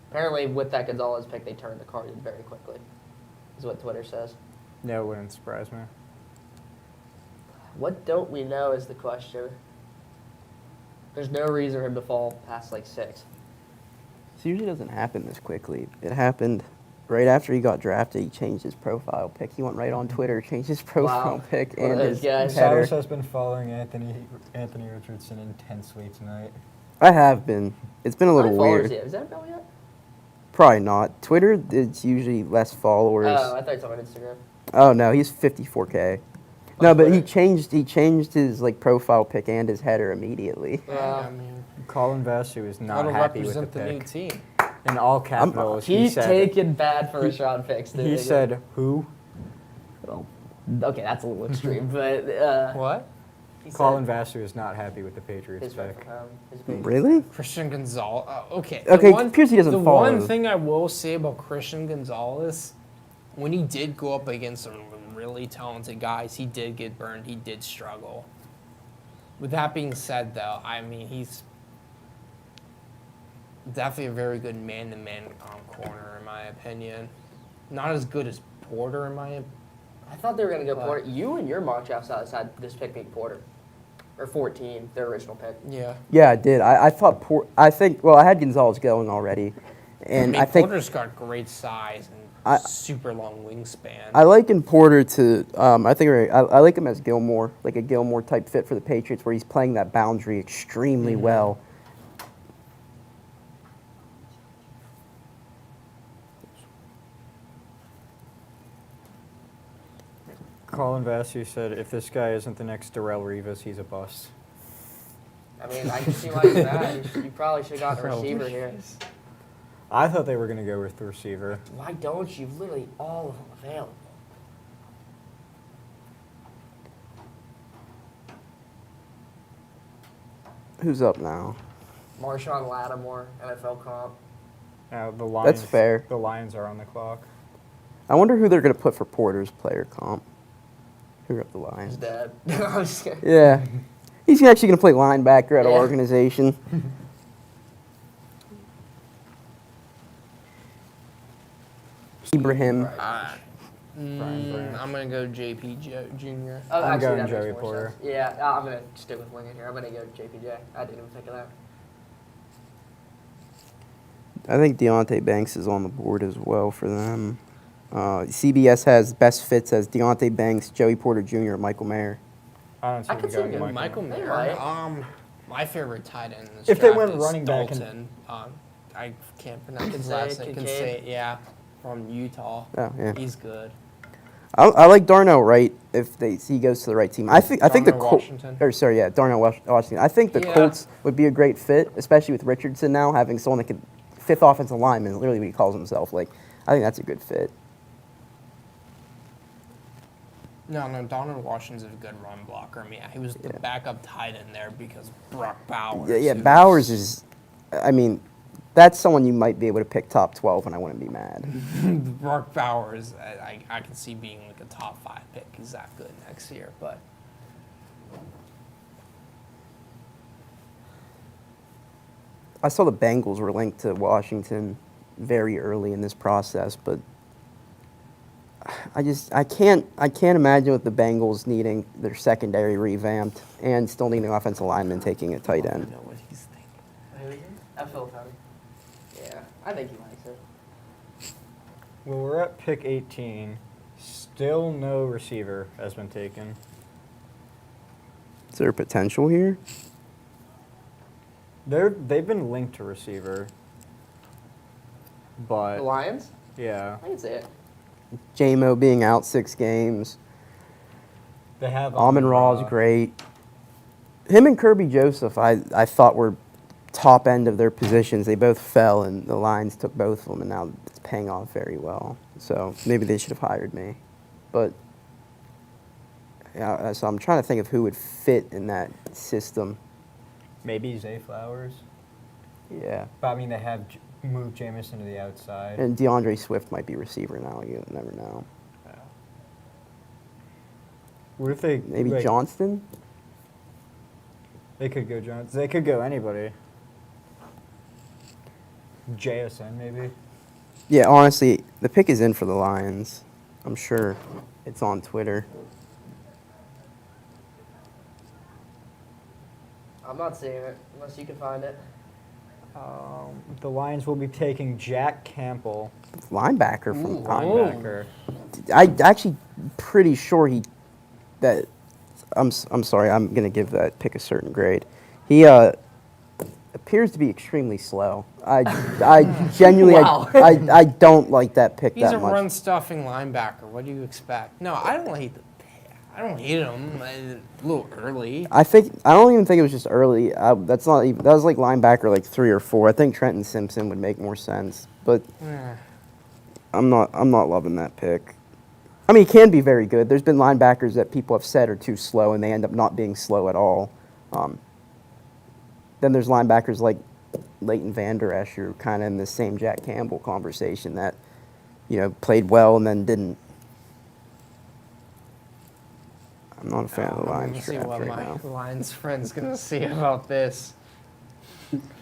Apparently, with that Gonzalez pick, they turned the card in very quickly, is what Twitter says. No, it wouldn't surprise me. What don't we know is the question. There's no reason for him to fall past 6. This usually doesn't happen this quickly. It happened right after he got drafted. He changed his profile pic. He went right on Twitter, changed his profile Wow. pic One of and those his guys. header. Cyrus has been following Anthony Richardson intensely tonight. I have been. It's been a little How many followers weird. he have? Is that Bill yet? Probably not. Twitter, it's usually less followers. Oh, I thought you were talking about Instagram. Oh no, he's 54K. No, but he Twitter. changed his profile pic and his header immediately. I mean, Colin Vasu is not that'll happy with the represent the new pick. team. In all capitals, he He's said, taking bad first round picks. he said, who? Well, okay, that's a little extreme, but What? he said Colin Vasu is not happy with the Patriots his friend pick. from home, his baby. Really? Christian Gonzalez. Okay. Okay, Piercy doesn't The follow. one thing I will say about Christian Gonzalez, when he did go up against some really talented guys, he did get burned. He did struggle. With that being said, though, I mean, he's definitely a very good man-to-man corner, in my opinion. Not as good as Porter, in my opinion. I thought they were going to go But- Porter. You and your mock drafts had this pick being Porter. Or 14, their original pick. Yeah. Yeah, I did. I thought I had Gonzalez going already, and I think Porter's got great size and I- super long wingspan. I liken Porter to I like him as Gilmore, like a Gilmore type fit for the Patriots, where he's playing that boundary extremely well. Colin Vassy said, if this guy isn't the next Darrell Rivas, he's a bust. I mean, I can see why he's mad. You probably should have gotten a receiver here. I thought they were going to go with the receiver. Why don't you? Literally all of them available. Who's up now? Marshawn Lattimore, NFL comp. Now, the Lions, That's fair. The Lions are on the clock. I wonder who they're going to put for Porter's player comp. Who are up the He's Lions? dead. I'm just kidding. Yeah, he's actually going to play linebacker at our Yeah. organization. Ibrahim. Right. Brian. I'm going to go JP Jr. Oh, I'm actually, going that makes Joey more Porter. sense. Yeah, I'm going to stick with winging here. I'm going to go JPJ. I didn't even think of that. I think Deontay Banks is on the board as well for them. CBS has best fits as Deontay Banks, Joey Porter Jr., Michael Mayer. I don't see I them could see going him Michael. Michael They Mayer. might. My favorite tight end in this If they draft went is running back and- Dalton. I can't pronounce his Kincaid, last name. Kincaid. Kincaid, yeah, from Utah. Oh, yeah. He's good. I like Darnell Wright if he goes to the right team. I think the Darnell Colts. Washington. Or sorry, yeah, Darnell Washington. I think the Yeah. Colts would be a great fit, especially with Richardson now having someone that could fifth offensive lineman, literally what he calls himself. Like, I think that's a good fit. No, Donald Washington's a good run blocker. I mean, he was the Yeah. backup tight end there because Brock Bowers. Yeah, who's- Bowers is. I mean, that's someone you might be able to pick top 12, and I wouldn't be mad. Brock Bowers, I can see being like a top 5 pick. He's that good next year, but I saw the Bengals were linked to Washington very early in this process, but I can't imagine with the Bengals needing their secondary revamped and still needing an offensive lineman taking a tight I end. don't know what he's thinking. Who is it? Phil Fowler. Yeah, I think he likes it. Well, we're at pick 18. Still no receiver has been taken. Is there potential here? They've been linked to receiver. The But, Lions? yeah. I can see it. J-Mo being out 6 games. They have Amon Ra's great. Him and Kirby Joseph, I thought were top end of their positions. They both fell, and the Lions took both of them, and now it's paying off very well. So maybe they should have hired me. But yeah, so I'm trying to think of who would fit in that system. Maybe Zay Flowers. Yeah. But, I mean, they have moved Jameson to the outside. And DeAndre Swift might be receiver now. You never know. Yeah. What if they... Maybe like, Johnston? They could go Johnson. They could go anybody. JSN, maybe? Yeah, honestly, the pick is in for the Lions. I'm sure it's on Twitter. I'm not seeing it unless you can find it. The Lions will be taking Jack Campbell, Linebacker from Ooh. linebacker. I actually pretty sure I'm sorry, I'm gonna give that pick a certain grade. He appears to be extremely slow. I genuinely Wow. I don't like that pick He's a that much. run stuffing linebacker. What do you expect? No, I don't hate the pick. I don't hate him. A little early. I don't even think it was just early. That's not even, that was like linebacker like 3 or 4. I think Trenton Simpson would make more sense, but Eh. I'm not loving that pick. I mean, he can be very good. There's been linebackers that people have said are too slow, and they end up not being slow at all. Then there's linebackers like Leighton Vander Esch, who are kind of in the same Jack Campbell conversation that, played well and then didn't. I'm not a fan of the I'm Lions gonna see draft what right my now. Lions friend's gonna see about this.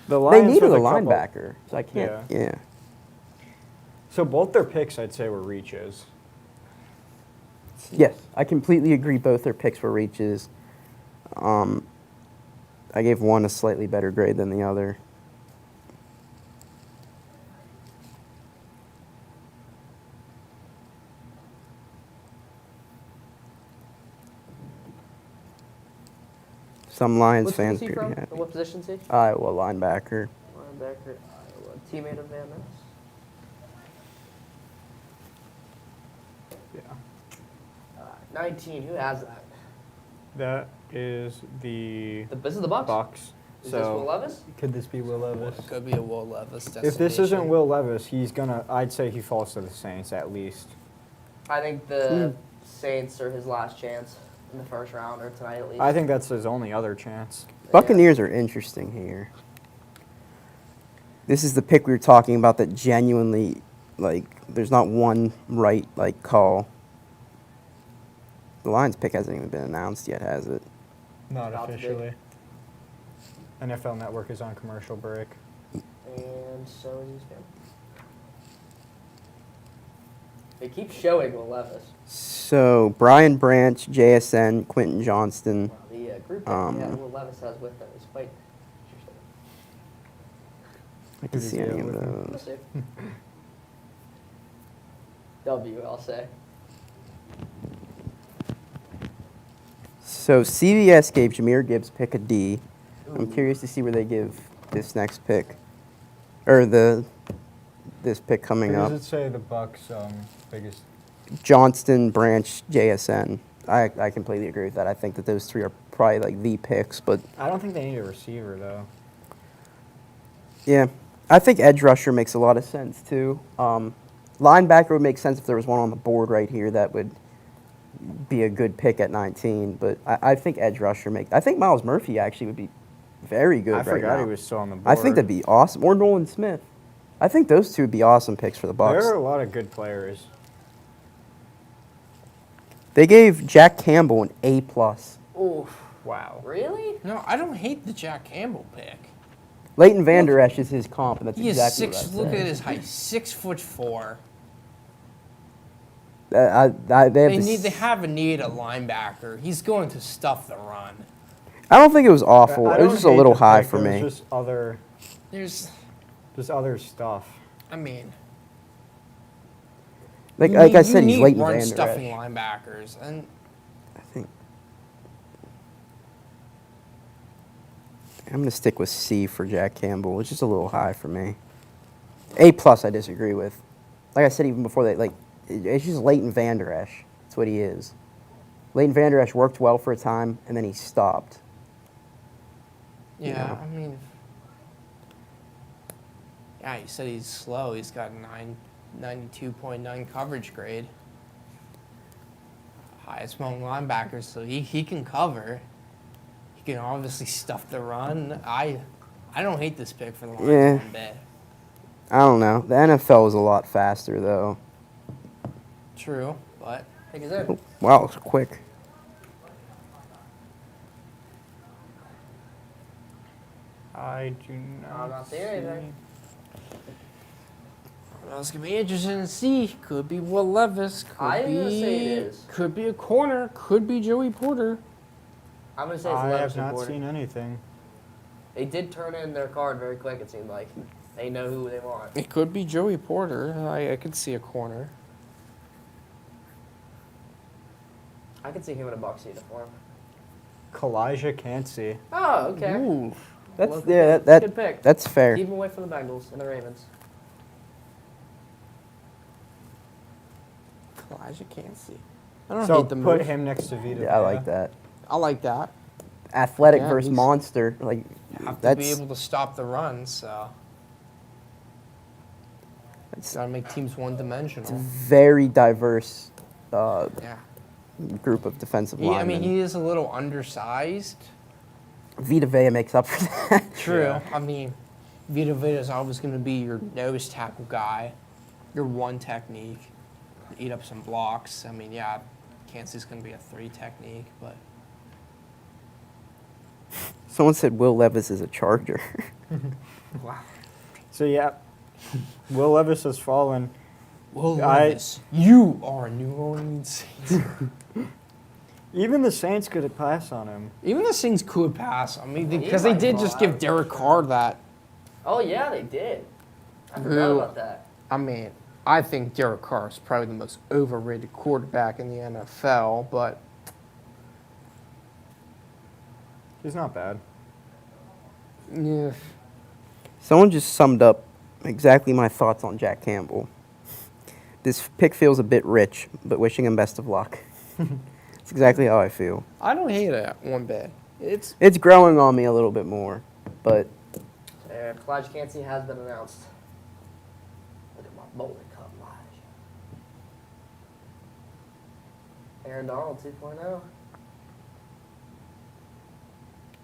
The They Lions needed a with couple- linebacker, so I can't. Yeah. So both their picks, I'd say, were reaches. Yes, I completely agree. Both their picks were reaches. I gave one a slightly better grade than the other. Some Lions What fans team is he pretty from? happy. What position is he? Iowa linebacker. Linebacker, Iowa. Teammate of Van Ness. Yeah. 19. Who has that? That is the This is the Bucks. Bucks. Is this Will Levis? Could this be Will Levis? It could be a Will Levis If this destination. isn't Will Levis, he's gonna. I'd say he falls to the Saints at least. I think the Saints are his last chance in the first round, or tonight at least. I think that's his only other chance. Buccaneers are interesting here. This is the pick we were talking about that genuinely, like, there's not one right, like, call. The Lions pick hasn't even been announced yet, has it? Not About to be. officially. NFL Network is on commercial break. And so is his family. They keep showing Will Levis. So, Brian Branch, JSN, Quentin Johnston. Wow, the group that Will Levis has with them is quite interesting. I can Who see does he any have of with him? We'll those. see. W, I'll say. So, CBS gave Jahmyr Gibbs pick a D. I'm Ooh. curious to see where they give this next pick. Or this pick coming Who up. does it say the Bucks' biggest? Johnston, Branch, JSN. I completely agree with that. I think that those three are probably like the picks, but I don't think they need a receiver though. yeah, I think edge rusher makes a lot of sense too. Linebacker would make sense if there was one on the board right here that would be a good pick at 19. But I think edge rusher I think Miles Murphy actually would be very good I right forgot now. he was still on the board. I think that'd be awesome. Or Nolan Smith. I think those two would be awesome picks for the Bucks. There are a lot of good players. They gave Jack Campbell an A+. Oof. Wow. Really? No, I don't hate the Jack Campbell pick. Leighton Vander Esch is his comp, and that's He is exactly six. what I Look said. at his height, 6'4". They have They have a need a linebacker. He's going to stuff the run. I don't think it was awful. I It was don't just a hate little the high pick, for there was me. Just other stuff. I mean, Like you I need- said, you he's need Leighton run Vander stuffing Esch. linebackers, and I think I'm gonna stick with C for Jack Campbell. It's just a little high for me. A+, I disagree with. Like I said even before that, like it's just Leighton Vander Esch. That's what he is. Leighton Vander Esch worked well for a time, and then he stopped. yeah, Yeah. I mean, yeah, you said he's slow. He's got 92.9 coverage grade. Highest among linebackers, so he can cover. He can obviously stuff the run. I don't hate this pick for the Lions Yeah. one bit. I don't know. The NFL is a lot faster, though. True, but Pick is in. Wow, it was quick. I do not. I'm not seeing anything. what else could be interesting to see? Could be Will Levis. Could I'm be, gonna say it is. Could be a corner. Could be Joey Porter. I'm going to say it's I Levis have not reported. seen anything. They did turn in their card very quick, it seemed like. They know who they want. It could be Joey Porter. I could see a corner. I could see him in a Bucks uniform. Kalijah Cansey. Oh, okay. Ooh. That's Look, yeah. good pick. That's fair. Keep him away from the Bengals and the Ravens. Elijah can't see. I don't So hate the put move. him next to Vita. Yeah, I like that. I like that. Athletic Yeah, versus he's- monster. Like You have to that's be able to stop the run, so that's gotta make teams it's a one-dimensional. very diverse Yeah. group of defensive I linemen. mean, he is a little undersized. Vita Vea makes up for that. True. Yeah. I mean, Vita Vea is always going to be your nose tackle guy, your one technique, eat up some blocks. I mean, yeah, Kansas going to be a 3 technique, but Someone said Will Levis is a Charger. Wow. So yeah, Will Levis has fallen. Will I- Levis, you are a New Orleans Saints. Even the Saints could pass on him. Even the Saints could pass. I mean, He because they might did fall just out give for Derek sure. Carr that. Oh yeah, they did. I forgot Who- about that. I mean, I think Derek Carr is probably the most overrated quarterback in the NFL, but He's not bad. yeah. Someone just summed up exactly my thoughts on Jack Campbell. This pick feels a bit rich, but wishing him best of luck. It's exactly how I feel. I don't hate it one bit. It's It's growing on me a little bit more, but Elijah Cansey has been announced. Look at my bowling cup, Elijah. Aaron Donald 2.0.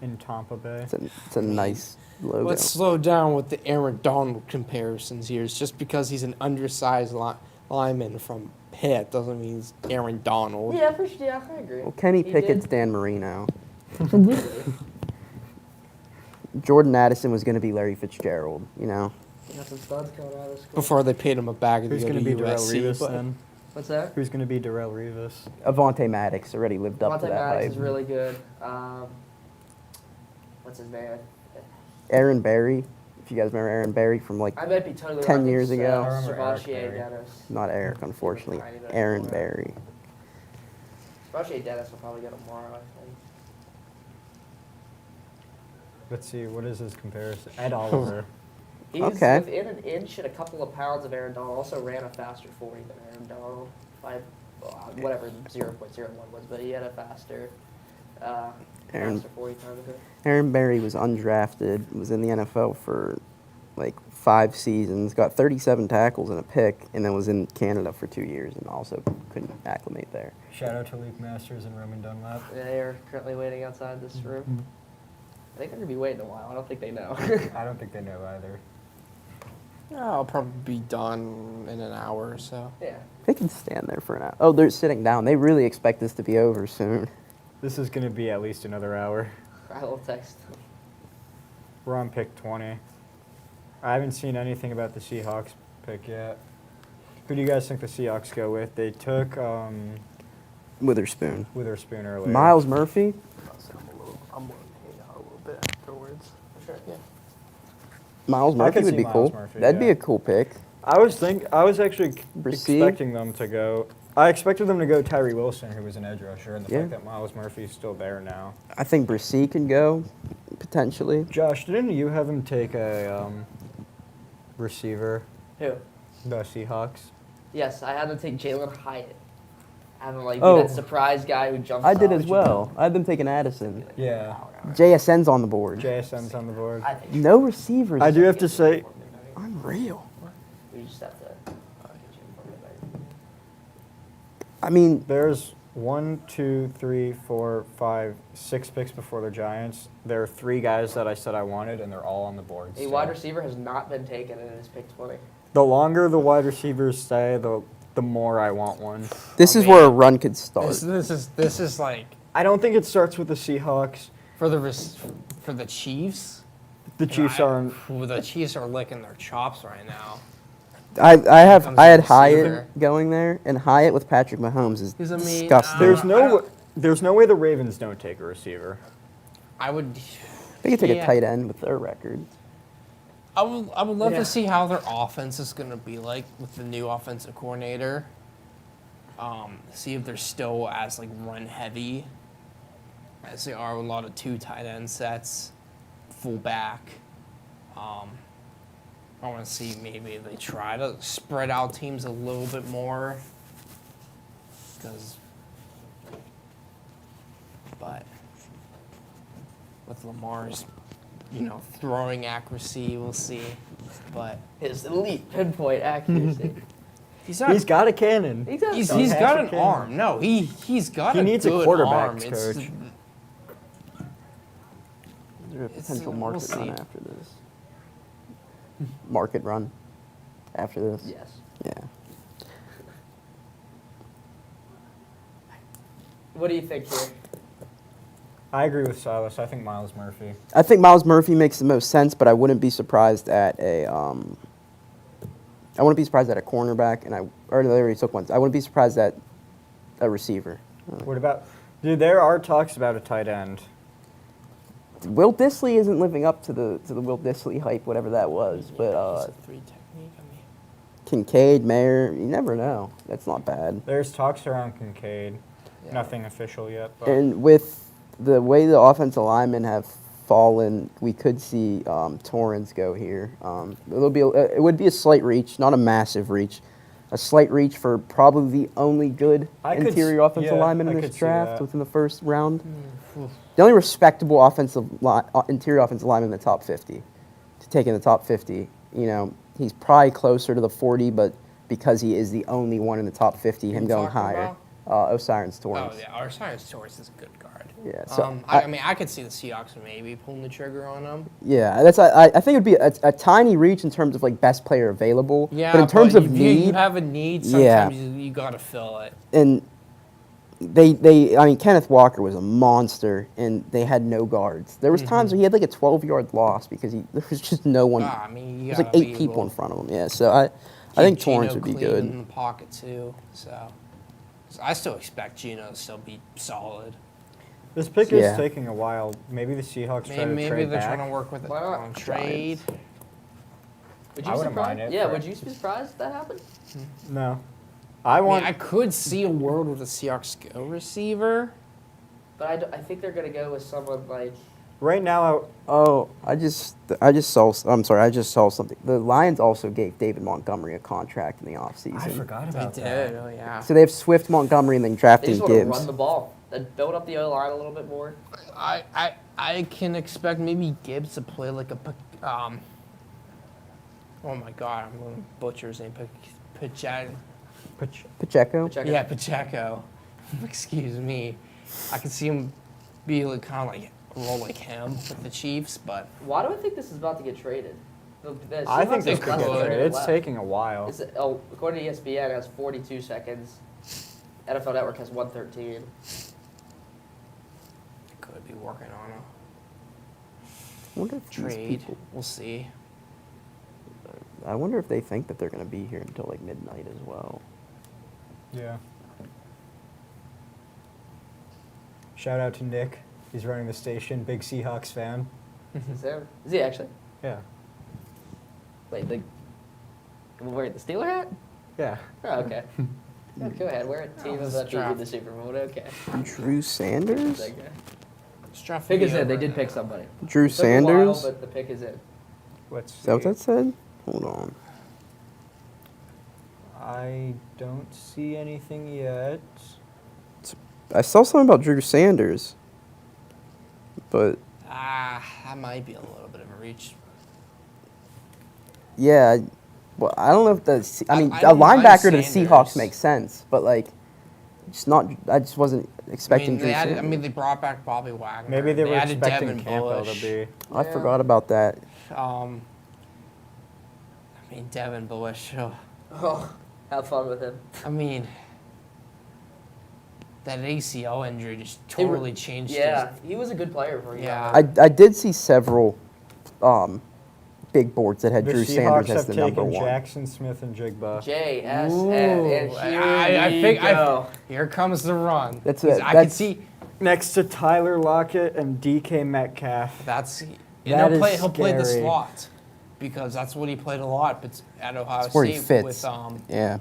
In Tampa Bay. it's a nice logo. let's slow down with the Aaron Donald comparisons here. It's just because he's an undersized lineman from Pitt doesn't mean he's Aaron Donald. Yeah, for sure. Yeah, I agree. Well, Kenny He Pickett's did. Dan Marino. Really? Jordan Addison was going to be Larry Fitzgerald, you know. You got some studs coming out of school. Before they paid him a bag of Who's the going to be Darrell USC, Revis but then? What's that? Who's going to be Darrell Revis? Avonte Maddox already lived up to Monte that Maddox hype. is really good. What's his name? Aaron Barry, if you guys remember Aaron Barry from like, I might be totally 10 wrong. years It's, ago. I remember Eric Savachier Berry. Dennis. not Eric, unfortunately, Tiny bit Aaron more. Barry. Savachier Dennis will probably get tomorrow, I think. Let's see, what is his comparison? Ed Oliver. He's Okay. within an inch and a couple of pounds of Aaron Donald. Also ran a faster 40 than Aaron Donald. By whatever 0.01 was, but he had a faster, Aaron- faster 40 time than him. Aaron Barry was undrafted, was in the NFL for like 5 seasons, got 37 tackles and a pick, and then was in Canada for 2 years and also couldn't acclimate there. Shout out to Luke Masters and Roman Dunlap. They are currently waiting outside this room. I think they're gonna be waiting a while. I don't think they know. I don't think they know either. yeah, I'll probably be done in an hour or so. Yeah. They can stand there for an hour. Oh, they're sitting down. They really expect this to be over soon. This is going to be at least another hour. I will text. We're on pick 20. I haven't seen anything about the Seahawks pick yet. Who do you guys think the Seahawks go with? They took Witherspoon. Witherspoon earlier. Miles Murphy? I'm going to hang out a little bit afterwards. Sure. Yeah. Miles I Murphy could would see be Miles cool. Murphy, That'd be yeah. a cool pick. I was actually Brissy? expecting them to go. I expected them to go Tyree Wilson, who was an edge rusher, and the Yeah. fact that Miles Murphy's still there now. I think Brissy can go, potentially. Josh, didn't you have him take a receiver, Who? the Seahawks? Yes, I had to take Jalen Hyatt. I had to like Oh. be that surprise guy who jumps. I did out. as well. I had them taking Addison. Yeah. JSN's on the board. JSN's on the board. I think No receivers. I do have to say, Unreal. we just have to. I mean, there's 1, 2, 3, 4, 5, 6 picks before the Giants. There are 3 guys that I said I wanted, and they're all on the board. A so- wide receiver has not been taken in his pick 20. The longer the wide receivers stay, the more I want one. this I is mean, where a run could start. This is like I don't think it starts with the Seahawks. for the Chiefs. The Chiefs I- are. The Chiefs are licking their chops right now. I comes had the Hyatt receiver. going there, and Hyatt with Patrick Mahomes is 'Cause, I mean, disgusting. There's I no. don't- There's no way the Ravens don't take a receiver. I would. they could take yeah. a tight end with their record. I would love Yeah. to see how their offense is going to be like with the new offensive coordinator. See if they're still as like run heavy as they are with a lot of 2 tight end sets, fullback. I want to see maybe they try to spread out teams a little bit more. But with Lamar's, throwing accuracy, we'll see. But His elite pinpoint accuracy. he's not. He's got a cannon. He's got He's some- got an Patrick arm. No, he's got He a needs a good quarterback arm. coach. Is there a It's, potential we'll market run see. after this? Market run after this? Yes. Yeah. What do you think here? I agree with Silas. I think Miles Murphy. I think Miles Murphy makes the most sense, but I wouldn't be surprised at a I wouldn't be surprised at a cornerback, or they already took one. I wouldn't be surprised at a receiver. What about? Dude, there are talks about a tight end. Will Disley isn't living up to the Will Disley hype, whatever that was. It's But a 3 technique. I mean, Kincaid, Mayer, you never know. That's not bad. There's talks around Kincaid. Yeah. Nothing official yet. But And with the way the offensive linemen have fallen, we could see Torrens go here. It would be a slight reach, not a massive reach. A slight reach for probably the only good interior offensive lineman in this draft within the first round. The only respectable interior offensive lineman in the top 50. To take in the top 50, he's probably closer to the 40, but because he is the only one in the top 50, him going higher. Osiris Torrens. Oh yeah, Osiris Torrens is a good guard. Yeah, so I mean, I could see the Seahawks maybe pulling the trigger on him. Yeah, I think it would be a tiny reach in terms of like best player available. Yeah, but in terms of you need, have a need. Yeah. Sometimes you gotta fill it. and Kenneth Walker was a monster, and they had no guards. There was times where he had like a 12-yard loss because there was just no one. I mean, you There's like gotta 8 be people able in front of him. Yeah, so I think Geno Torrens would be clean good. in the pocket too. So I still expect Geno to still be solid. this pick Yeah. is taking a while. Maybe the Seahawks try to Maybe trade they're back. trying to work with it Why not? on trade. Would I you wouldn't mind it Yeah, for- would you be surprised if that happened? No, I want. mean, I could see a world with a Seahawks go receiver. But I think they're gonna go with someone like. right now, Oh, I just saw. I'm sorry, I just saw something. The Lions also gave David Montgomery a contract in the offseason. I forgot They about did. that. Oh yeah. So they have Swift, Montgomery, and then They drafting just want to Gibbs. run the ball and build up the O line a little bit more. I can expect maybe Gibbs to play like a oh my god, I'm gonna butcher his name. Pacheco. Pacheco. Check Yeah, Pacheco. Excuse me. I can see him be like kind of like roll like him with the Chiefs, but Why do I think this is about to get traded? The I think Seahawks this have could less get than a traded. minute It's left. taking a while. According to ESPN, it has 42 seconds. NFL Network has 113. it could be working on I wonder if a these trade. people- We'll see. I wonder if they think that they're going to be here until like midnight as well. Yeah. Shout out to Nick. He's running the station. Big Seahawks fan. Is there? Is he actually? Yeah. Wait, wearing the Steeler hat? Yeah. Oh, okay. Yeah, go ahead. Wear a team this that beat you in draft. the Super Bowl. Okay. Drew Sanders. That guy. Straff Pick is me in. They over did now. pick somebody. Drew Took a while, Sanders. but the pick is in. Let's Is that what see. that said? Hold on. I don't see anything yet. I saw something about Drew Sanders, but That might be a little bit of a reach. yeah, well, I don't know if the. I mean, I a don't mind linebacker to the Sanders. Seahawks makes sense, but like, just not. I just wasn't expecting Drew they Sanders. they brought back Bobby Wagner. Maybe they were added expecting Devin Campbell Bush. to be. I Yeah. forgot about that. I mean, Devin Bush. Oh, have fun with him. I mean, that ACL injury just totally changed. Yeah, he was a good player for you. Yeah. I did see several big boards that had The Drew Seahawks Sanders as have the number taken one. Jackson Smith and Jigba. JSN, and Ooh, here I we think go. Here comes the run. That's 'Cause it. I can That's- see Next to Tyler Lockett and DK Metcalf. that's. That And is he'll play the scary. slot because that's what he played a lot. But at Ohio That's where he State fits. with Yeah,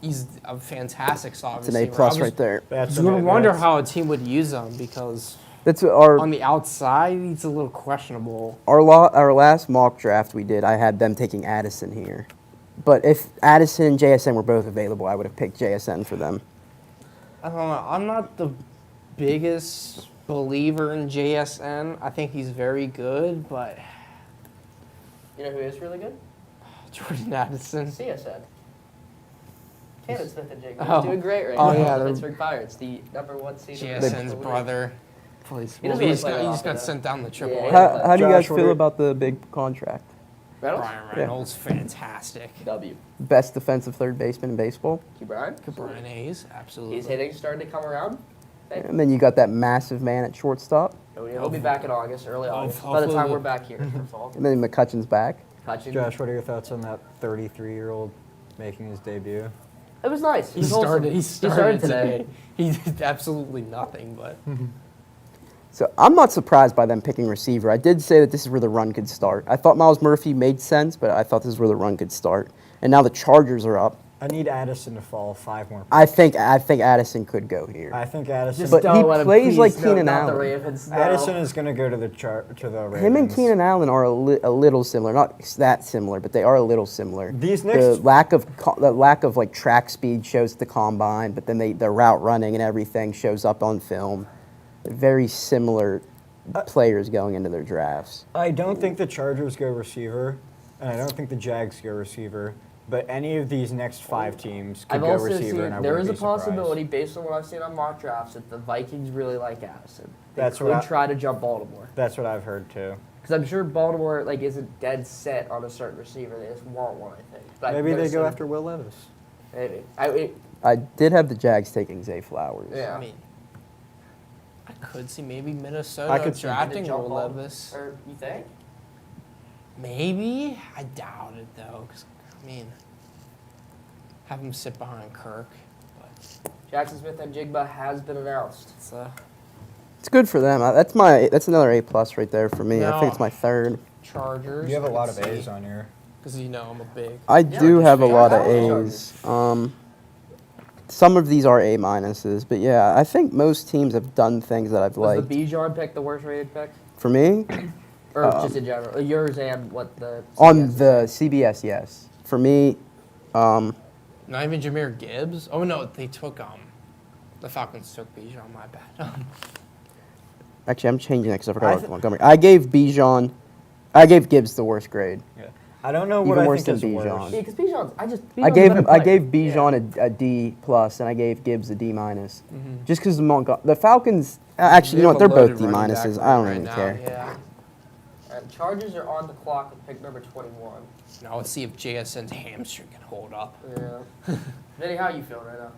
he's a fantastic slot it's an A receiver. plus I was, right there. I That's was gonna an- wonder that's- how a team would use him because That's our on the outside he's a little questionable. our last mock draft we did. I had them taking Addison here, but if Addison and JSN were both available, I would have picked JSN for them. I don't know. I'm not the biggest believer in JSN. I think he's very good, but You know who is really good? Jordan Addison. CSN. Cannon Smith and Jigba. Oh. He's doing great right Oh, now. yeah, The they're- Pittsburgh Pirates, the #1 seed. in the JSN's league. brother. Plays. He Well, doesn't he really just play got, that he just got often, sent down the triple. Yeah. A. How do you guys Josh, feel what about the big contract? Reynolds? Brian Reynolds, fantastic. W. Best defensive third baseman in baseball. Key Brian? Brian Hayes, absolutely. His hitting starting to come around. And then you got that massive man at shortstop. He'll be back in August, early August. By the hopefully time we- we're back here in the fall. And then McCutcheon's back. Hutchins. Josh, what are your thoughts on that 33-year-old making his debut? It was nice. He started. He started started today. He did absolutely nothing, but So I'm not surprised by them picking receiver. I did say that this is where the run could start. I thought Miles Murphy made sense, but I thought this is where the run could start. And now the Chargers are up. I need Addison to fall 5 more. I think Addison could go here. I think Addison. Just But don't he let him, plays please, like no, Keenan not Allen. The Ravens. No. Addison is going to go to the Ravens. Him and Keenan Allen are a little similar, not that similar, but they are a little similar. These the next- lack of like track speed shows at the combine, but then their route running and everything shows up on film. They're very similar players going into their drafts. I don't think the Chargers go receiver, and I don't think the Jags go receiver. But any of these next 5 teams could I've go also receiver, seen and I there wouldn't is a be surprised. possibility, based on what I've seen on mock drafts, that the Vikings really like Addison. They That's could what I- try to jump Baltimore. That's what I've heard too. Because I'm sure Baltimore isn't dead set on a certain receiver. They just want one, I think. But I've Maybe never they go seen- after Will Levis. Maybe. I did have the Jags taking Zay Flowers. Yeah. I mean, I could see maybe Minnesota I could see- drafting Jump Will ball. Levis. Or you think? Maybe. I doubt it though, because I mean, have him sit behind Kirk. But Jackson Smith and Jigba has been announced. it's It's good for them. That's another A+ right there for me. I No. think it's my third. Chargers. You have a lot of A's on your. Because you know I'm a big. I Yeah, do just have a figure lot it of out. A's. Some of these are A-minuses, but yeah, I think most teams have done things that I've Was liked. the Bijan pick the worst rated pick? For me, Or just in general? Yours and what the. on CBS the CBS, yes. For me, Not even Jahmyr Gibbs. Oh no, they took the Falcons took Bijan. My bad. actually, I'm changing that because I I forgot th- about Montgomery. I gave Gibbs the worst grade. Yeah. I don't know what Even I worse think is than worse. Bijan. Yeah, because Bijan's. I Bijan's gave a better I player. gave Yeah. Bijan a D+, and I gave Gibbs a D-. Just because the Falcons, actually, you know what? They're both D-. I don't even care. Yeah. And Chargers are on the clock with pick number 21. Now let's see if JSN's hamstring can hold up. Yeah. Vinny, how you feeling right now?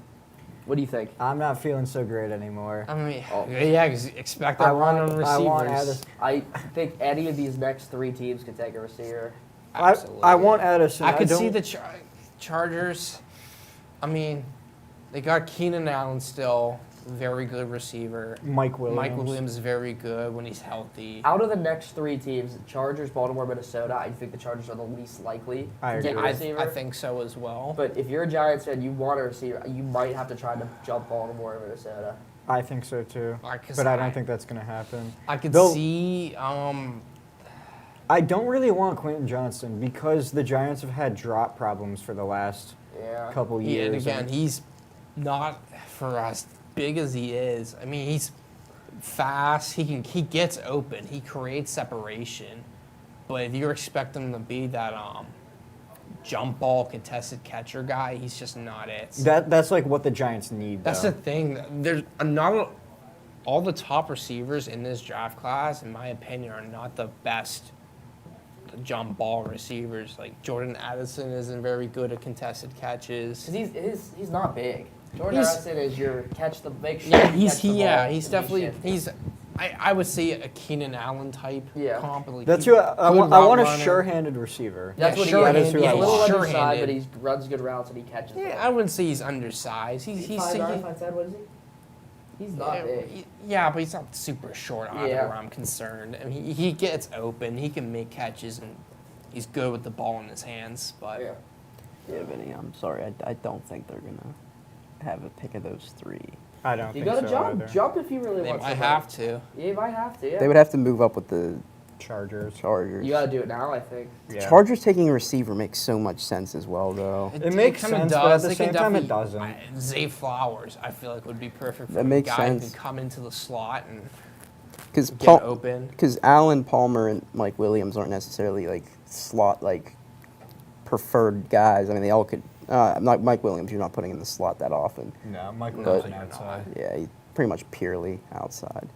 What do you think? I'm not feeling so great anymore. I mean, Oh. yeah, because expect I that run want- on I want receivers. Addison. I think any of these next 3 teams could take a receiver. Absolutely. I want Addison. I could don't- see the Chargers. I mean, they got Keenan Allen still, very good receiver. Mike Williams. Mike Williams is very good when he's healthy. Out of the next 3 teams, Chargers, Baltimore, Minnesota, I think the Chargers are the least likely I to take a agree. receiver. I think so as well. But if you're a Giants fan, you want a receiver, you might have to try to jump Baltimore or Minnesota. I think so too. Like, 'cause But I don't think that's going to happen. I could They'll- see. I don't really want Quentin Johnston because the Giants have had drop problems for the last Yeah. couple Yeah, and years. again, he's not for as big as he is. I mean, he's fast. He gets open. He creates separation. But if you're expecting him to be that jump ball contested catcher guy, he's just not it. That's like what the Giants need. That's though. the thing. There's not all the top receivers in this draft class, in my opinion, are not the best jump ball receivers. Like Jordan Addison isn't very good at contested catches. Because he's not big. Jordan He's- Addison is your catch the make sure. Yeah, you catch the ball, he's be definitely shifty. I would say a Keenan Allen type Yeah. comp. Like That's he- who I good want. I route want a runner. sure-handed receiver. That's Yeah, what sure he is. handed. He's Yeah, a little he's undersized, sure-handed. but he runs good routes and he catches the Yeah, ball. I wouldn't say he's undersized. He's 5'9", 5'10", what is he? He's not big. Yeah, but he's not super short either, Yeah. where I'm concerned. I mean, he gets open. He can make catches, and he's good with the ball in his hands. But Yeah. Yeah, Vinny, I'm sorry. I don't think they're going to have a pick of those 3. I don't You think gotta so jump. either. Jump if you really they want might somebody. have to. Yeah, you might have to, yeah. They would have to move up with the Chargers. Chargers. You gotta do it now, I think. Yeah. Chargers taking a receiver makes so much sense as well, though. It makes kinda sense, but at the They same could time, it definitely- doesn't. Zay Flowers, I feel like, would be perfect for That a makes guy who sense. can come into the slot and Because get open. Allen, Palmer, and Mike Williams aren't necessarily like slot preferred guys. I mean, they all could. Not Mike Williams. You're not putting in the slot that often. No, Mike But- Williams on you're outside. Yeah, he's pretty much purely outside.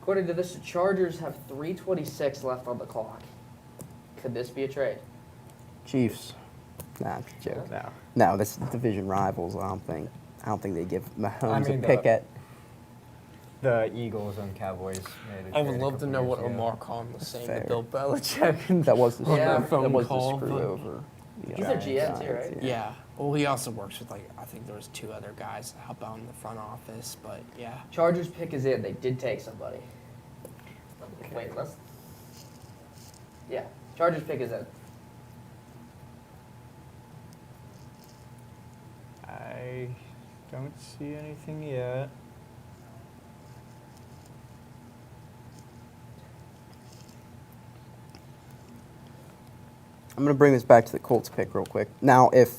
According to this, the Chargers have 3:26 left on the clock. Could this be a trade? Chiefs. Nah, joke. No. No, that's division rivals. I don't think. don't think they give Mahomes mean, a pick at. The Eagles and Cowboys made it. I would love to know what Omar Khan was saying Fair. to Bill Belichick. That was the Yeah. screw, that was the Phone screw call, but- over. the He's a Giants, GM too, right? Yeah. Well, he also works with I think there was 2 other guys that help out in the front office, but yeah. Chargers pick is in. They did take somebody. Wait, let's. Yeah, Chargers pick is in. I don't see anything yet. I'm going to bring this back to the Colts pick real quick. Now, if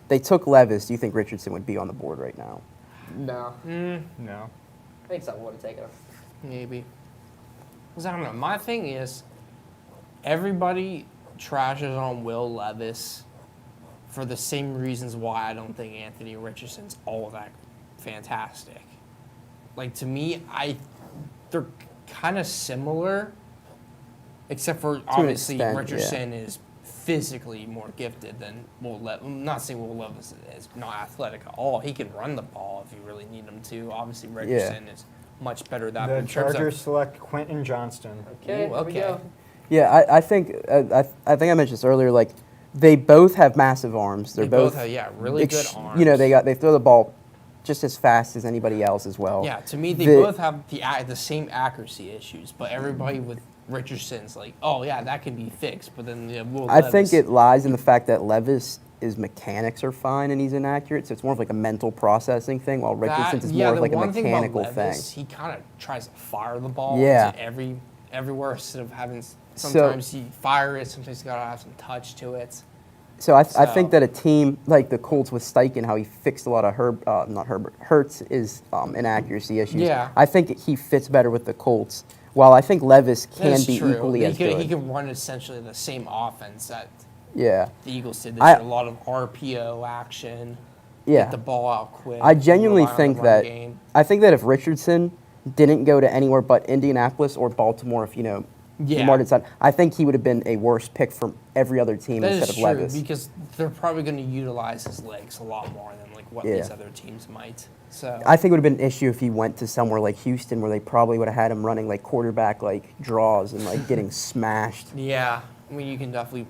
they took Levis, do you think Richardson would be on the board right now? No, No. I think someone would have taken him. Maybe. 'Cause I don't know. My thing is, everybody trashes on Will Levis for the same reasons why I don't think Anthony Richardson's all that fantastic. Like, to me, they're kind of similar, except for obviously extent, Richardson is physically more gifted than Will Levis. I'm not saying Will Levis is not athletic at all. He can run the ball if you really need him to. Obviously, Richardson is much better at that. but The in terms of- Chargers select Quentin Johnston. Okay, Ooh, here we okay. go. Yeah, I think I think I mentioned this earlier. Like, they both have massive arms. They're They both have, yeah, really good arms. You know, they throw the ball just as fast as anybody else as well. Yeah, to me, they The- both have the same accuracy issues, but everybody with Richardson's like, oh yeah, that can be fixed. But then Will I Levis, think it lies in the fact that Levis' mechanics are fine and he's inaccurate, so it's more of like a mental processing thing, while Richardson's is more of the like a one thing mechanical about thing. Levis, he kind of tries to fire the ball Yeah. to everywhere instead of having. Sometimes he fire it, sometimes you gotta have some touch to it. So I So- think that a team like the Colts with Steichen, how he fixed a lot of Hurts is inaccuracy issues. Yeah. I think he fits better with the Colts. While I think Levis That can is be true. equally he as could, good. He could run essentially the same offense that Yeah. the Eagles did. This I- year. A lot of RPO action. Yeah. Get the ball out quick. I genuinely rely on think the run that game. I think that if Richardson didn't go to anywhere but Indianapolis or Baltimore, if Yeah. Lamar didn't, I think he would have been a worse pick from every other team That instead is of true Levis. because they're probably going to utilize his legs a lot more than like what Yeah. these other teams might. So I think it would have been an issue if he went to somewhere like Houston, where they probably would have had him running like quarterback like draws and like getting smashed. yeah, I mean you can definitely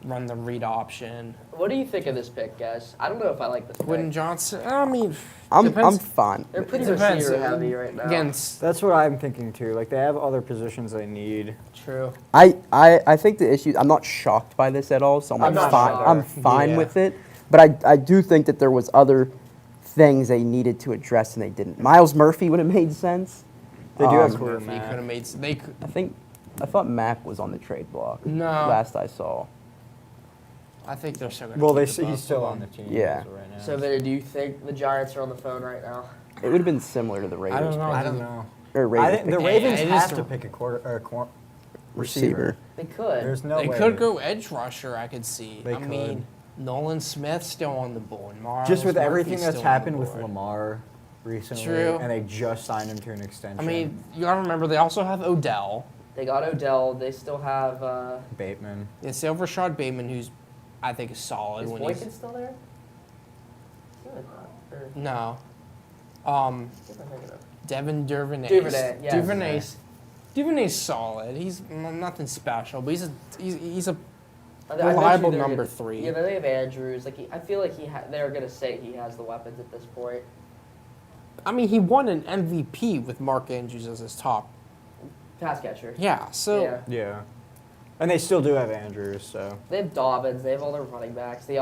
run the read option. What do you think of this pick, guys? I don't know if I like this pick. Quentin Johnson. I mean, I'm depends. fine. They're pretty Depends. receiver heavy right now. Against That's what I'm thinking too. Like they have other positions they need. true. I think the issue. I'm not shocked by this at all, so I'm, I'm like not fine. shocked. I'm fine Yeah. with it. But I do think that there was other things they needed to address and they didn't. Miles Murphy would have made sense. They do have Um, Khalil Murphy could Mack. have made. They could. I thought Mack was on the trade block. No. Last I saw. I think they're still going. Well, keep the he's both still of on the them. team Yeah. as of right now. So, Vinny, do you think the Giants are on the phone right now? It would have been similar to the Raiders. don't know. pick. I don't know. Or Raiders. I think the pick. Ravens it is have the- to pick a receiver. Receiver. They could. There's no They way. could go edge rusher. I could see. They I mean, could. Nolan Smith's still on the board. Miles Just with Murphy's everything that's still on the happened with board. Lamar recently, True. and they just signed him to an extension. I mean, you gotta remember they also have Odell. They got Odell. They still have. Bateman. They still have Rashad Bateman, who's I think is solid Is when Boykin he's still there? No, it's not. Or, no. what am I thinking of? Devin Duvernay. Duvernay, yes. Duvernay's solid. He's nothing special, but he's a I bet you reliable they're number gonna- 3. Yeah, then they have Andrews. Like I feel like they're gonna say he has the weapons at this point. I mean, he won an MVP with Mark Andrews as his top. Pass catcher. Yeah, so Yeah. Yeah. And they still do have Andrews, so. They have Dobbins. They have all their running backs. They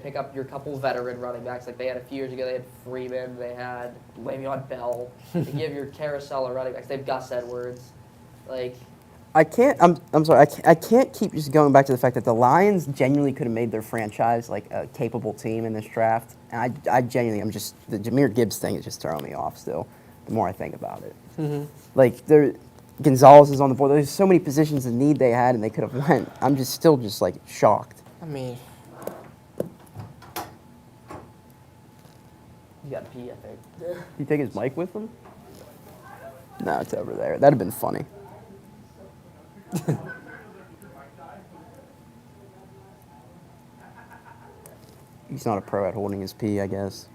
pick up your couple veteran running backs. Like they had a few years ago. They had Freeman. They had Le'Veon Bell. They give your carousel of running backs. They have Gus Edwards. Like I can't. I'm sorry. I can't keep just going back to the fact that the Lions genuinely could have made their franchise like a capable team in this draft. And I genuinely, I'm just the Jahmyr Gibbs thing is just throwing me off still. The more I think about it, like Gonzalez is on the board. There's so many positions of need they had, and they could have went. I'm just still just like shocked. I mean, you got to pee, I think. You take his mic with him? No, it's over there. That'd have been funny. he's not a pro at holding his pee, I guess.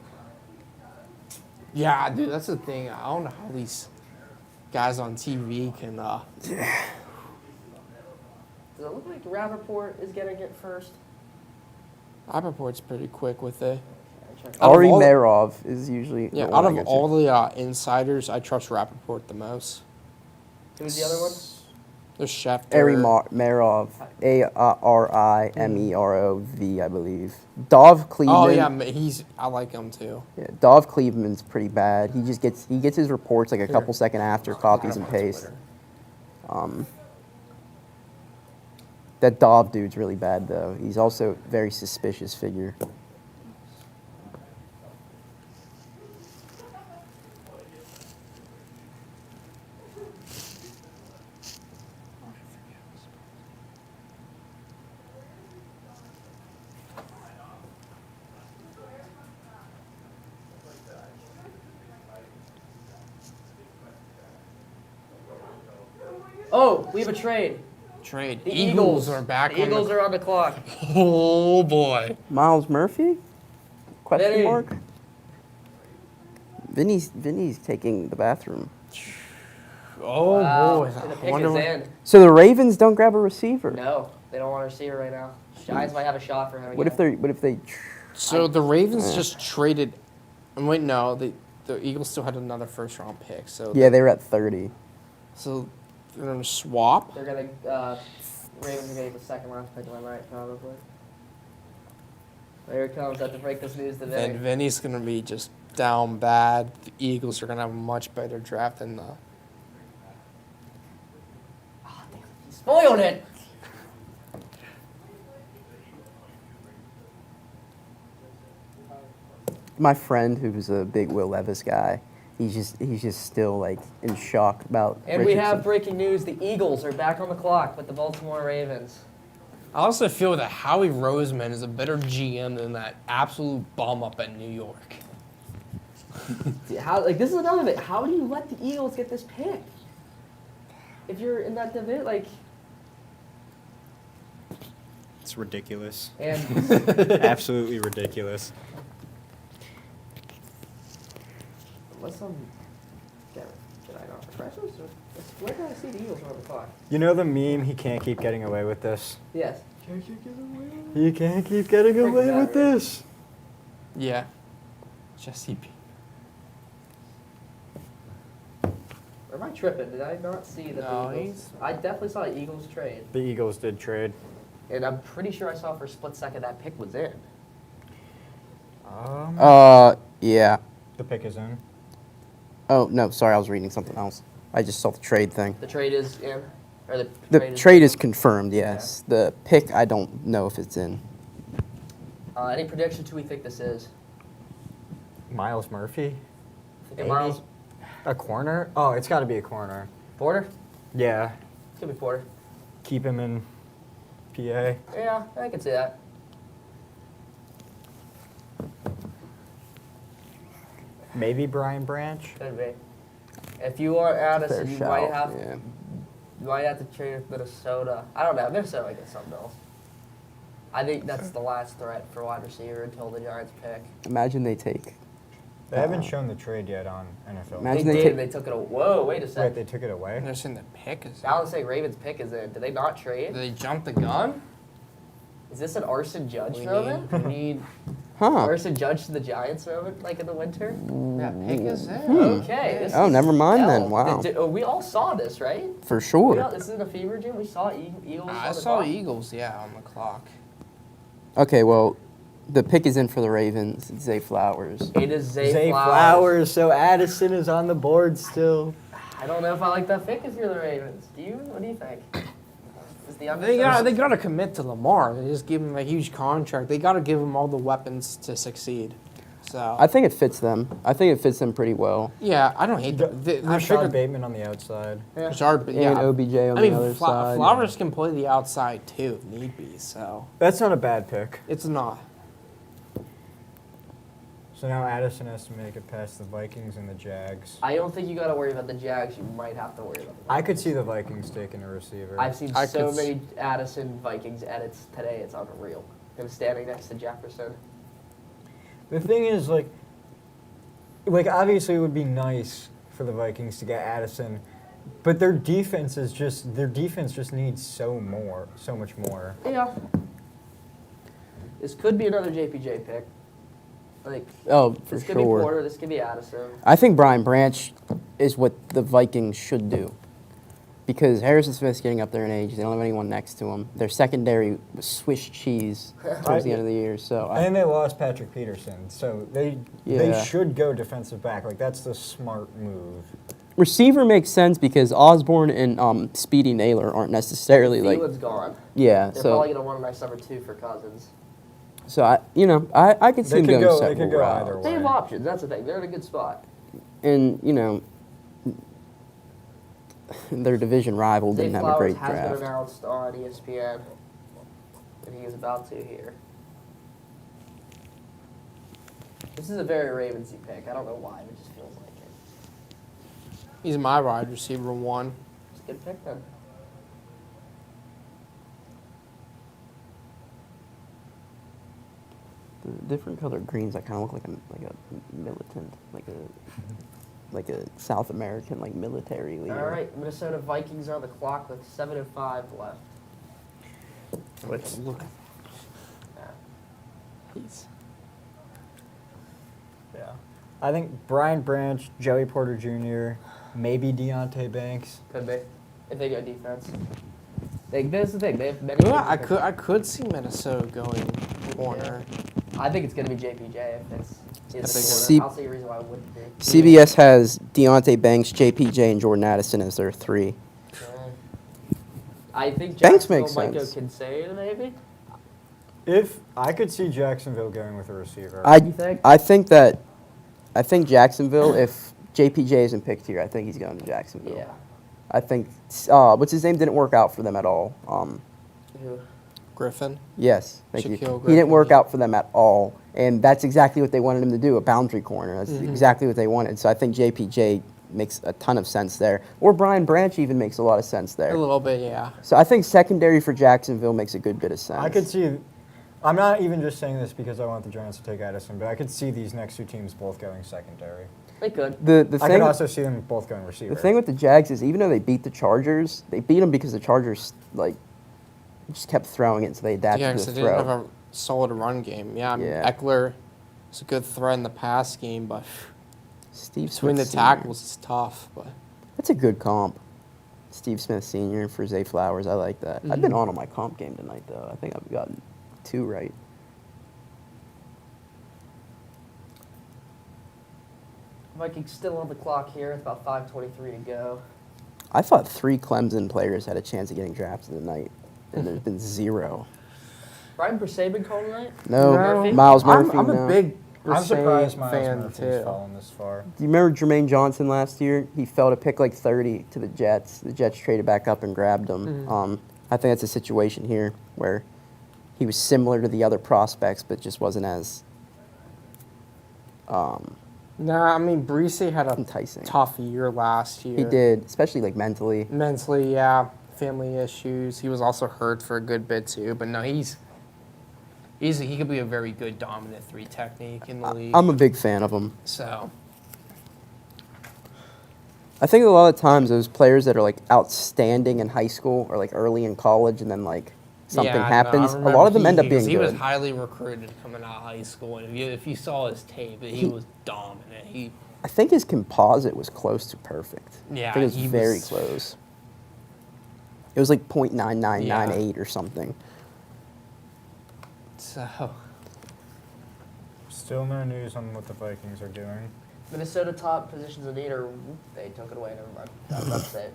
Yeah, dude, that's the thing. I don't know how these guys on TV can. Does it look like Rappaport is getting it first? Rappaport's pretty quick with it. Check. Out of Ari all- Merov is usually Yeah, the out one I of go to. all the insiders, I trust Rappaport the most. Who's the other one? There's Schefter. Ari Merov, Arimerov, I believe. Dov Cleveman. Oh yeah, I like him too. Yeah, Dov Cleveland's pretty bad. He gets his reports like a couple seconds after, copies and pastes. That Dov dude's really bad though. He's also a very suspicious figure. Oh, we have a trade. Trade. The Eagles are back. The Eagles are on the clock. Oh boy. Miles Murphy? Question Vinny. mark? Vinny's taking the bathroom. Oh Wow. boy. The I pick wonder is what- in. So the Ravens don't grab a receiver. No, they don't want to receiver right now. Giants might have a shot for him. What if they? So the Ravens just traded. Wait, no, the Eagles still had another first round pick. So Yeah, they were at 30. So they're gonna swap. They're gonna Ravens are gonna get the second round pick. Am I right? Probably. There it comes. I have to break this news to And Vinny. Vinny's gonna be just down bad. The Eagles are gonna have a much better draft than the. He spoiled it. My friend, who's a big Will Levis guy, he's just still like in shock about. And we have Richardson. breaking news. The Eagles are back on the clock with the Baltimore Ravens. I also feel that Howie Roseman is a better GM than that absolute bum up at New York. How this is another thing. How do you let the Eagles get this pick? If you're in that division, like, It's ridiculous. and Absolutely ridiculous. unless I'm did I not refreshers? Where can I see the Eagles on the clock? You know the meme, he can't keep getting away with this? Yes. He can't keep getting Freaking away out, with right? this. Yeah. Jesse P. Or am I tripping? Did I not see that No, the Eagles? I definitely saw the Eagles trade, The Eagles did trade. and I'm pretty sure I saw for a split second that pick was in. Yeah. The pick is in. Oh no, sorry, I was reading something else. I just saw the trade thing. The trade is in, or the The trade is confirmed. Yes. The pick, I don't know if it's in. Any predictions who we think this is? Miles Murphy? Think Maybe. Miles A corner? Oh, it's got to be a corner. Porter? Yeah. It's gonna be Porter. Keep him in PA. Yeah, I can see that. Maybe Brian Branch. Could be. If you are Addison, Fair you shout. might have Yeah. you might have to trade with Minnesota. I don't know. Minnesota might get something else. I think that's the last threat for wide receiver until the Giants pick. Imagine they take. They haven't shown the trade yet on NFL. Imagine they they did. take- and They took it. Whoa, wait a Wait, second. they took it away? They're saying the pick is. Now let's say Ravens pick is in. Did they not Did trade? they jump the gun? Is this an Arson Judge We moment? need, we need Huh. Arson Judge to the Giants moment, like in the winter? that pick is there. Okay. This Oh, is never mind then. hell. Wow. We all saw this, right? For We sure. all, this is in a fever dream. We saw Eagles. I on the saw clock. Eagles, yeah, on the clock. Okay, well, the pick is in for the Ravens. It's Zay Flowers. It is Zay, Zay Flowers. Flowers, so Addison is on the board still. I don't know if I like that pick if you're the Ravens. Do you? What do you think? Is the They gotta commit to Lamar. They just give him a huge contract. They gotta give him all the weapons to succeed. So I think it fits them. I think it fits them pretty well. yeah, I don't hate them. I Rashard figured Bateman on the outside. Rashard, And yeah. OBJ on I mean, the other side. Flowers can play the outside too, if need be. So That's not a bad pick. it's not. So now Addison has to make it past the Vikings and the Jags. I don't think you got to worry about the Jags. You might have to worry about the I could see the Vikings taking a receiver. I've seen I so could many Addison Vikings edits today. It's unreal. Him standing next to Jefferson. The thing is, like obviously it would be nice for the Vikings to get Addison, but their defense just needs so much more. Yeah. This could be another JPJ pick. Like, Oh, for this could be sure. Porter, this could be Addison. I think Brian Branch is what the Vikings should do. Because Harrison Smith's getting up there in age. They don't have anyone next to him. Their secondary was Swiss cheese towards the end of the year. So And they lost Patrick Peterson, so they Yeah. should go defensive back. Like, that's the smart move. receiver makes sense because Osborne and Speedy Naylor aren't necessarily like. Thielen's gone. Yeah, They're so probably going to want a nice number 2 for Cousins. I could see They them could going go- they several could go routes. either way. They have options. That's the thing. They're in a good spot. And their division rival Zay didn't have a Flowers great has been draft. announced on ESPN that he is about to here. This is a very Ravensy pick. I don't know why, but it just feels like it. He's my wide receiver 1. It's a good pick then. The different colored greens, I kind of look like a militant, like a South American military leader. All right, Minnesota Vikings are on the clock with 7:05 left. Let's look. Yeah. He's Yeah. I think Brian Branch, Joey Porter Jr., maybe Deontay Banks. Could be if they go defense. That's the thing. They have many. Yeah, good picks. I could see Minnesota going corner. I think it's going to be JPJ if it's. I think so. I'll see a reason why it wouldn't be. CBS has Deontay Banks, JPJ, and Jordan Addison as their 3. I think Banks Jacksonville makes might go sense. Kinsey maybe. If I could see Jacksonville going with a receiver. You think? I think Jacksonville, if JPJ isn't picked here, I think he's going to Jacksonville. Yeah. I think what's his name didn't work out for them at all. Who? Griffin. Yes, thank you. Shaquille He didn't work Griffin. out for them at all, and that's exactly what they wanted him to do—a boundary corner. That's exactly what they wanted. So I think JPJ makes a ton of sense there, or Brian Branch even makes a lot of sense A there. little bit, yeah. So I think secondary for Jacksonville makes a good bit of sense. I could see. I'm not even just saying this because I want the Giants to take Addison, but I could see these next two teams both going secondary. They could. the I thing. could also see them both going receiver. The thing with the Jags is even though they beat the Chargers, they beat them because the Chargers just kept throwing it, so they adapted Yeah, to because the they didn't have throw. a solid run game. Yeah, I mean, Yeah. Eckler is a good threat in the pass game, but Steve between the Smith Sr. tackles, it's tough. But That's a good comp. Steve Smith Sr. for Zay Flowers. I like that. I've been on my comp game tonight, though. I think I've gotten 2 right. Vikings still on the clock here. It's about 5:23 to go. I thought 3 Clemson players had a chance of getting drafted tonight, and there's been 0. Brian Brisabin called tonight. No, Murphy? Miles Murphy. I'm no. a big I'm surprised Brisay Miles fan Murphy's too. fallen this far. Do you remember Jermaine Johnson last year? He fell to pick like 30 to the Jets. The Jets traded back up and grabbed him. I think that's a situation here where he was similar to the other prospects, but just wasn't as Nah, I mean, Brisay had a enticing. tough year last year. He did, especially like mentally. Mentally, yeah, family issues. He was also hurt for a good bit too. But no, he could be a very good dominant 3 technique in the league. I'm a big fan of him. So I think a lot of times those players that are like outstanding in high school or like early in college and then like something yeah, happens, no, I a lot of them remember end up being he was good. highly recruited coming out of high school, and if you saw his tape, he was dominant. I think his composite was close to perfect. Yeah, I think it was he very was- close. It was like .9998 or something. So Still no news on what the Vikings are doing. Minnesota top positions of need, or they took it away. Never mind. I was about to say it.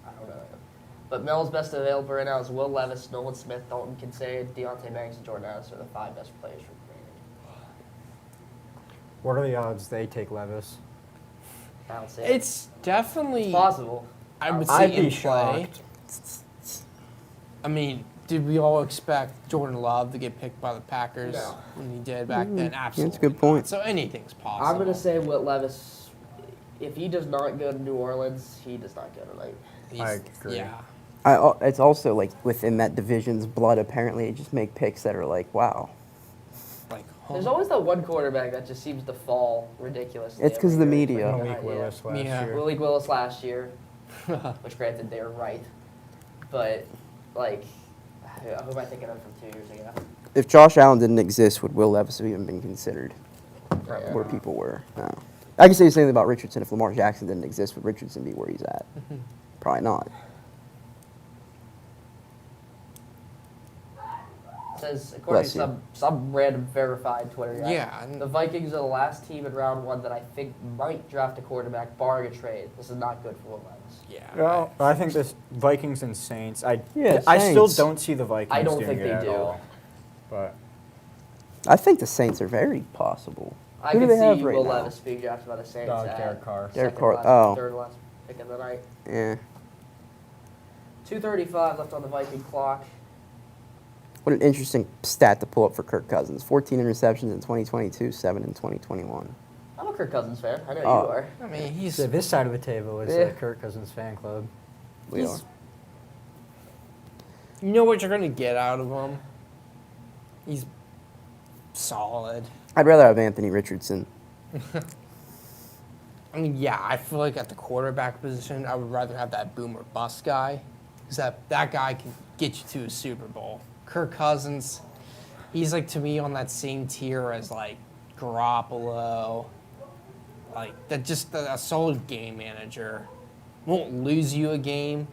I don't know. But Mel's best available right now is Will Levis, Nolan Smith, Dalton Kincaid, Deontay Banks, and Jordan Addison are the 5 best players from Green. What are the odds they take Levis? I don't see it. it's definitely It's possible. I would I'd see be in play. shocked. I mean, did we all expect Jordan Love to get picked by the Packers No. when he did back then? Absolutely. That's a good point. not. So anything's possible. I'm going to say Will Levis, if he does not go to New Orleans, he does not go tonight. I agree. Yeah. It's also like within that division's blood. Apparently, they just make picks that are like, wow. Like There's always that one quarterback that just seems to fall ridiculously. It's 'cause of the every year. media. Like, Malik Willis last Yeah. year. Malik Willis last year, which granted they were right, but like, who am I thinking of from 2 years ago? If Josh Allen didn't exist, would Will Levis have even been considered Right. where people were? No. I can say the same thing about Richardson. If Lamar Jackson didn't exist, would Richardson be where he's at? Probably not. Says according Bless to you. some random verified Twitter guy. Yeah, and- The Vikings are the last team in round 1 that I think might draft a quarterback, barring a trade. This is not good for Will Levis. Yeah. Well, I think this Vikings and Saints. I still Saints. don't see the Vikings. I don't doing think it they at do. all. But I think the Saints are very possible. I Who do could they have see right Will now? Levis being drafted by the Saints. at Derek Carr. Derek second Carr. last- Oh. Third last pick of the night. Yeah. 2:35 left on the Viking clock. What an interesting stat to pull up for Kirk Cousins. 14 interceptions in 2022, 7 in 2021. I'm a Kirk Cousins fan. I know Oh. you are. I mean, he's so this side of the table is Yeah. the Kirk Cousins fan club. We He's- are. you know what you're gonna get out of him. He's solid. I'd rather have Anthony Richardson. I mean, yeah, I feel like at the quarterback position, I would rather have that boom or bust guy, because that guy can get you to a Super Bowl. Kirk Cousins, he's like to me on that same tier as like Garoppolo, like that, just a solid game manager. Won't lose you a game,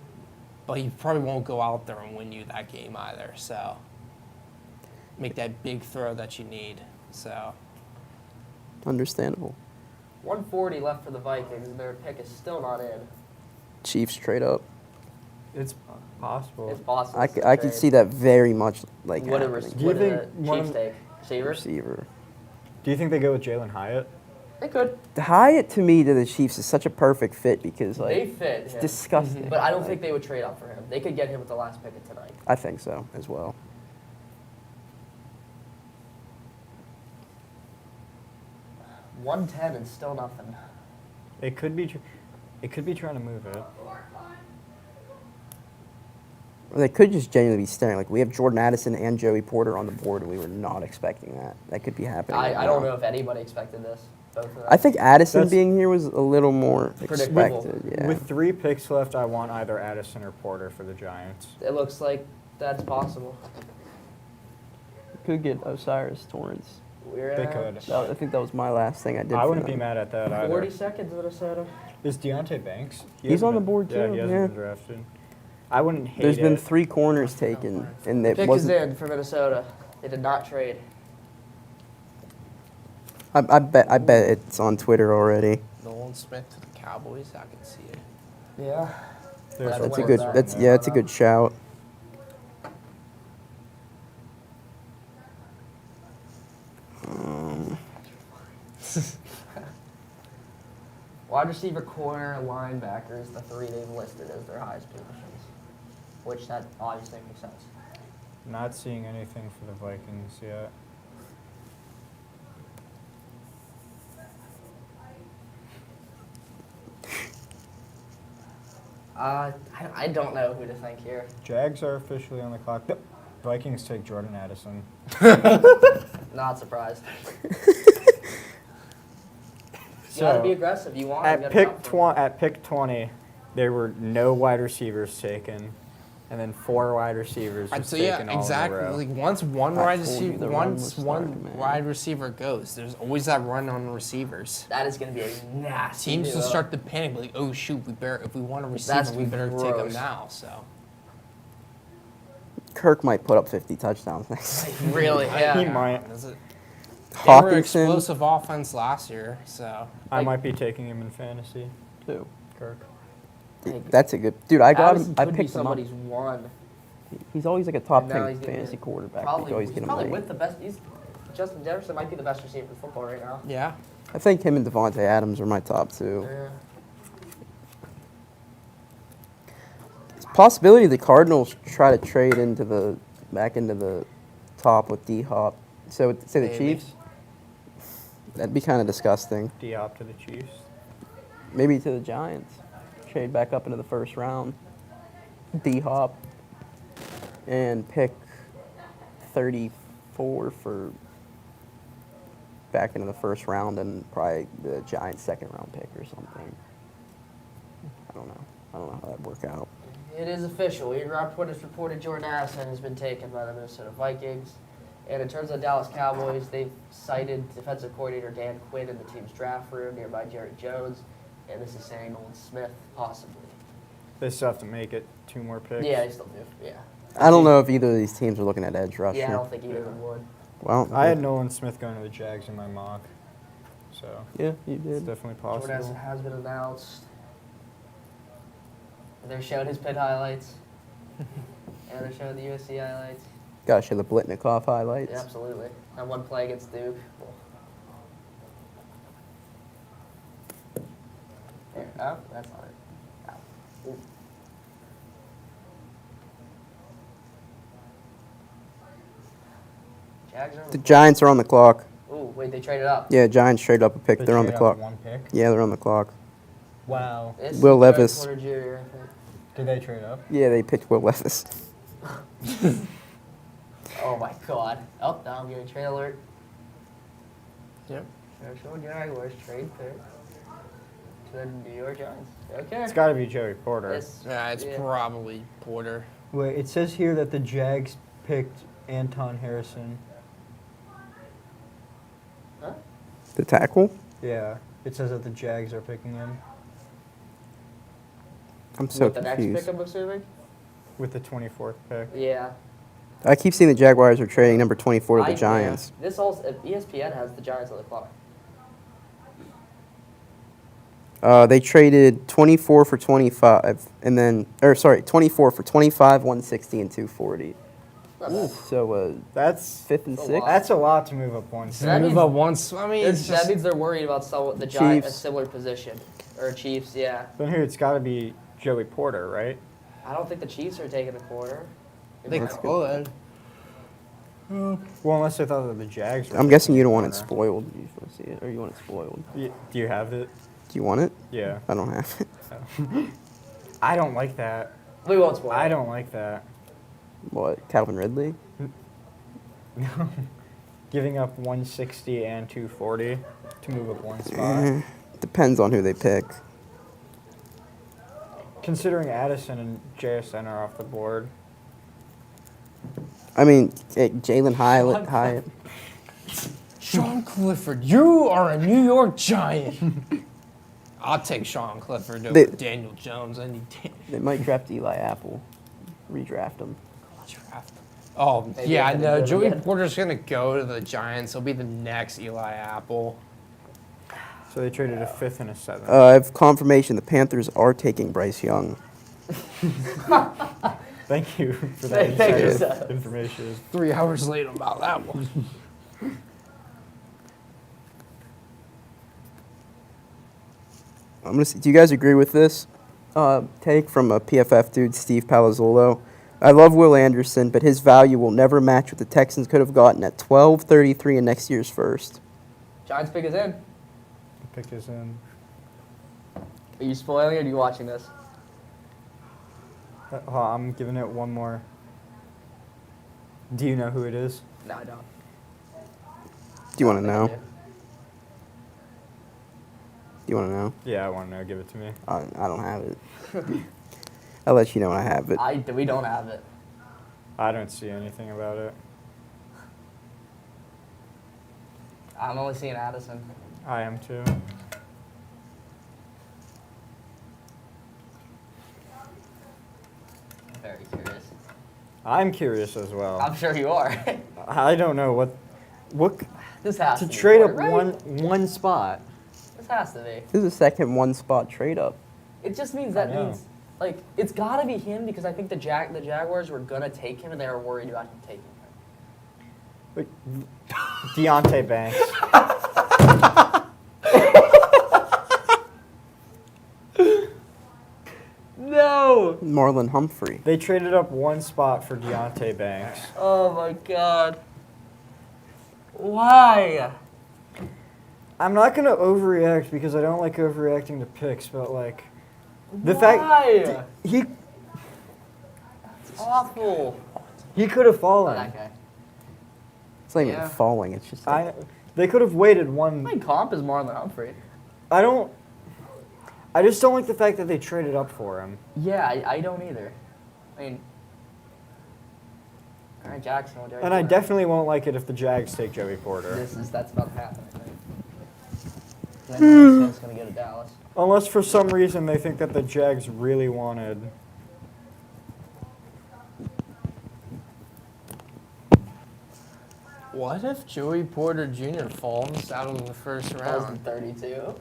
but he probably won't go out there and win you that game either. So make that big throw that you need. So Understandable. 140 left for the Vikings, and their pick is still not in. Chiefs trade up. It's possible. It's possible. I could see that very much like What happening. Do you what think the one Chiefs of- take? Receivers? Receiver. Do you think they go with Jalen Hyatt? They could. Hyatt to me to the Chiefs is such a perfect fit because like They fit it's him. disgusting. But I don't Like, think they would trade up for him. They could get him with the last pick of tonight. I think so as well. 110 and still nothing. It could be. It could be trying to move it. Or they could just genuinely be staring. Like we have Jordan Addison and Joey Porter on the board, and we were not expecting that. That could be happening. right I don't now. know if anybody expected this. Both of them. I think Addison That's- being here was a little more Predictable. expected. Yeah. With 3 picks left, I want either Addison or Porter for the Giants. It looks like that's possible. Could get Osiris Torrance. We're They at could. I think that was my last thing I did. I for wouldn't be them. mad at that 40 either. seconds, Minnesota. Is Deontay Banks? He He's hasn't on the been- board, Yeah, too, he hasn't yeah. been drafted. I wouldn't hate There's it. been 3 corners taken, and it Pick is wasn't. in for Minnesota. They did not trade. I bet it's on Twitter already. Nolan Smith to the Cowboys, I can see it. Yeah. There's That's That's a one good. of That's them. yeah. It's a good shout. Wide receiver, corner, linebackers, the 3 they've listed as their highest positions. Which that obviously makes sense. Not seeing anything for the Vikings yet. I don't know who to think here. Jags are officially on the clock. Nope. Vikings take Jordan Addison. Not surprised. You So, gotta be aggressive. You want to At pick 20, there were no wide receivers taken, and then 4 wide receivers I'd just say taken all exactly. in a row. Like once one I wide told you receiver, the run once was one starting, man. wide receiver goes, there's always that run on receivers. That is gonna be a nasty. Teams will duo. start to panic, like, oh shoot, if we want a receiver, That's we better take him gross. now. So Kirk might put up 50 touchdowns next year. Really? Yeah. He might. Is it- They were Hawkinson explosive offense last year, so I Like- might be taking him in fantasy. too. Kirk. That's a good dude. I got Addison him. I could be picked him up. somebody's one. He's always like a top And now 10 he's gonna fantasy get- quarterback. Probably, you always he's get him probably late. with the best. Justin Jefferson might be the best receiver in football right now. yeah. I think him and Devontae Adams are my top 2. Yeah. It's a possibility the Cardinals try to trade back into the top with D Hop. So say the Maybe. Chiefs. That'd be kind of disgusting. Diop to the Chiefs. Maybe to the Giants. Trade back up into the first round. D Hop. And pick 34 for back into the first round and probably the Giants' second round pick or something. I don't know. I don't know how that'd work out. It is official. Ian Rappaport has reported Jordan Addison has been taken by the Minnesota Vikings. And in terms of the Dallas Cowboys, they've cited defensive coordinator Dan Quinn in the team's draft room nearby Jerry Jones. And this is saying Nolan Smith, possibly. They still have to make it 2 more picks. Yeah, they still do. Yeah. I don't know if either of these teams are looking at edge rusher. Yeah, I don't think either of them would. Well, I had Nolan Smith going to the Jags in my mock, so yeah, you it's did. definitely Jordan Addison possible. has been announced. And they're showing his pit highlights. And they're showing the USC highlights. Gotta show the Blitnikoff highlights. Yeah, absolutely. That one play against Duke. There. Oh, that's not it. Oh. Ooh. Jags are on The the Giants are on the clock. clock. Ooh, wait, they traded up. Yeah, Giants trade up a pick. They They're on the trade clock. up 1 pick. Yeah, they're on the clock. Wow. This is Will Joey Levis. Porter Jr., I think. Did they trade up? Yeah, they picked Will Levis. Oh my god. Oh, now I'm getting trade alert. Yep. National Jaguars trade pick to the New York Giants. Okay. It's got to be Joey Porter. Yeah, it's probably Porter. Wait, it says here that the Jags picked Anton Harrison. Huh? The tackle? Yeah, it says that the Jags are picking him I'm so What, the next confused. pick, I'm assuming? with the 24th pick. Yeah. I keep seeing the Jaguars are trading number 24 to the I- Giants. This also, ESPN has the Giants on the clock. They traded 24 for 25, and then, 24 for 25, 160, and 240. Not bad. So, That's 5th and That's a 6th. lot. that's a lot to move up 1 So that seed. means- Move up once. I mean, it's That just, means they're worried about the Giants, a Chiefs. similar position. Or Chiefs, yeah. Then here it's got to be Joey Porter, right? I don't think the Chiefs are taking the quarter. they That's could. Well, unless they thought that the Jags were I'm guessing taking you the don't want it corner. spoiled. You just want to see it, or you want it spoiled. Do you have it? Do you want it? Yeah. I don't have it. I don't like that. We won't spoil. I don't like that. What, Calvin Ridley? Giving up 160 and 240 to move up 1 spot. Eh, depends on who they pick. Considering Addison and JSN are off the board. I mean, Jalen Hyatt. Sean Clifford, you are a New York Giant. I'll take Sean Clifford over They- Daniel Jones any day. They might draft Eli Apple, redraft him. Draft. Oh, Maybe yeah, they're gonna no, do it Joey again. Porter's going to go to the Giants. He'll be the next Eli Apple. So they traded a 5th and a 7th. I have confirmation the Panthers are taking Bryce Young. Thank you for that Thank you, insider sir. information. 3 hours late about that one. I'm gonna see, do you guys agree with this take from a PFF dude, Steve Palazzolo? I love Will Anderson, but his value will never match what the Texans could have gotten at 12, 33, and next year's first. Giants pick is in. Pick is in. Are you spoiling it or are you watching this? I'm giving it one more. Do you know who it is? No, I don't. Do you want to I know? think Do you want to know? Yeah, I want to know. Give it to me. I don't have it. I'll let you know when I have it. we don't have it. I don't see anything about it. I'm only seeing Addison. I am too. I'm very curious. I'm curious as well. I'm sure you are. I don't know what This has to to be trade up right? one spot. This has to be. This is a second one-spot trade-up. It just means I that know. means like it's got to be him because I think the Jaguars were gonna take him and they were worried about him taking him. Wait, Deontay Banks. No. Marlon Humphrey. They traded up one spot for Deontay Banks. Oh my God. Why? I'm not gonna overreact because I don't like overreacting to picks, but like the Why? fact he It's awful. he could have Oh, fallen. that guy. It's not even Yeah. falling. It's just like, They could have waited one. My comp is Marlon Humphrey. I just don't like the fact that they traded up for him. Yeah, I don't either. I mean, all right, Jackson. And I definitely won't like it if the Jags take Joey Porter. That's about to happen. I think. I know Smith's gonna go to Dallas. Unless for some reason they think that the Jags really wanted. What if Joey Porter Jr. falls out of the first That was in round? 32.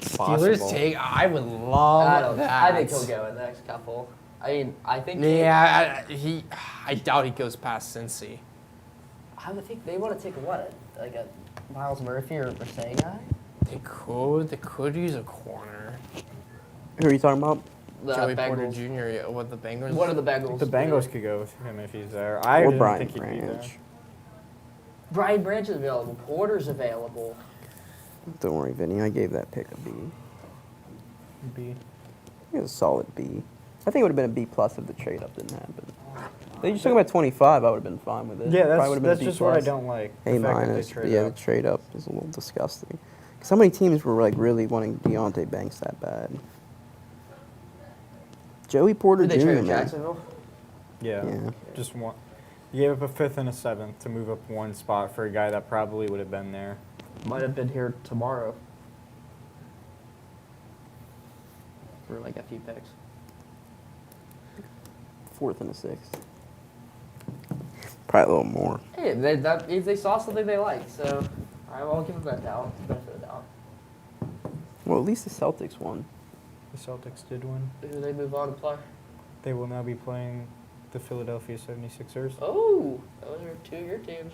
Steelers take. I would love that. I think he'll go in the next couple. I mean, I think. Yeah, I doubt he goes past Cincy. I would think they want to take what, like a Miles Murphy or Say guy. They could use a corner. Who are you talking about? The Joey Porter Bengals. Jr. Yeah, what the Bengals? What are the Bengals? The Bengals could go with him if he's there. I Or didn't Brian think he'd be there. Branch. Brian Branch is available. Porter's available. Don't worry, Vinny. I gave that pick a B. B. It was a solid B. I think it would have been a B plus if the trade up didn't happen. They just took him at 25. I would have been fine with it. Yeah, Probably would've been a that's B just what I plus. don't like. A the fact that they minus. traded Yeah, up. the trade up is a little disgusting. So many teams were like really wanting Deontay Banks that bad. Joey Porter Did they Jr. trade man. Jacksonville? Yeah. Yeah. Just one. You gave up a fifth and a seventh to move up one spot for a guy that probably would have been there. Might have been here tomorrow. For like a few picks. Fourth and a sixth. Probably a little more. Hey, that means they saw something they liked, so I won't give them that doubt. Benefit of the doubt. Well, at least the Celtics won. The Celtics did win. Who do they move on to play? They will now be playing the Philadelphia 76ers. Oh, those are two of your teams.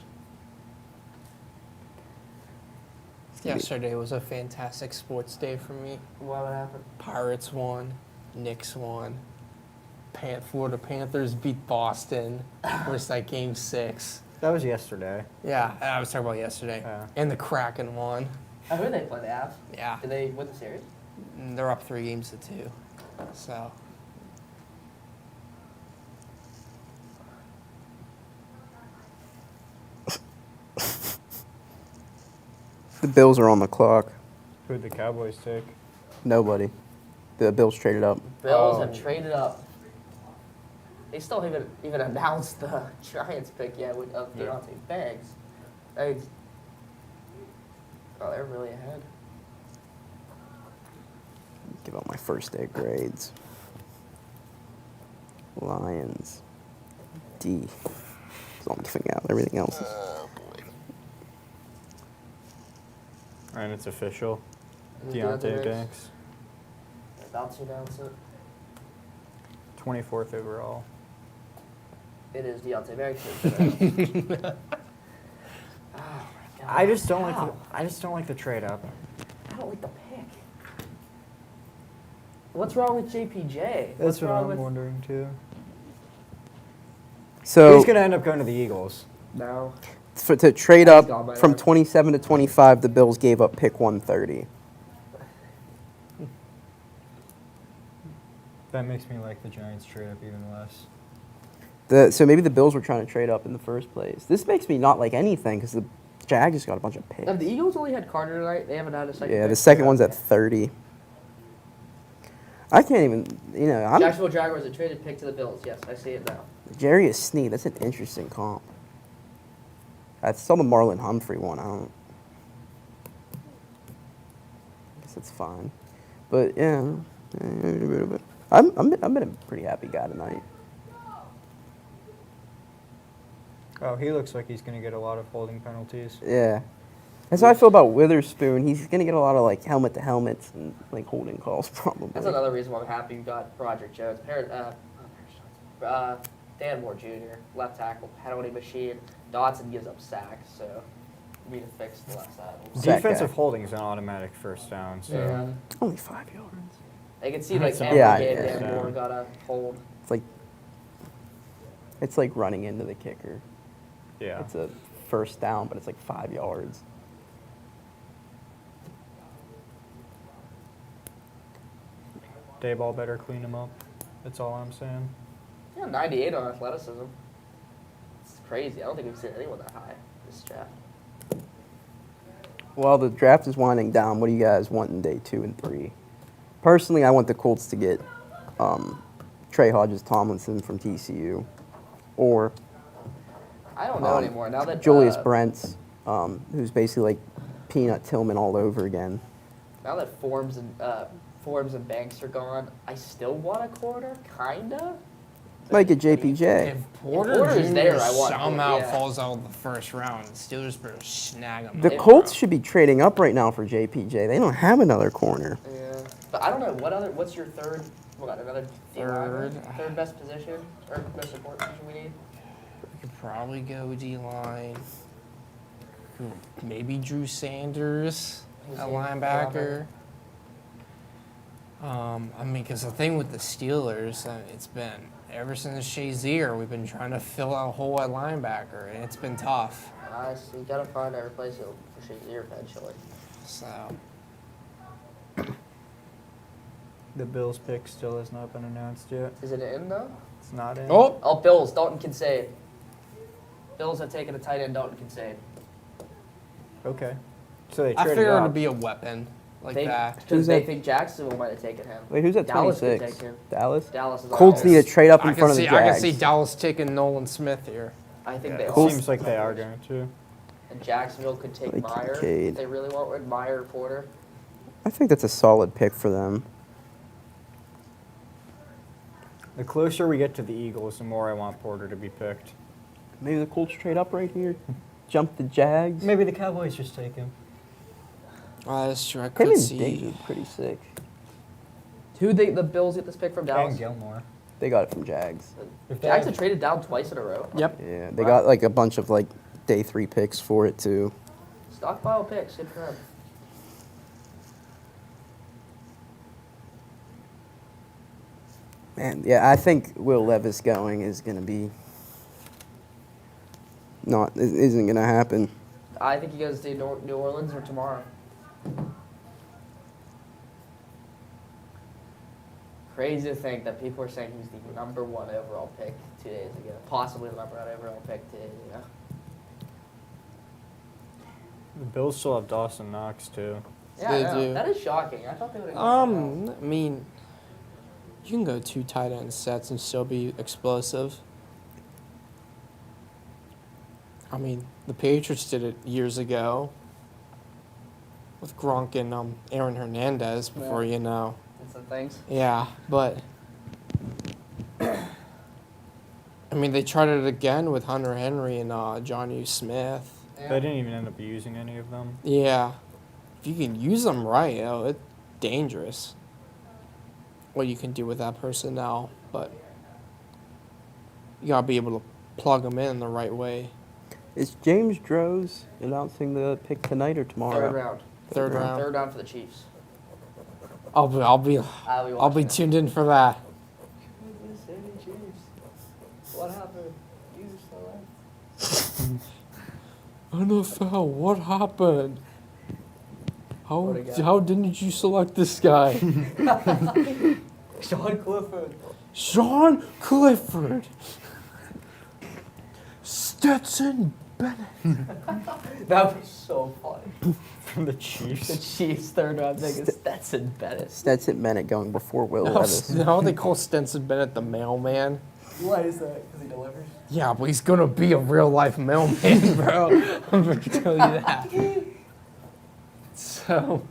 Yesterday was a fantastic sports day for me. What would happen? Pirates won, Knicks won, Florida Panthers beat Boston. Where's that game 6? That was yesterday. Yeah, I was talking about yesterday. Yeah. And the Kraken won. Oh, who did they play? The Avs? Yeah, Did they win the series? they're up 3-2. So The Bills are on the clock. Who'd the Cowboys take? Nobody. The Bills traded up. Bills Oh. have traded up. They still haven't even announced the Giants pick yet of Yeah. Deontay Banks. Oh, they're really ahead. Give out my first day grades. Lions. D. That's all I'm giving out. Everything else is. And it's official. Is it Deontay Banks. They're about to announce it. 24th overall. It is Deontay Banks. Oh my God. I just don't like How? the trade up. I don't like the pick. What's wrong with JPJ? That's What's what wrong I'm with wondering too. So He's going to end up going to the Eagles. No. to trade He's up gone by from then. 27 to 25, the Bills gave up pick 130. That makes me like the Giants trade up even less. So maybe the Bills were trying to trade up in the first place. This makes me not like anything because the Jags got a bunch of picks. Have the Eagles only had Carter tonight? They haven't had a second Yeah, pick? the second one's at 30. I can't even, I'm Jacksonville Jaguars have traded pick to the Bills. Yes, I see it now. Jarius Sneed. That's an interesting comp. That's still the Marlon Humphrey one. I guess it's fine, but yeah, I've been a pretty happy guy tonight. Oh, he looks like he's going to get a lot of holding penalties. Yeah, that's how I feel about Witherspoon. He's gonna get a lot of like helmet to helmets and like holding calls probably. That's another reason why I'm happy you got Broderick Jones. Dan Moore Jr., left tackle, penalty machine. Dotson gives up sacks, so we need to fix the left side. Sack Defensive guy. holding is an automatic first down. So Yeah. Only 5 yards. I can see like That's every Yeah, game yeah. Dan Moore got a hold. It's like running into the kicker. yeah. It's a first down, but it's like 5 yards. Dayball better clean him up. That's all I'm saying. Yeah, 98 on athleticism. It's crazy. I don't think we've seen anyone that high this draft. while the draft is winding down, what do you guys want in day 2 and 3? Personally, I want the Colts to get Trey Hodges Tomlinson from TCU, or I don't know anymore. Now that Julius Brents, who's basically like Peanut Tillman all over again. Now that Forbes and Banks are gone, I still want a corner, kinda. Like a JPJ. If Porter Porter's Jr. there, I want somehow Porter, yeah. falls out of the first round, the Steelers better snag him. The now, Colts bro. should be trading up right now for JPJ. They don't have another corner. Yeah, but I don't know what's your third? What another third best position or best support position we need? We could probably go D-line. Maybe Drew Sanders, Who's a in? linebacker. I mean, because the thing with the Steelers, it's been ever since Shazier, we've been trying to fill out a hole at linebacker, and it's been tough. So you gotta find a replacement for Shazier eventually. So The Bills pick still has not been announced yet. Is it in though? It's not in. Oh, Bills. Dalton Kincaid. Bills have taken a tight end, Dalton Kincaid. Okay. So they I traded figured up. it'd be a weapon like that. Because Who's they that? think Jacksonville might have taken him. Wait, who's at Dallas could 26? take him. Dallas? Dallas is on Colts there. need to trade up in I front of can the see. I can Jags. see Dallas taking Nolan Smith here. I think Yeah, they it all. seems like they are going to. And Jacksonville could take Like Meyer Kincaid. if they really want one. Meyer or Porter. I think that's a solid pick for them. The closer we get to the Eagles, the more I want Porter to be picked. Maybe the Colts trade up right here. Jump the Jags. Maybe the Cowboys just take him. That's true. I Him could and see. Diggs are pretty sick. Who the Bills get this pick from Dallas? And Gilmore. They got it from Jags. If they Jags have- have traded down twice in a row. Yep. Yeah, they Wow. got like a bunch of like day 3 picks for it too. Stockpile picks. Good for them. Man, yeah, I think Will Levis going is gonna be isn't gonna happen. I think he goes to New Orleans or tomorrow. Crazy to think that people are saying he's the number 1 overall pick 2 days ago. Possibly the number 1 overall pick 2 days ago. The Bills still have Dawson Knox too. Yeah, They I know. do. That is shocking. I thought they would have. I mean, you can go 2 tight end sets and still be explosive. I mean, the Patriots did it years ago with Gronk and Aaron Hernandez before you know. And some things. Yeah, but I mean, they tried it again with Hunter Henry and John U. Smith. Yeah. They didn't even end up using any of them. Yeah, if you can use them right, it's dangerous. What you can do with that personnel, but you gotta be able to plug them in the right way. Is James Droz announcing the pick tonight or tomorrow? Third round. Third round. Third round for the Chiefs. I'll be I'll be watching it. tuned in for that. What happened? You select. NFL, what happened? What a guy. How didn't you select this guy? Sean Clifford. Sean Clifford. Stetson Bennett. That would be so funny. From the The Chiefs. Chiefs' third round pick is Stetson Bennett. Stetson Bennett going before Will Now Levis. they call Stetson Bennett the mailman. Why is that? Because he delivers? Yeah, but he's gonna be a real life mailman, bro. I'm gonna tell you that. So,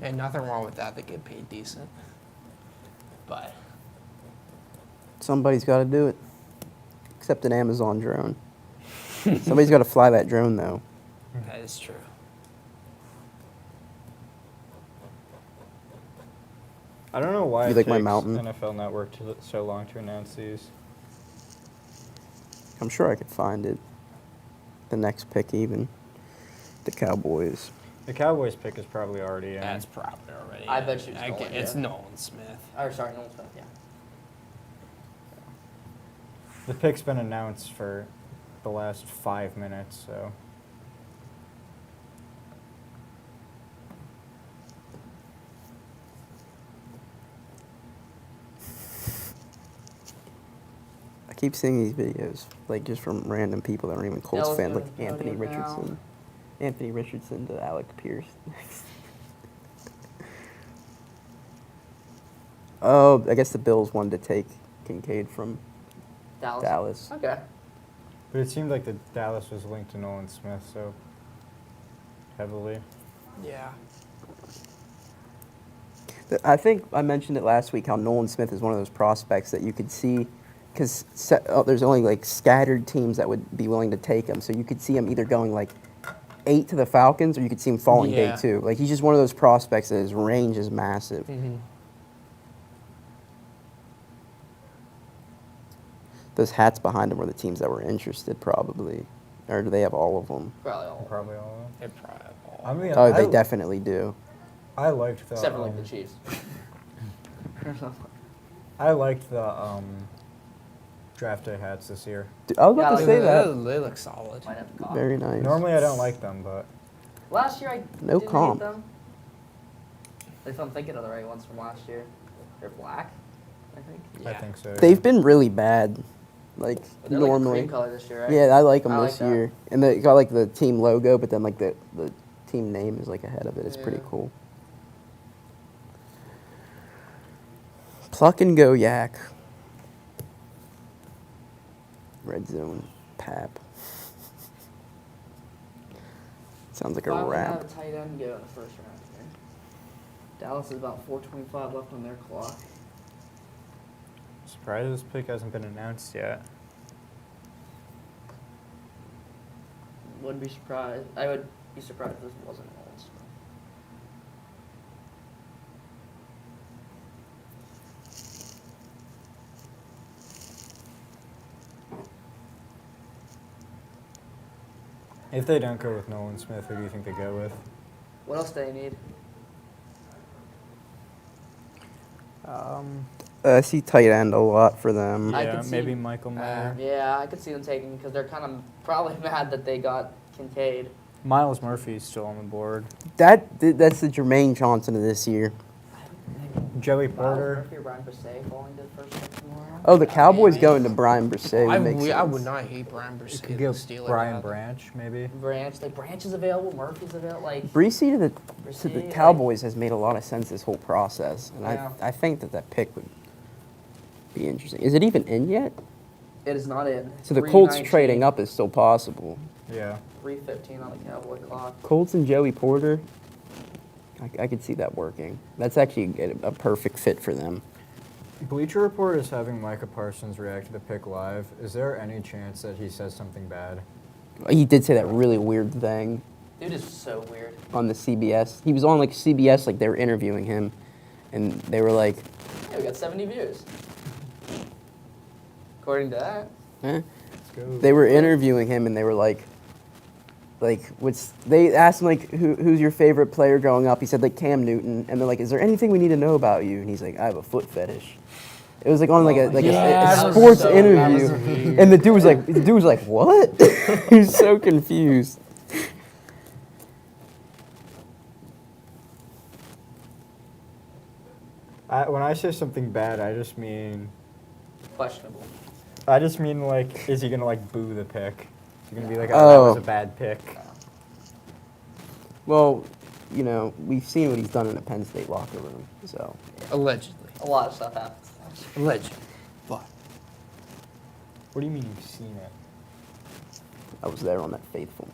and nothing wrong with that. They get paid decent. But Somebody's got to do it. Except an Amazon drone. Somebody's got to fly that drone though. that is true. I don't know why You it like my takes mountain? NFL Network so long to announce these. I'm sure I could find it. The next pick even. The Cowboys. The Cowboys pick is probably already in. That's probably already. I in. bet you it's I Nolan, get- It's yeah. Nolan Smith. Or sorry, Nolan Smith, yeah. The pick's been announced for the last 5 minutes, so. I keep seeing these videos, like just from random people that aren't even Colts Dylan's fans, gonna like put Anthony it Richardson. Anthony Richardson to Alec Pierce. Oh, I guess the Bills wanted to take Kincaid from Dallas. Okay. But it seemed like the Dallas was linked to Nolan Smith so heavily. Yeah. I think I mentioned it last week how Nolan Smith is one of those prospects that you could see, because there's only like scattered teams that would be willing to take him. So you could see him either going like 8 to the Falcons, or you could see him falling Yeah. day 2. Like he's just one of those prospects that his range is massive. Mm-hmm. Those hats behind him were the teams that were interested, probably, or do they have all of them? Probably all. Probably all of them. It probably. I mean, Oh, they definitely do. I liked the. Except for like the Chiefs. I liked the draft day hats this year. I was about Yeah, to say that. They look solid. Might have to cop. Very nice. Normally I don't like them, but Last year I No didn't comp. hate them. If I'm thinking of the right ones from last year, they're black, I think. I Yeah. think so. They've been really bad, like But they're normally. like a cream color this year, right? Yeah, I like them I like this that. year, and they got like the team logo, but then like the team name is like ahead of it. It's pretty Yeah. cool. Pluck and go, Yak. Red zone, Pap. Sounds like a Finally rap. have a tight end go in the first round here. Dallas is about 4:25 left on their clock. Surprised this pick hasn't been announced yet. Wouldn't be surprised. I would be surprised if this wasn't Nolan Smith. If they don't go with Nolan Smith, who do you think they go with? What else do they need? I see tight end a lot for them. I Yeah, could see- maybe Michael Mayer. Yeah, I could see them taking because they're kind of probably mad that they got Kincaid. Miles Murphy's still on the board. That's the Jermaine Johnson of this year. Joey Miles Porter. Murphy or Brian Brisset falling to the first pick tomorrow. Oh, the Cowboys Maybe. going to Brian Brisset. I, Would make I sense. would not hate Brian You Brisset. could give Steelers Brian had- Branch, maybe. Branch, like Branch is available, Murphy's available, like Brisset to the Brisset, like- Cowboys has made a lot of sense this whole process, and Yeah. I think that pick would be interesting. Is it even in yet? It is not in. So the Colts 3:19, trading up is still possible. Yeah. 3:15 on the Cowboy clock. Colts and Joey Porter, I could see that working. That's actually a perfect fit for them. Bleacher Report is having Micah Parsons react to the pick live. Is there any chance that he says something bad? He did say that really weird thing Dude is so weird. on the CBS. He was on like CBS, like they were interviewing him, and they were like, Yeah, we got 70 views. According to that. eh? Let's go. They were interviewing him, and they were like, they asked him like, who's your favorite player growing up? He said like Cam Newton, and they're like, is there anything we need to know about you? And he's like, I have a foot fetish. It was like on like a that was sports so- interview, that was weird. and the dude was like, what? He's so confused. When I say something bad, I just mean Questionable. like, is he gonna like boo the pick? Is he gonna be like, oh, Oh. that was a bad pick? Well, you know, we've seen what he's done in a Penn State locker room, so. Allegedly. A lot of stuff happens. Allegedly. But What do you mean you've seen it? I was there on that faithful.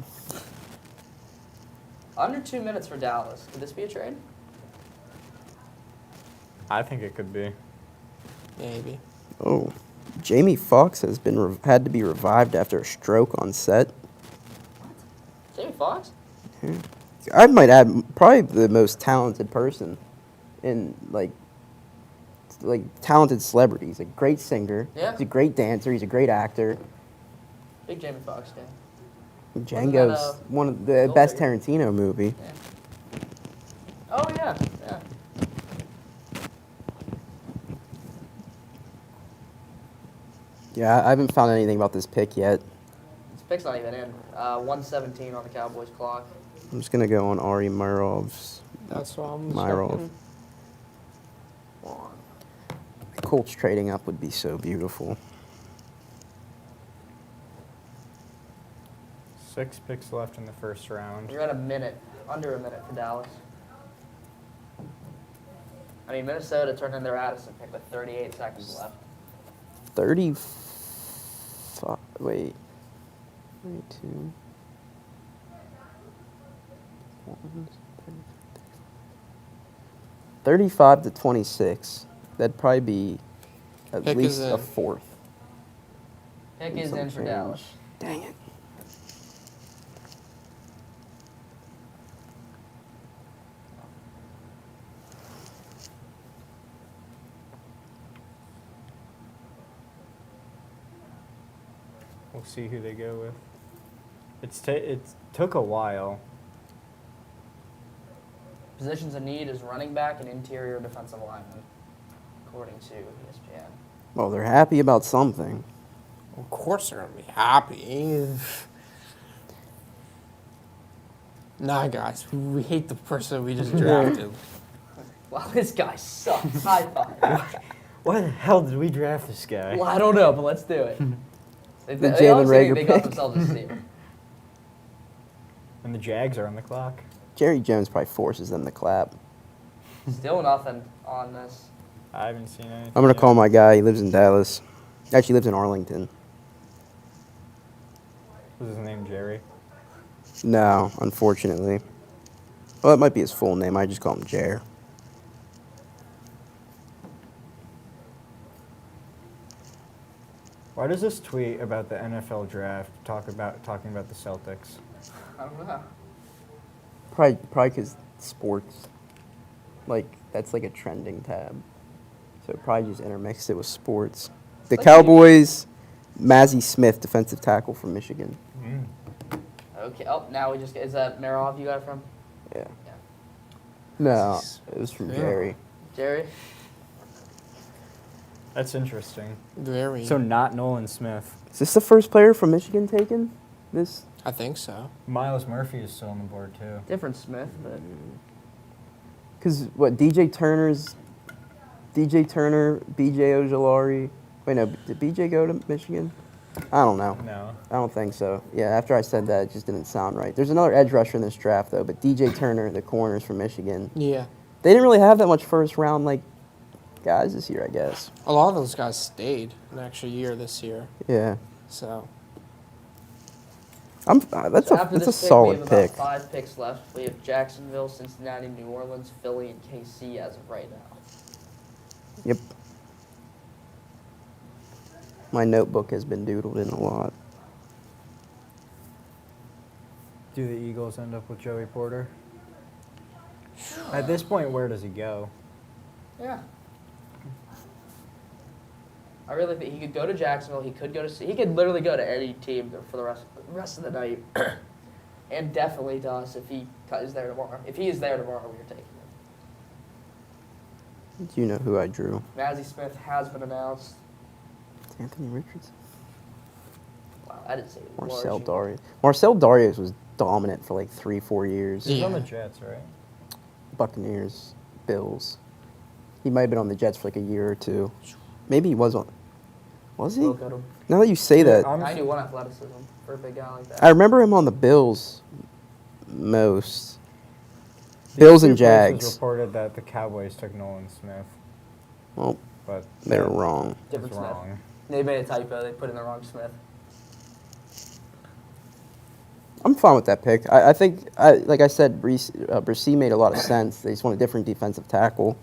Under 2 minutes for Dallas. Could this be a trade? I think it could be. maybe. Oh, Jamie Foxx has been had to be revived after a stroke on set. Jamie Foxx? I might add probably the most talented person in like talented celebrity. He's a great singer. Yeah. He's a great dancer. He's a great actor. Big Jamie Foxx fan. Django's one of the Gold best Digger? Tarantino movie. Yeah. Oh, yeah. Yeah. Yeah, I haven't found anything about this pick yet. This pick's not even in. 117 on the Cowboys clock. I'm just gonna go on Ari Myrov's. That's what I'm Myrov. checking. Colts trading up would be so beautiful. 6 picks left in the first round. You're at a minute, under a minute for Dallas. I mean, Minnesota turned in their Addison pick with 38 seconds left. 30. Wait. 32. 35 to 26. That'd probably be at Pick least is a in. fourth. Pick is Some in for change. Dallas. Dang it. We'll see who they go with. It took a while. Positions in need is running back and interior defensive lineman, according to ESPN. Well, they're happy about something. Of course they're gonna be happy. Nah, guys, we hate the person we just drafted. Wow, this guy sucks. High five. Why the hell did we draft this guy? Well, I don't know, but let's do it. They Jalen honestly think Reagor they got pick. themselves a steal. And the Jags are on the clock. Jerry Jones probably forces them to clap. Still nothing on this. I haven't seen anything. I'm going to yet. call my guy. He lives in Dallas. Actually, lives in Arlington. Was his name Jerry? No, unfortunately. Well, that might be his full name. I just call him Jer. Why does this tweet about the NFL draft talking about the Celtics? I don't know. Probably because sports. Like, that's like a trending tab. So probably just intermixed it with sports. The Like Cowboys, Mazzie Smith, defensive tackle from Michigan. Mm. Okay. Oh, now we just get. Is that Marov you got it from? Yeah. Yeah. No, it was from Yeah. Jerry. Jerry? That's interesting. Very. So not Nolan Smith. Is this the first player from Michigan taken? This? I think so. Miles Murphy is still on the board too. Different Smith, but. Because what, DJ Turner, BJ Ojolari. Wait, no, did BJ go to Michigan? I don't know. No. I don't think so. Yeah, after I said that, it just didn't sound right. There's another edge rusher in this draft, though, but DJ Turner, the corners from Michigan. Yeah. They didn't really have that much first round, like, guys this year, I guess. A lot of those guys stayed an extra year this year. Yeah. So That's So a after that's a this solid pick, we pick. have about 5 picks left. We have Jacksonville, Cincinnati, New Orleans, Philly, and KC as of right now. Yep. My notebook has been doodled in a lot. Do the Eagles end up with Joey Porter? At this point, where does he go? Yeah. I really think he could go to Jacksonville. He could go to. He could literally go to any team for the rest of the night, and definitely to us if he is there tomorrow. If he is there tomorrow, we are taking him. Do you know who I drew? Mazzie Smith has been announced. It's Anthony Richardson. Wow, I didn't say Marcel large. Darius. Marcel Darius was dominant for like 3-4 years. He's on Yeah. the Jets, right? Buccaneers, Bills. He might have been on the Jets for like a year or two. Maybe he was on. Was he? Look at him. Now that you say that, I'm- 91 athleticism for a big guy like that. I remember him on the Bills most. These Bills two and places Jags. reported that the Cowboys took Nolan Smith, Well, but they're that wrong. was Different Smith. wrong. They made a typo. They put in the wrong Smith. I'm fine with that pick. I think, like I said, Bresee made a lot of sense. They just want a different defensive tackle.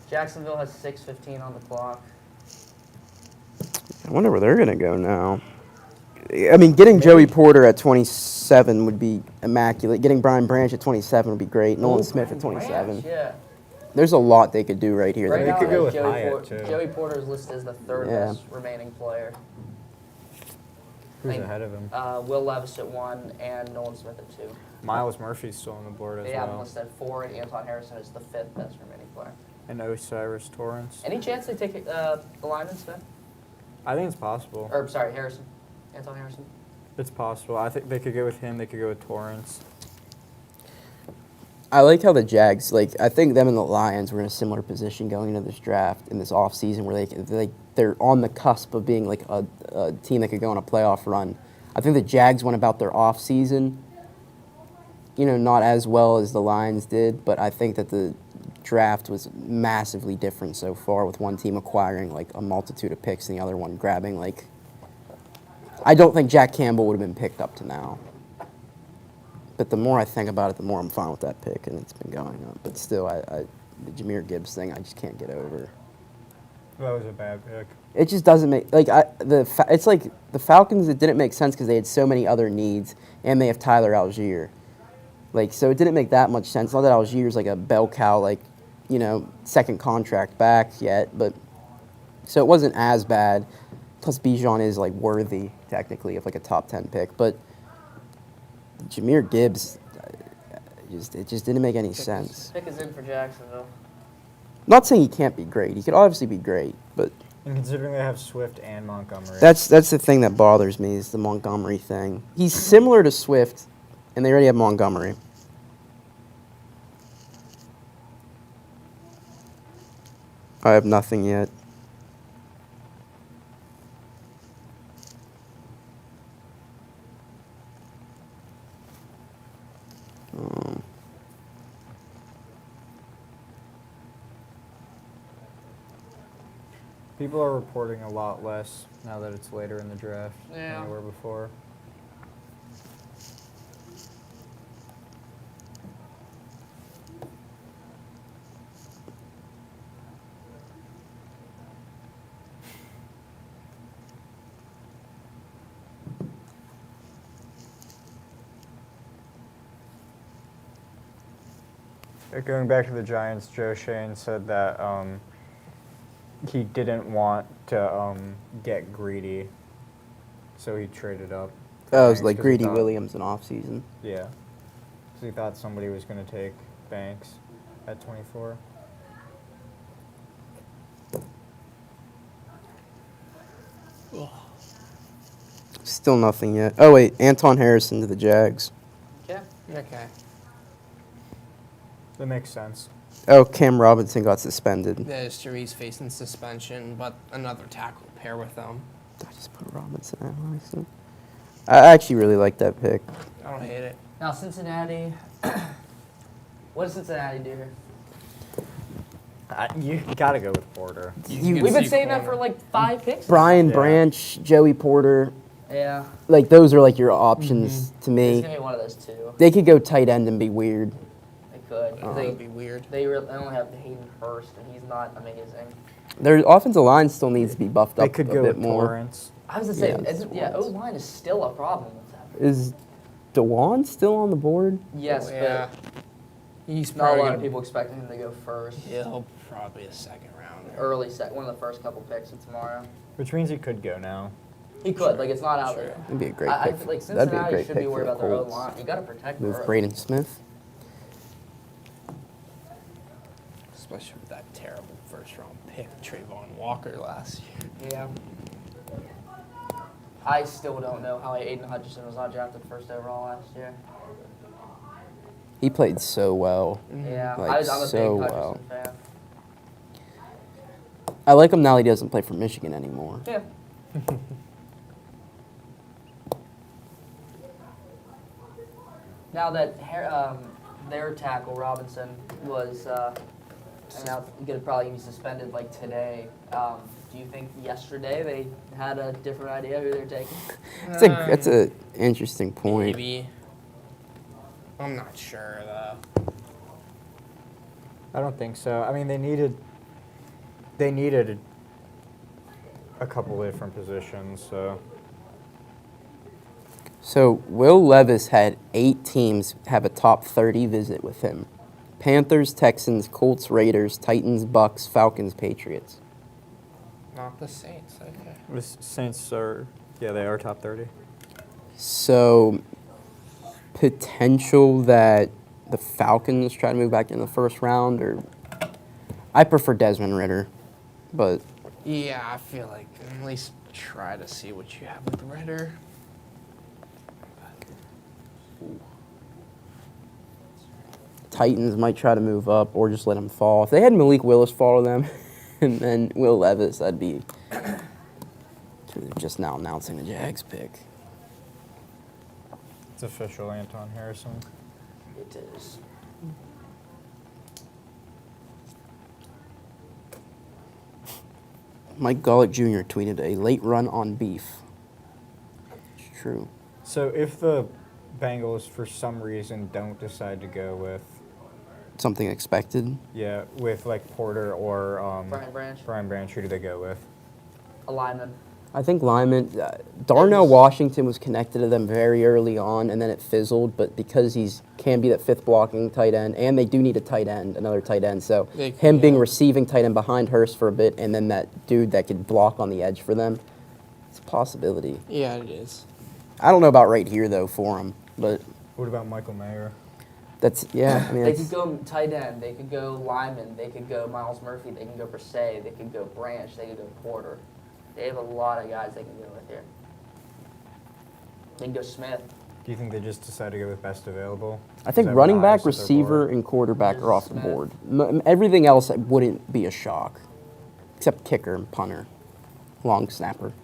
Jacksonville has 6:15 on the clock. I wonder where they're going to go now. I mean, getting Joey Porter at 27 would be immaculate. Getting Brian Branch at 27 would be great. Nolan Smith at 27. Yeah. There's a lot they could do right here. Right They now, could go like, with Hyatt, too. Joey Porter is listed as the third Yeah. best remaining player. Who's Like, ahead of him? Will Levis at 1 and Nolan Smith at 2. Miles Murphy's still on the board as They have him well. listed at 4, and Anton Harrison is the 5th best remaining player. And Osiris Torrance. Any chance they take the lineman Smith? I think it's possible. Or, sorry, Harrison. Anton Harrison. It's possible. I think they could go with him. They could go with Torrance. I like how the Jags, I think them and the Lions were in a similar position going into this draft in this offseason where they're on the cusp of being like a team that could go on a playoff run. I think the Jags went about their offseason, not as well as the Lions did, but I think that the draft was massively different so far with one team acquiring like a multitude of picks and the other one grabbing I don't think Jack Campbell would have been picked up to now. But the more I think about it, the more I'm fine with that pick, and it's been going up. But still, the Jahmyr Gibbs thing, I just can't get over. That was a bad pick. It just doesn't make it's like the Falcons. It didn't make sense because they had so many other needs, and they have Tyler Algier. So it didn't make that much sense. Not that Algier's like a bell cow, second contract back yet, but so it wasn't as bad. Plus, Bijan is worthy technically of a top 10 pick, but Jahmyr Gibbs, it just didn't make any sense. Pick is in for Jacksonville. Not saying he can't be great. He could obviously be great, but And considering they have Swift and Montgomery. that's the thing that bothers me is the Montgomery thing. He's similar to Swift, and they already have Montgomery. I have nothing yet. People are reporting a lot less now that it's later in the draft Yeah. than they were before. Going back to the Giants, Joe Shane said that he didn't want to get greedy, so he traded up. Oh, it was Banks like 'cause he Greedy thought- Williams in offseason. Yeah, because he thought somebody was going to take Banks at 24. Still nothing yet. Oh, wait, Anton Harrison to the Jags. Okay. Okay. That makes sense. Oh, Cam Robinson got suspended. There's Therese facing suspension, but another tackle pair with them. I just put Robinson out, honestly. I actually really like that pick. I don't hate it. Now Cincinnati. What does Cincinnati do here? You got to go with Porter. You We've been see saying that for corner. 5 picks. Brian Yeah. Branch, Joey Porter, Yeah. those are your options to It's me. gonna be one of those two. They could go tight end and be weird. They could. That would be weird. They only have Hayden Hurst, and he's not amazing. Their offensive line still needs to be buffed They up could a go bit with more. Torrance. I was gonna say, Yeah. O-line is still a problem with them. Is DeWan still on the board? Yes, Yeah. He's but not a probably lot of gonna- people expecting him to go first. He'll probably a second rounder. Early one of the first couple picks of tomorrow. Which means he could go now. He could, it's not out Sure. there. That'd be a great I pick. feel like That'd be a Cincinnati great should pick be worried for about the their Colts. O-line. You gotta protect Move Burrow. Braden Smith. Especially with that terrible first round pick, Trayvon Walker last year. Yeah. I still don't know how Aiden Hutchinson was not drafted first overall last year. He played so well. Yeah, Like, I'm a so big well. Hutchinson fan. I like him now. He doesn't play for Michigan anymore. Yeah. Now that their tackle Robinson was, and now going to probably be suspended today. Do you think yesterday they had a different idea who they're taking? That's a interesting point. Maybe. I'm not sure though. I don't think so. I mean, they needed a couple of different positions, so. So Will Levis had 8 teams have a top 30 visit with him. Panthers, Texans, Colts, Raiders, Titans, Bucks, Falcons, Patriots. Not the Saints. Okay. The Saints are, yeah, they are top 30. So potential that the Falcons try to move back in the first round, or I prefer Desmond Ridder, but Yeah, I feel like at least try to see what you have with Ritter. Titans might try to move up or just let him fall. If they had Malik Willis fall to them and then Will Levis, that'd be just now announcing the Jags pick. It's official, Anton Harrison. It is. Mike Golick Jr. tweeted a late run on beef. It's true. So if the Bengals, for some reason, don't decide to go with, Something expected. yeah, with like Porter or Brian Branch. Who do they go with? A lineman. I think Lyman, Darnell Washington was connected to them very early on, and then it fizzled. But because he's can be that fifth blocking tight end, and they do need a tight end, another tight end. So him being receiving tight end behind Hurst for a bit, and then that dude that could block on the edge for them, it's a possibility. Yeah, it is. I don't know about right here though for him, but What about Michael Mayer? that's yeah. I mean, They that's, could go tight end. They could go lineman. They could go Miles Murphy. They can go Persay. They could go Branch. They could go Porter. They have a lot of guys they can go with here. They can go Smith. Do you think they just decide to go with best available? I think Is that running the back, highest of their receiver, board? and quarterback are off the Smith. board. Everything else wouldn't be a shock, except kicker and punter, long snapper.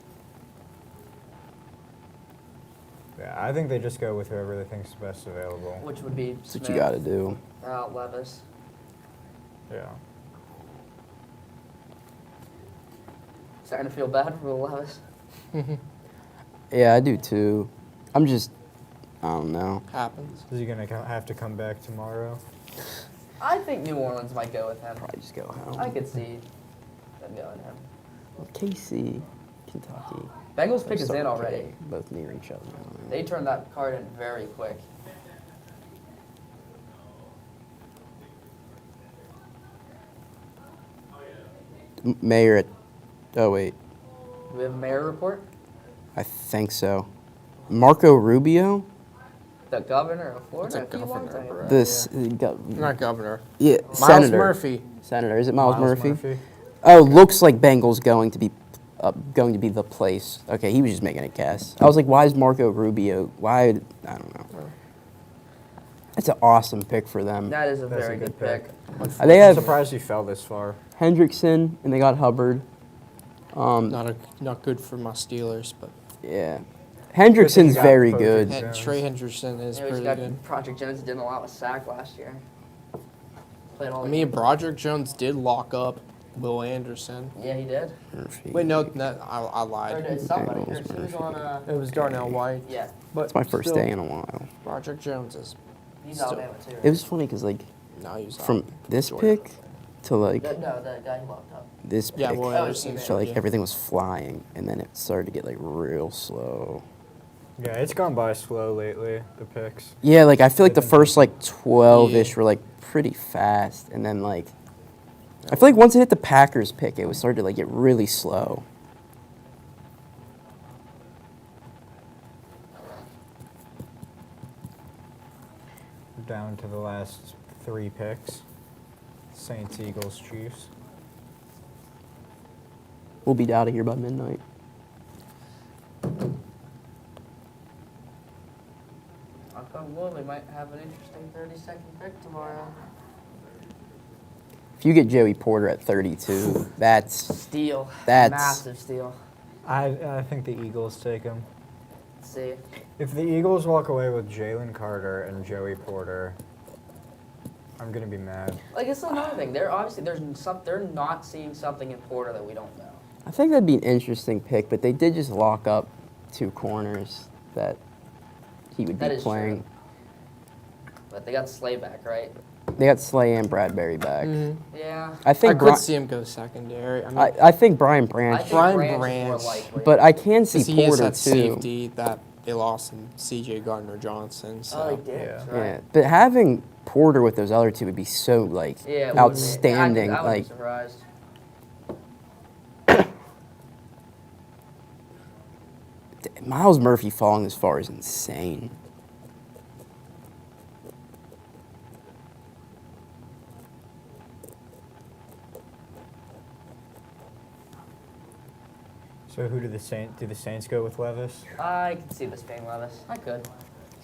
Yeah, I think they just go with whoever they think is best available. Which would be That's Smith. what you got to do. Levis. Yeah. Starting to feel bad for Will Levis. Yeah, I do too. I don't know. Happens. Is he gonna have to come back tomorrow? I think New Orleans might go with him. Probably just go home. I could see them going him. Well, KC, Kentucky. Bengals pick is Starting in to already. play both near each other. I don't know. They turned that card in very quick. Mayor at. Oh wait, Do we have a mayor report? I think so. Marco Rubio. The governor of Florida. It's a He won governor, tonight. bro. This Not governor. yeah, Miles Senator. Murphy. Senator. Is it Miles Murphy? Oh, looks like Bengals going to be the place. Okay, he was just making a guess. I was like, why is Marco Rubio? Why? I don't know. That's an awesome pick for them. That is a That's very a good good pick. They I'm have surprised he fell this far. Hendrickson and they got Hubbard. Not good for my Steelers, but Yeah, Hendrickson's got very Posey. good. Jones. Trey Henderson is Yeah, we pretty got good. Project Jones didn't allow a sack last year. Played all I the mean, games. Broderick Jones did lock up Will Anderson. Yeah, he did. Murphy. Wait, no, I Or lied. did somebody. Bengals, Who was on? It was Darnell White. Yeah, But It's my first still, day in a while. Broderick Jones is. he's Still. Alabama too. Right? It was funny because like No, he was from out. this Georgia. pick to like No, the guy he locked up. this pick, Yeah, Will Oh, Anderson. it's so like yeah. everything was flying, and then it started to get like real slow. Yeah, it's gone by slow lately, the picks. Yeah, like I feel like the first like 12-ish Yeah. were like pretty fast, and then like I feel like once it hit the Packers pick, it was started to like get really slow. We're down to the last 3 picks. Saints, Eagles, Chiefs. We'll be out of here by midnight. Knock on wood, we might have an interesting 30-second pick tomorrow. If you get Joey Porter at 32, that's Steal. That's- Massive steal. I think the Eagles take him. Let's see. If the Eagles walk away with Jalen Carter and Joey Porter, I'm gonna be mad. Like, it's another thing. They're not seeing something in Porter that we don't know. I think that'd be an interesting pick, but they did just lock up 2 corners that he would That be is playing. true. But they got Slay back, right? They got Slay and Bradbury back. Mhm. Yeah. I I think could see him go secondary. I mean, I think Brian I Branch, think Brian Branch is Branch, more likely. but I can see because he is Porter that too. safety that they lost in C.J. Gardner-Johnson. So. Oh, they did. Yeah. Right. Yeah, but having Porter with those other 2 would be so like Yeah, it would be. outstanding. I would Like be surprised. Miles Murphy falling this far is insane. So who do the Saints go with Levis? I could see this being Levis. I could.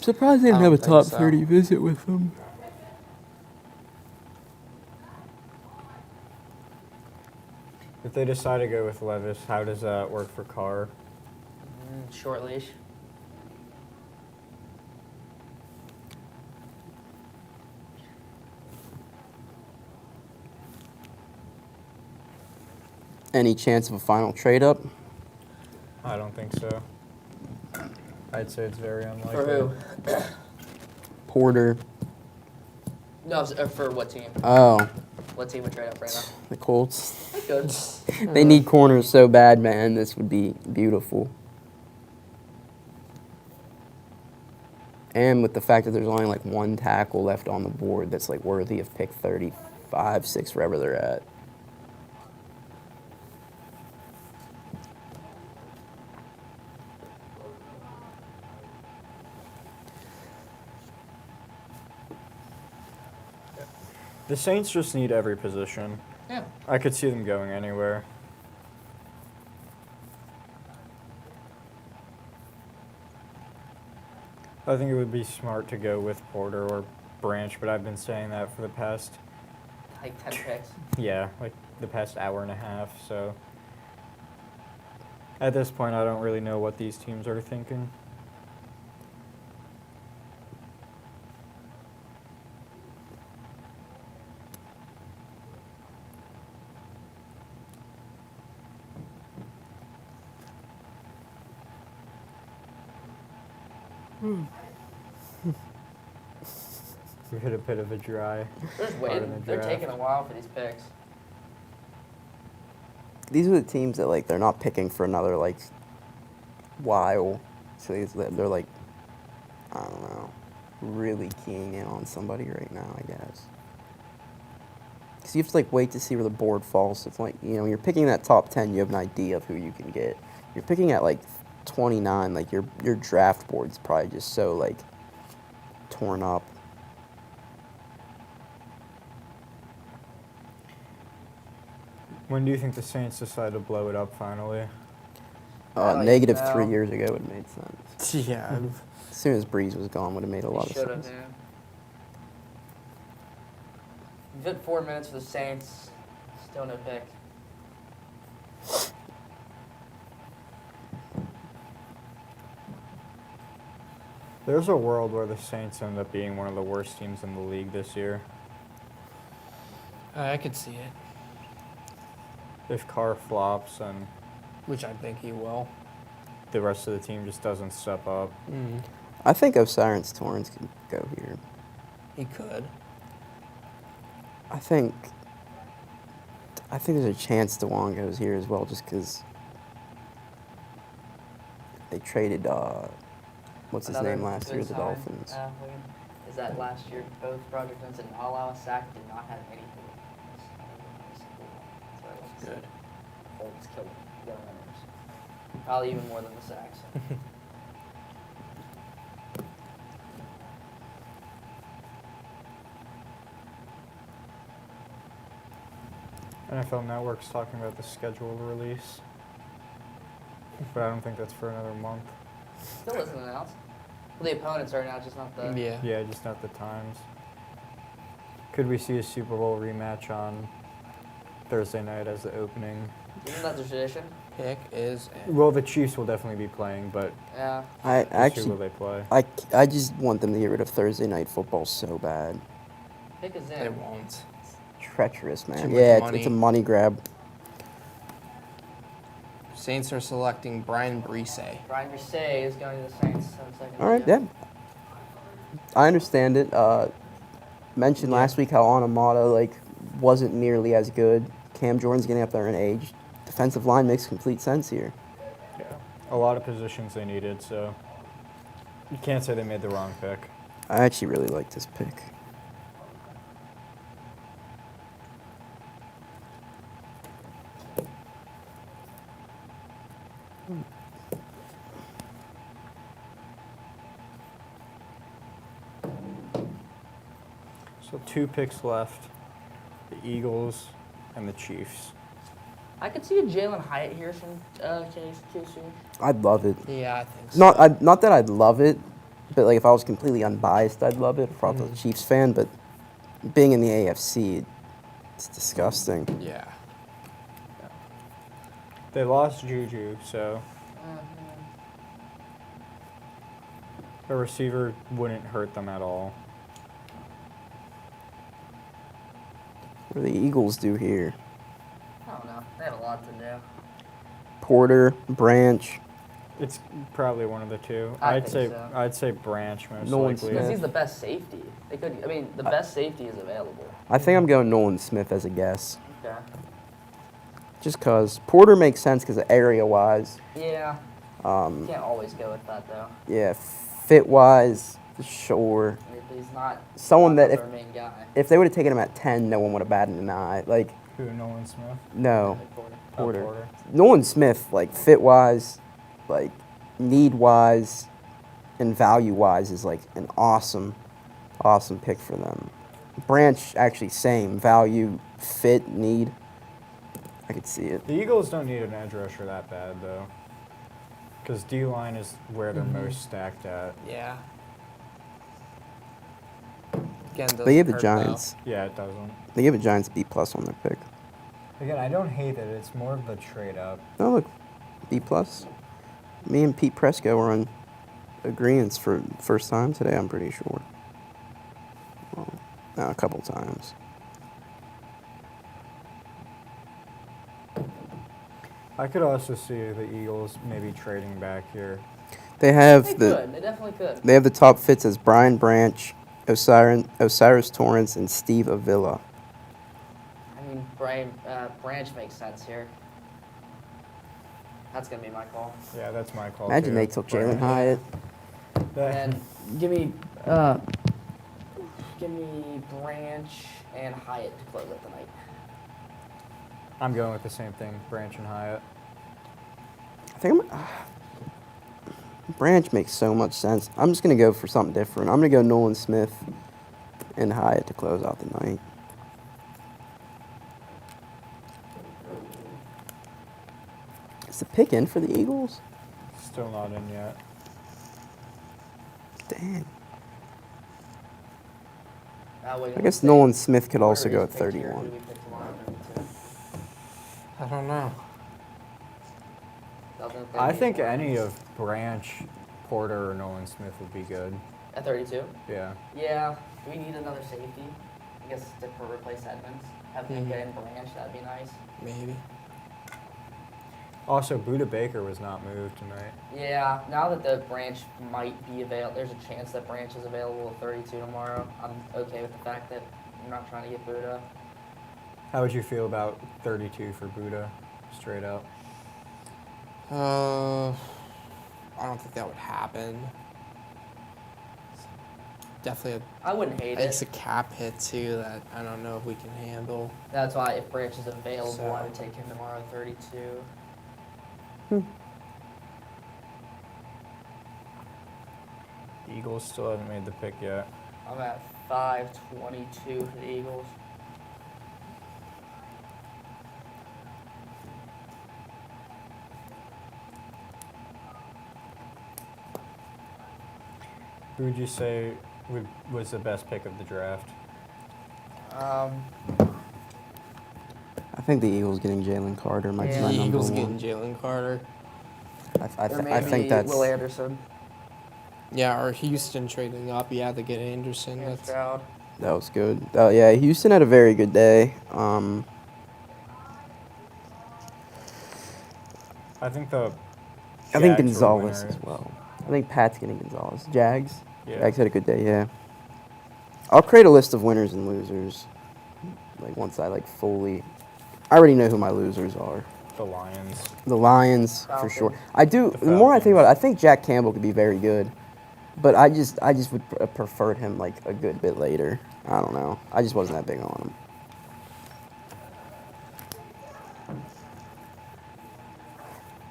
Surprised they I didn't have a don't think top so. 30 visit with them. If they decide to go with Levis, how does that work for Carr? Short leash. Any chance of a final trade up? I don't think so. I'd say it's very unlikely. For who? Porter. No, for what team? Oh, What team would trade up right now? the Colts. They could. They need corners so bad, man. This would be beautiful. And with the fact that there's only like one tackle left on the board that's like worthy of pick 35, 6, wherever they're at. The Saints just need every position. Yeah. I could see them going anywhere. I think it would be smart to go with Porter or Branch, but I've been saying that for the past, Like 10 picks. yeah, like the past hour and a half, so. At this point, I don't really know what these teams are thinking. We hit a bit of a dry. They're just part in waiting. the They're draft. taking a while for these picks. These are the teams that like they're not picking for another like while, so they're like, I don't know, really keying in on somebody right now, I guess. Because you have to like wait to see where the board falls. It's like, you know, when you're picking that top 10, you have an idea of who you can get. You're picking at like 29, like your draft board's probably just so like torn up. When do you think the Saints decide to blow it up finally? I don't Negative even know. 3 years ago would have made sense. Yeah. As soon as Breeze was gone, would have made a lot They of should have, sense. man. We've hit 4 minutes for the Saints. Still no pick. There's a world where the Saints end up being one of the worst teams in the league this year. I could see it, If Carr flops and which I think he will. the rest of the team just doesn't step up. I think Osiris Torrance could go here. He could. I think there's a chance DeWan goes here as well, just because they traded what's his Another name last good year, the sign, Dolphins. William, is that last year both Project Jones did not allow a sack, did not have anything. Good. Holds killed young runners. Probably even more than the sacks. NFL Network's talking about the schedule release, but I don't think that's for another month. Still isn't announced. Well, the opponents are announced, just not the. Yeah. Yeah, just not the times. Could we see a Super Bowl rematch on Thursday night as the opening? Isn't that the tradition? Pick is in. Well, the Chiefs will definitely be playing, but Yeah. I who will actually, they play? I just want them to get rid of Thursday night football so bad. Pick is They in. won't. Treacherous, man. Too much Yeah, it's a money. money grab. Saints are selecting Brian Brise. Brian Brisset is going to the Saints. 7 seconds. All right, yeah. I understand it. Mentioned last week how Onamata like wasn't nearly as good. Cam Jordan's getting up there in age. Defensive line makes complete sense here. Yeah, a lot of positions they needed, so you can't say they made the wrong pick. I actually really like this pick. So 2 picks left, the Eagles and the Chiefs. I could see a Jalen Hyatt here from KC. I'd love it. Yeah, I think so. Not that I'd love it, but like if I was completely unbiased, I'd love it. If I was a Chiefs fan, but being in the AFC, it's disgusting. Yeah. They lost Juju, so a receiver wouldn't hurt them at all. What do the Eagles do here? I don't know. They have a lot to do. Porter, Branch. It's probably one of the two. I think so. I'd say Branch most Nolan likely. Because Smith. he's the best safety. They could. I mean, the best safety is available. I think I'm going Nolan Smith as a guess. Okay. Just because Porter makes sense because area-wise. Yeah. Um, Can't always go with that though. yeah, fit-wise, sure. I mean, he's not. Someone not that our main guy. If they would have taken him at 10, no one would have batted an eye. Like, Who, Nolan Smith? no. Oh, Porter. Nolan Smith, like, fit-wise, like, need-wise, and value-wise is, like, an awesome, awesome pick for them. Branch, actually, same. Value, fit, need. I could see it. The Eagles don't need an edge rusher that bad, though. Because D-line is where they're most stacked at. Yeah. Again, They gave the doesn't hurt, Giants. Yeah, it doesn't. They gave the Giants B+ on their pick. Again, I don't hate it. It's more of the trade-up. Oh, look. B+. Me and Pete Presco were on agreeance for the first time today, I'm pretty sure. Well, no, a couple times. I could also see the Eagles maybe trading back here. They have They the could. They definitely could. they have the top fits as Brian Branch, Osiris Torrance, and Steve Avila. I mean, Branch makes sense here. That's gonna be my call. Yeah, that's my call. Imagine too. they took Jalen Branch. Hyatt. And give me Branch and Hyatt to close out the night. I'm going with the same thing, Branch and Hyatt. I think Branch makes so much sense. I'm just gonna go for something different. I'm gonna go Nolan Smith and Hyatt to close out the night. Is the pick in for the Eagles? Still not in yet. Dang. Wait, I guess Nolan Smith could also Where go is at picked here? 31. Who do we pick tomorrow? 32? I don't know. I think any of Branch, Porter, or Nolan Smith would be good. At 32? Yeah. Yeah. Do we need another safety? I guess to replace Edmonds. Have Minka and Branch. That'd be nice. Maybe. Also, Buda Baker was not moved tonight. Yeah. Now that the Branch might be available, there's a chance that Branch is available at 32 tomorrow. I'm okay with the fact that I'm not trying to get Buda. How would you feel about 32 for Buda, straight up? I don't think that would happen. Definitely, I wouldn't hate it's it. a cap hit too that I don't know if we can handle. That's why if Branch is available, So- I would take him tomorrow at 32. The Eagles still haven't made the pick yet. I'm at 522 for the Eagles. Who would you say was the best pick of the draft? I think the Eagles getting Jalen Carter might be Yeah. my The number Eagles one. getting Jalen Carter. I think that's Will Anderson. Yeah, or Houston trading up. Yeah, to get Anderson. And That's, Stroud. that was good. Yeah, Houston had a very good day. I think the I think Jags were Gonzalez winners. as well. I think Pat's getting Gonzalez. Jags. Yeah. Jags had a good day. Yeah. I'll create a list of winners and losers. Like once I fully, I already know who my losers are. The Lions. The Lions for Falcons. sure. I do. The The more I think Falcons. about it, I think Jack Campbell could be very good, but I just would preferred him like a good bit later. I don't know. I just wasn't that big on him.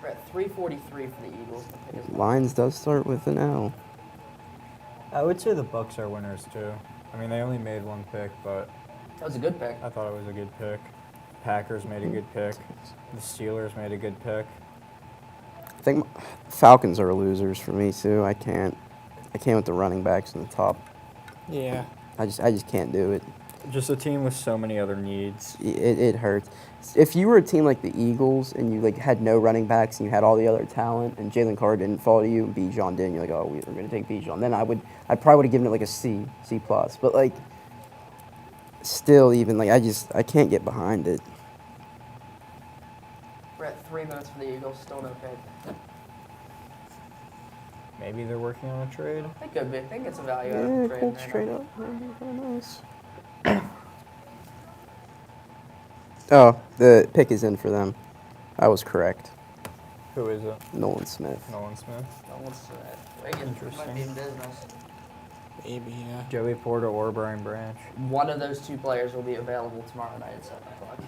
We're at 343 for the Eagles. The pick is Lions does start with an L. I would say the Bucks are winners too. I mean, they only made one pick, but That was a good pick. I thought it was a good pick. Packers made a good pick. The Steelers made a good pick. I think Falcons are losers for me too. I can't with the running backs in the top. yeah. I just can't do it. just a team with so many other needs. It hurts. If you were a team like the Eagles and you like had no running backs and you had all the other talent and Jalen Carter didn't fall to you and Bijan didn't, you're like, oh, we're gonna take Bijan. Then I probably would have given it like a C plus. But like, still, even like I can't get behind it. We're at 3 minutes for the Eagles. Still no pick. Maybe they're working on a trade. They could be. They can get some value out Yeah, of the trade. Colts right straight now. up. That'd be nice. Oh, the pick is in for them. I was correct. Who is it? Nolan Smith. Nolan Smith. No one's Wiggins might Interesting. be in business. Maybe, yeah. Joey Porter or Brian Branch. One of those two players will be available tomorrow night at 7 o'clock.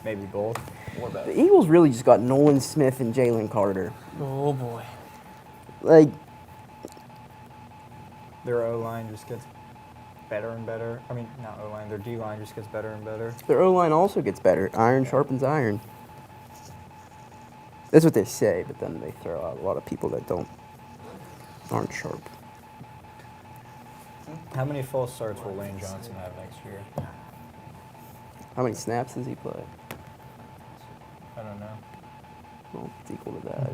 Maybe both. Or both. The Eagles really just got Nolan Smith and Jalen Carter. Oh boy. Like, Their O-line just gets better and better. I mean, not O-line. Their D-line just gets better and better. their O-line also gets better. Iron sharpens iron. That's what they say, but then they throw out a lot of people that aren't sharp. How many false starts will Lane Johnson have next year? How many snaps does he play? I don't know. Well, it's equal to that.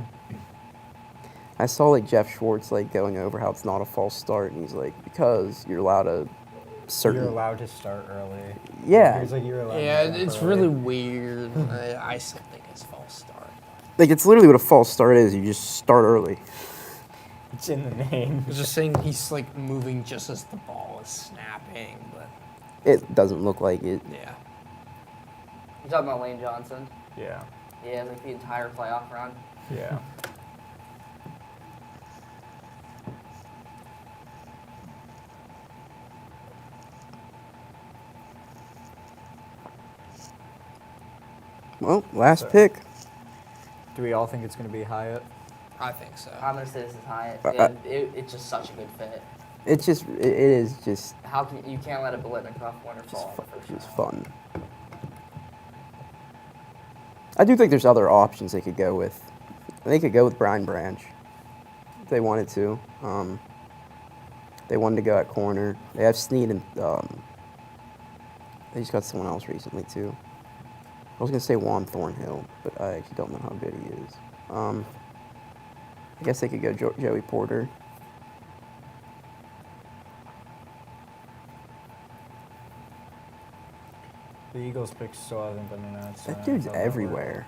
I saw like Jeff Schwartz like going over how it's not a false start, and he's like, because you're allowed a certain. You're allowed to start early. Yeah. He's like, you're allowed Yeah, to start it's early. really weird. I still think it's false start. Like, it's literally what a false start is. You just start early. It's in the name. It's just saying he's like moving just as the ball is snapping, but It doesn't look like it. yeah. You talking about Lane Johnson? Yeah. Yeah, like the entire playoff run. Yeah. Well, last So- pick. Do we all think it's going to be Hyatt? I think so. I'm gonna say this is high. It's just such a good fit. It's just, it is just How can you can't let a Biletnikoff winner fall in the first just round. fun. I do think there's other options they could go with. They could go with Brian Branch if they wanted to. They wanted to go at corner. They have Snead and they just got someone else recently too. I was gonna say Juan Thornhill, but I actually don't know how good he is. I guess they could go Joey Porter. The Eagles pick still hasn't been announced. That dude's everywhere.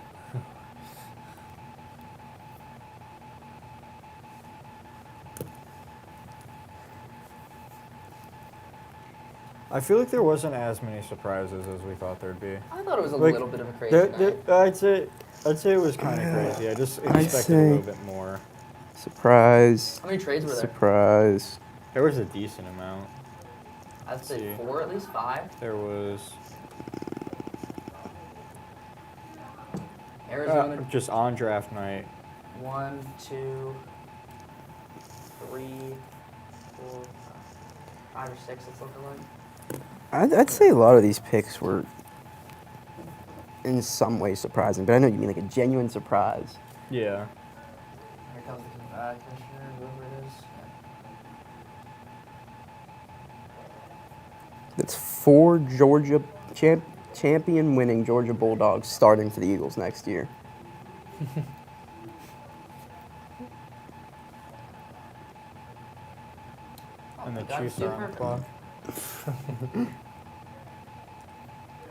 I feel like there wasn't as many surprises as we thought there'd be. I thought it was a Like, little bit of a crazy night. I'd say it was kind of crazy. I just I'd expected a say- little bit more. Surprise. How many trades were there? Surprise. There was a decent amount. I'd say See. 4, at least 5. There was Arizona, just on draft night. 1, 2, 3, 4, 5 or 6. It's looking like. I'd say a lot of these picks were in some way surprising, but I know you mean like a genuine surprise. Yeah. Here comes the commissioner, whoever it is. That's 4 Georgia champion winning Georgia Bulldogs starting for the Eagles next year. And the God, Chiefs dude are on the perfect. clock.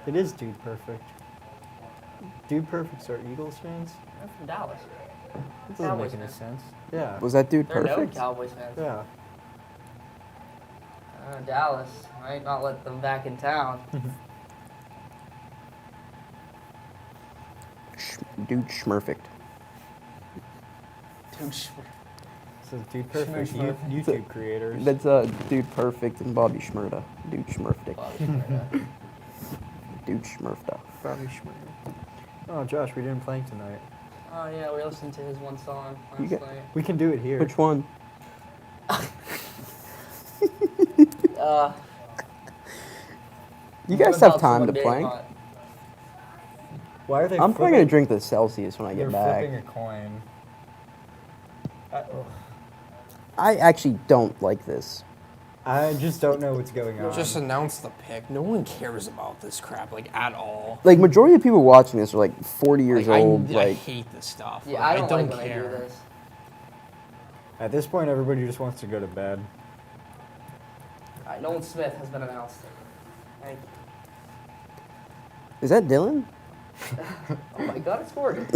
It is Dude Perfect. Dude Perfects are Eagles fans? They're from Dallas. That doesn't Cowboys make any fans. sense. Yeah. Was that dude They're known perfect? Cowboys fans. Yeah. Dallas might not let them back in town. Dude Schmerfict. So Dude Perfect, Schmurf. YouTube creators. That's Dude Perfect and Bobby Schmurda. Dude Schmerfdick. Dude Schmerfda. Bobby Schmurda. Oh, Josh, we didn't play tonight. Oh yeah, we listened to his one song You last got- night. We can do it here. Which one? You guys What have about time someone to being plank? hot? Why are they I'm probably gonna flipping- drink the Celsius when I They're get back. flipping a coin. Ugh. I actually don't like this. I just don't know what's going on. Just announce the pick. No one cares about this crap like at all. Like majority of people watching this are like 40 years Like, old. I Like hate this stuff. Yeah, Like, I don't like when care. I do this. At this point, everybody just wants to go to bed. All right, Nolan Smith has been announced. Thank you. is that Dylan? Oh my God, it scored.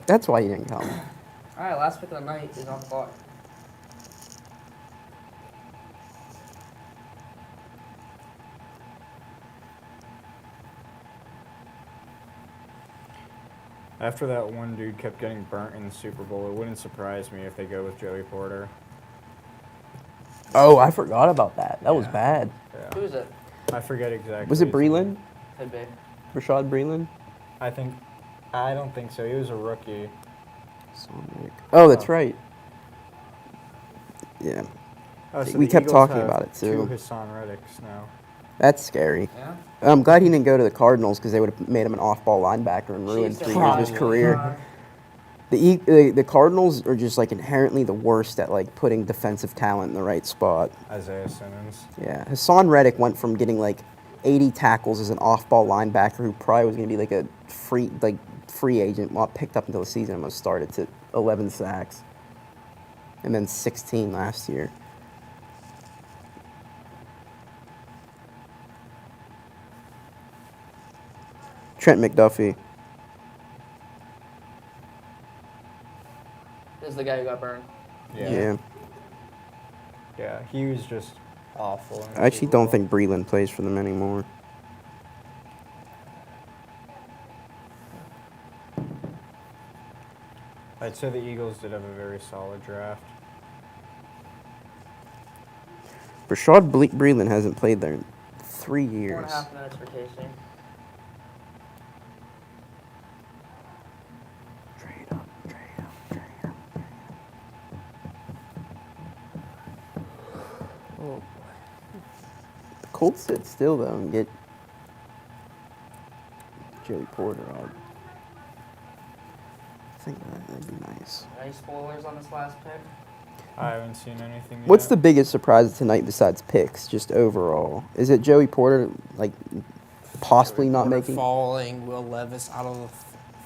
That's why he didn't come. All right, last pick of the night is on the clock. After that one dude kept getting burnt in the Super Bowl, it wouldn't surprise me if they go with Joey Porter. Oh, I forgot about that. That was Yeah. bad. Yeah. Who is it? I forget exactly. Was it his name. Breland? Could be. Rashad Breland? I don't think so. He was a rookie. Oh, that's right. Yeah, Oh, so We the kept Eagles talking have about it, too. Two Hassan Reddicks now. that's scary. Yeah. I'm glad he didn't go to the Cardinals because they would have made him an off-ball linebacker and ruined Jeez, 3 years of his that's career. fine. The Cardinals are just like inherently the worst at like putting defensive talent in the right spot. Isaiah Simmons. Yeah, Hassan Reddick went from getting like 80 tackles as an off-ball linebacker who probably was going to be like a free agent, well, picked up until the season almost started, to 11 sacks, and then 16 last year. Trent McDuffie. This is the guy who got burned. Yeah. Yeah, he was just awful. in the I actually Super don't Bowl. think Breland plays for them anymore. I'd say the Eagles did have a very solid draft. Rashad Breland hasn't played there in 3 years. 4.5 minutes for Casey. Trade up, trade up, trade up. Oh boy. The Colts sit still though and get Joey Porter out. I think that'd be nice. Any spoilers on this last pick? I haven't seen anything yet. What's the biggest surprise tonight besides picks, just overall? Is it Joey Porter, like, possibly not Porter making? falling, Will Levis out of the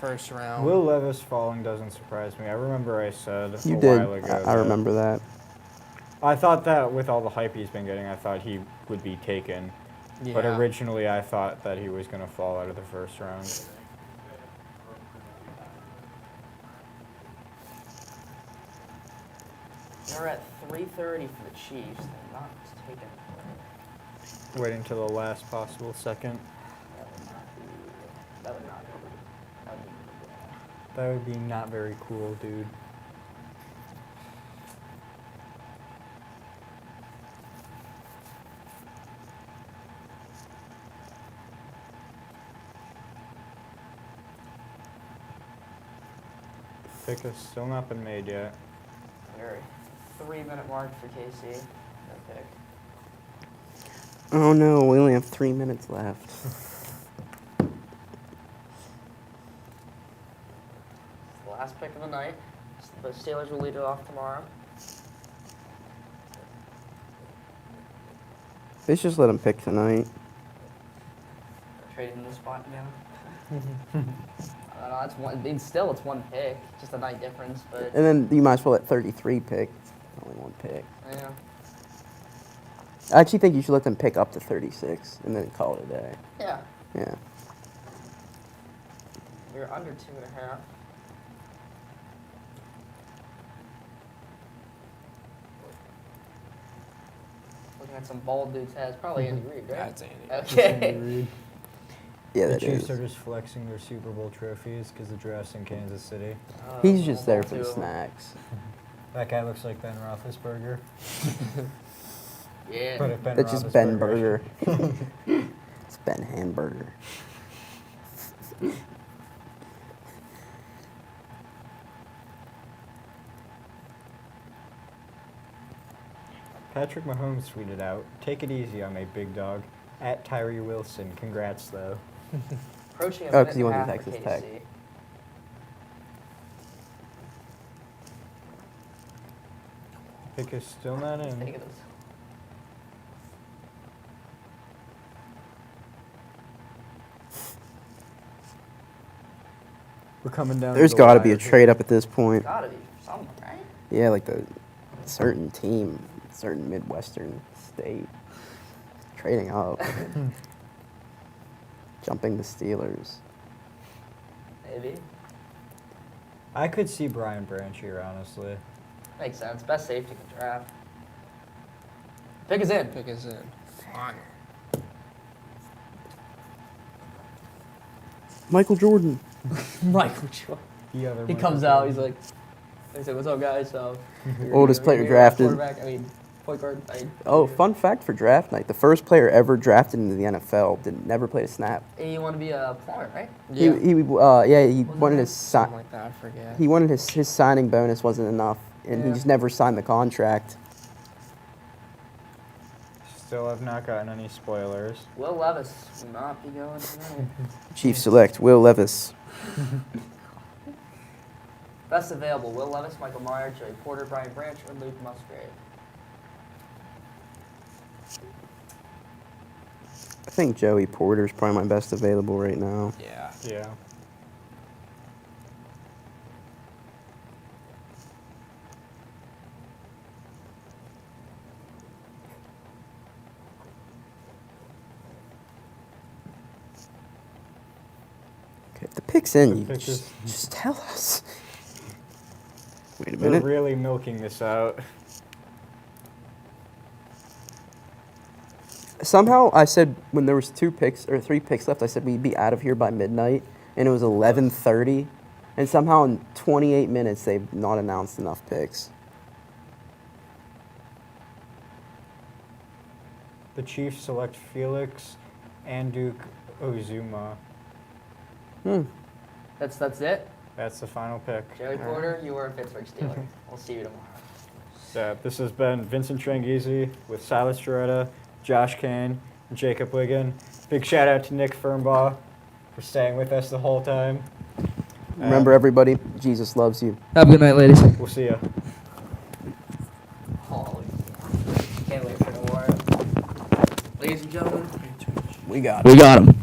first round. Will Levis falling doesn't surprise me. I remember I said You a did. while ago. I that remember that. I thought that with all the hype he's been getting, I thought he would be taken. But Yeah. originally, I thought that he was going to fall out of the first round. They're at 3:30 for the Chiefs. They're not taking. Waiting till the last possible second. That would not be. That would be. That would be not very cool, dude. Pick has still not been made yet. Very 3-minute mark for KC. That pick. Oh no, we only have 3 minutes left. The last pick of the night. The Steelers will lead it off tomorrow. They should just let him pick tonight. Trading the spot again. I don't know. It's one. I mean, still, it's one pick. Just a night difference, but And then you might as well let 33 pick. It's only one pick. yeah. I actually think you should let them pick up to 36 and then call it a day. Yeah. Yeah. You're under 2.5. Looking at some bald dude's heads. Probably Andy Reid, right? That's Andy. Okay. Yeah, The that Chiefs is. are just flexing their Super Bowl trophies because the draft's in Kansas City. He's just there for two the of 'em. snacks. That guy looks like Ben Roethlisberger. Yeah. But if Ben That's just Ben Roethlisberger- Burger. It's Ben Hamburger. Patrick Mahomes tweeted out, "Take it easy on me, big dog." At Tyree Wilson, congrats though. Approaching a Oh, minute 'cause he and a went to half for Texas Tech. KC. Pick is still not I think in. it is. We're coming down. There's to the got to be a wire here. trade up at this point. Gotta be something, right? Yeah, like the certain team, certain Midwestern state trading up, jumping the Steelers. Maybe. I could see Brian Branch here, honestly. Makes sense. Best safety in the draft. Pick is in. Pick is in. Fine. Michael Jordan. Michael Jordan. The other He Michael comes out. Jordan. He's like, "What's up, guys?" So, Oldest player you're a drafted. quarterback. I mean, point guard. Oh, fun fact for draft night: the first player ever drafted into the NFL never played a snap. And you want to be a plumber, right? Yeah. He wanted his Something like that. I forget. he wanted his signing bonus wasn't enough, and he Yeah. just never signed the contract. Still have not gotten any spoilers. Will Levis will not be going tonight. Chiefs select Will Levis. Best available: Will Levis, Michael Meyer, Joey Porter, Brian Branch, or Luke Musgrave. I think Joey Porter's probably my best available right now. Yeah. Yeah. Okay, if the pick's in, The you pick just tell us. Wait a We're minute. really milking this out. Somehow I said when there was 3 picks left, I said we'd be out of here by midnight, and it was 11:30, and somehow in 28 minutes they've not announced enough picks. The Chiefs select Felix and Duke Ozuma. That's it. That's the final pick. Joey Porter, you are a Pittsburgh Steeler. We'll see you tomorrow. So this has been Vincent Tranghese with Silas Geretta, Josh Kane, and Jacob Wiggin. Big shout out to Nick Fernbaugh for staying with us the whole time. Remember, everybody, Jesus loves you. Have a good night, ladies. We'll see ya. Holy. Can't wait for tomorrow. Ladies and gentlemen, We got we got him.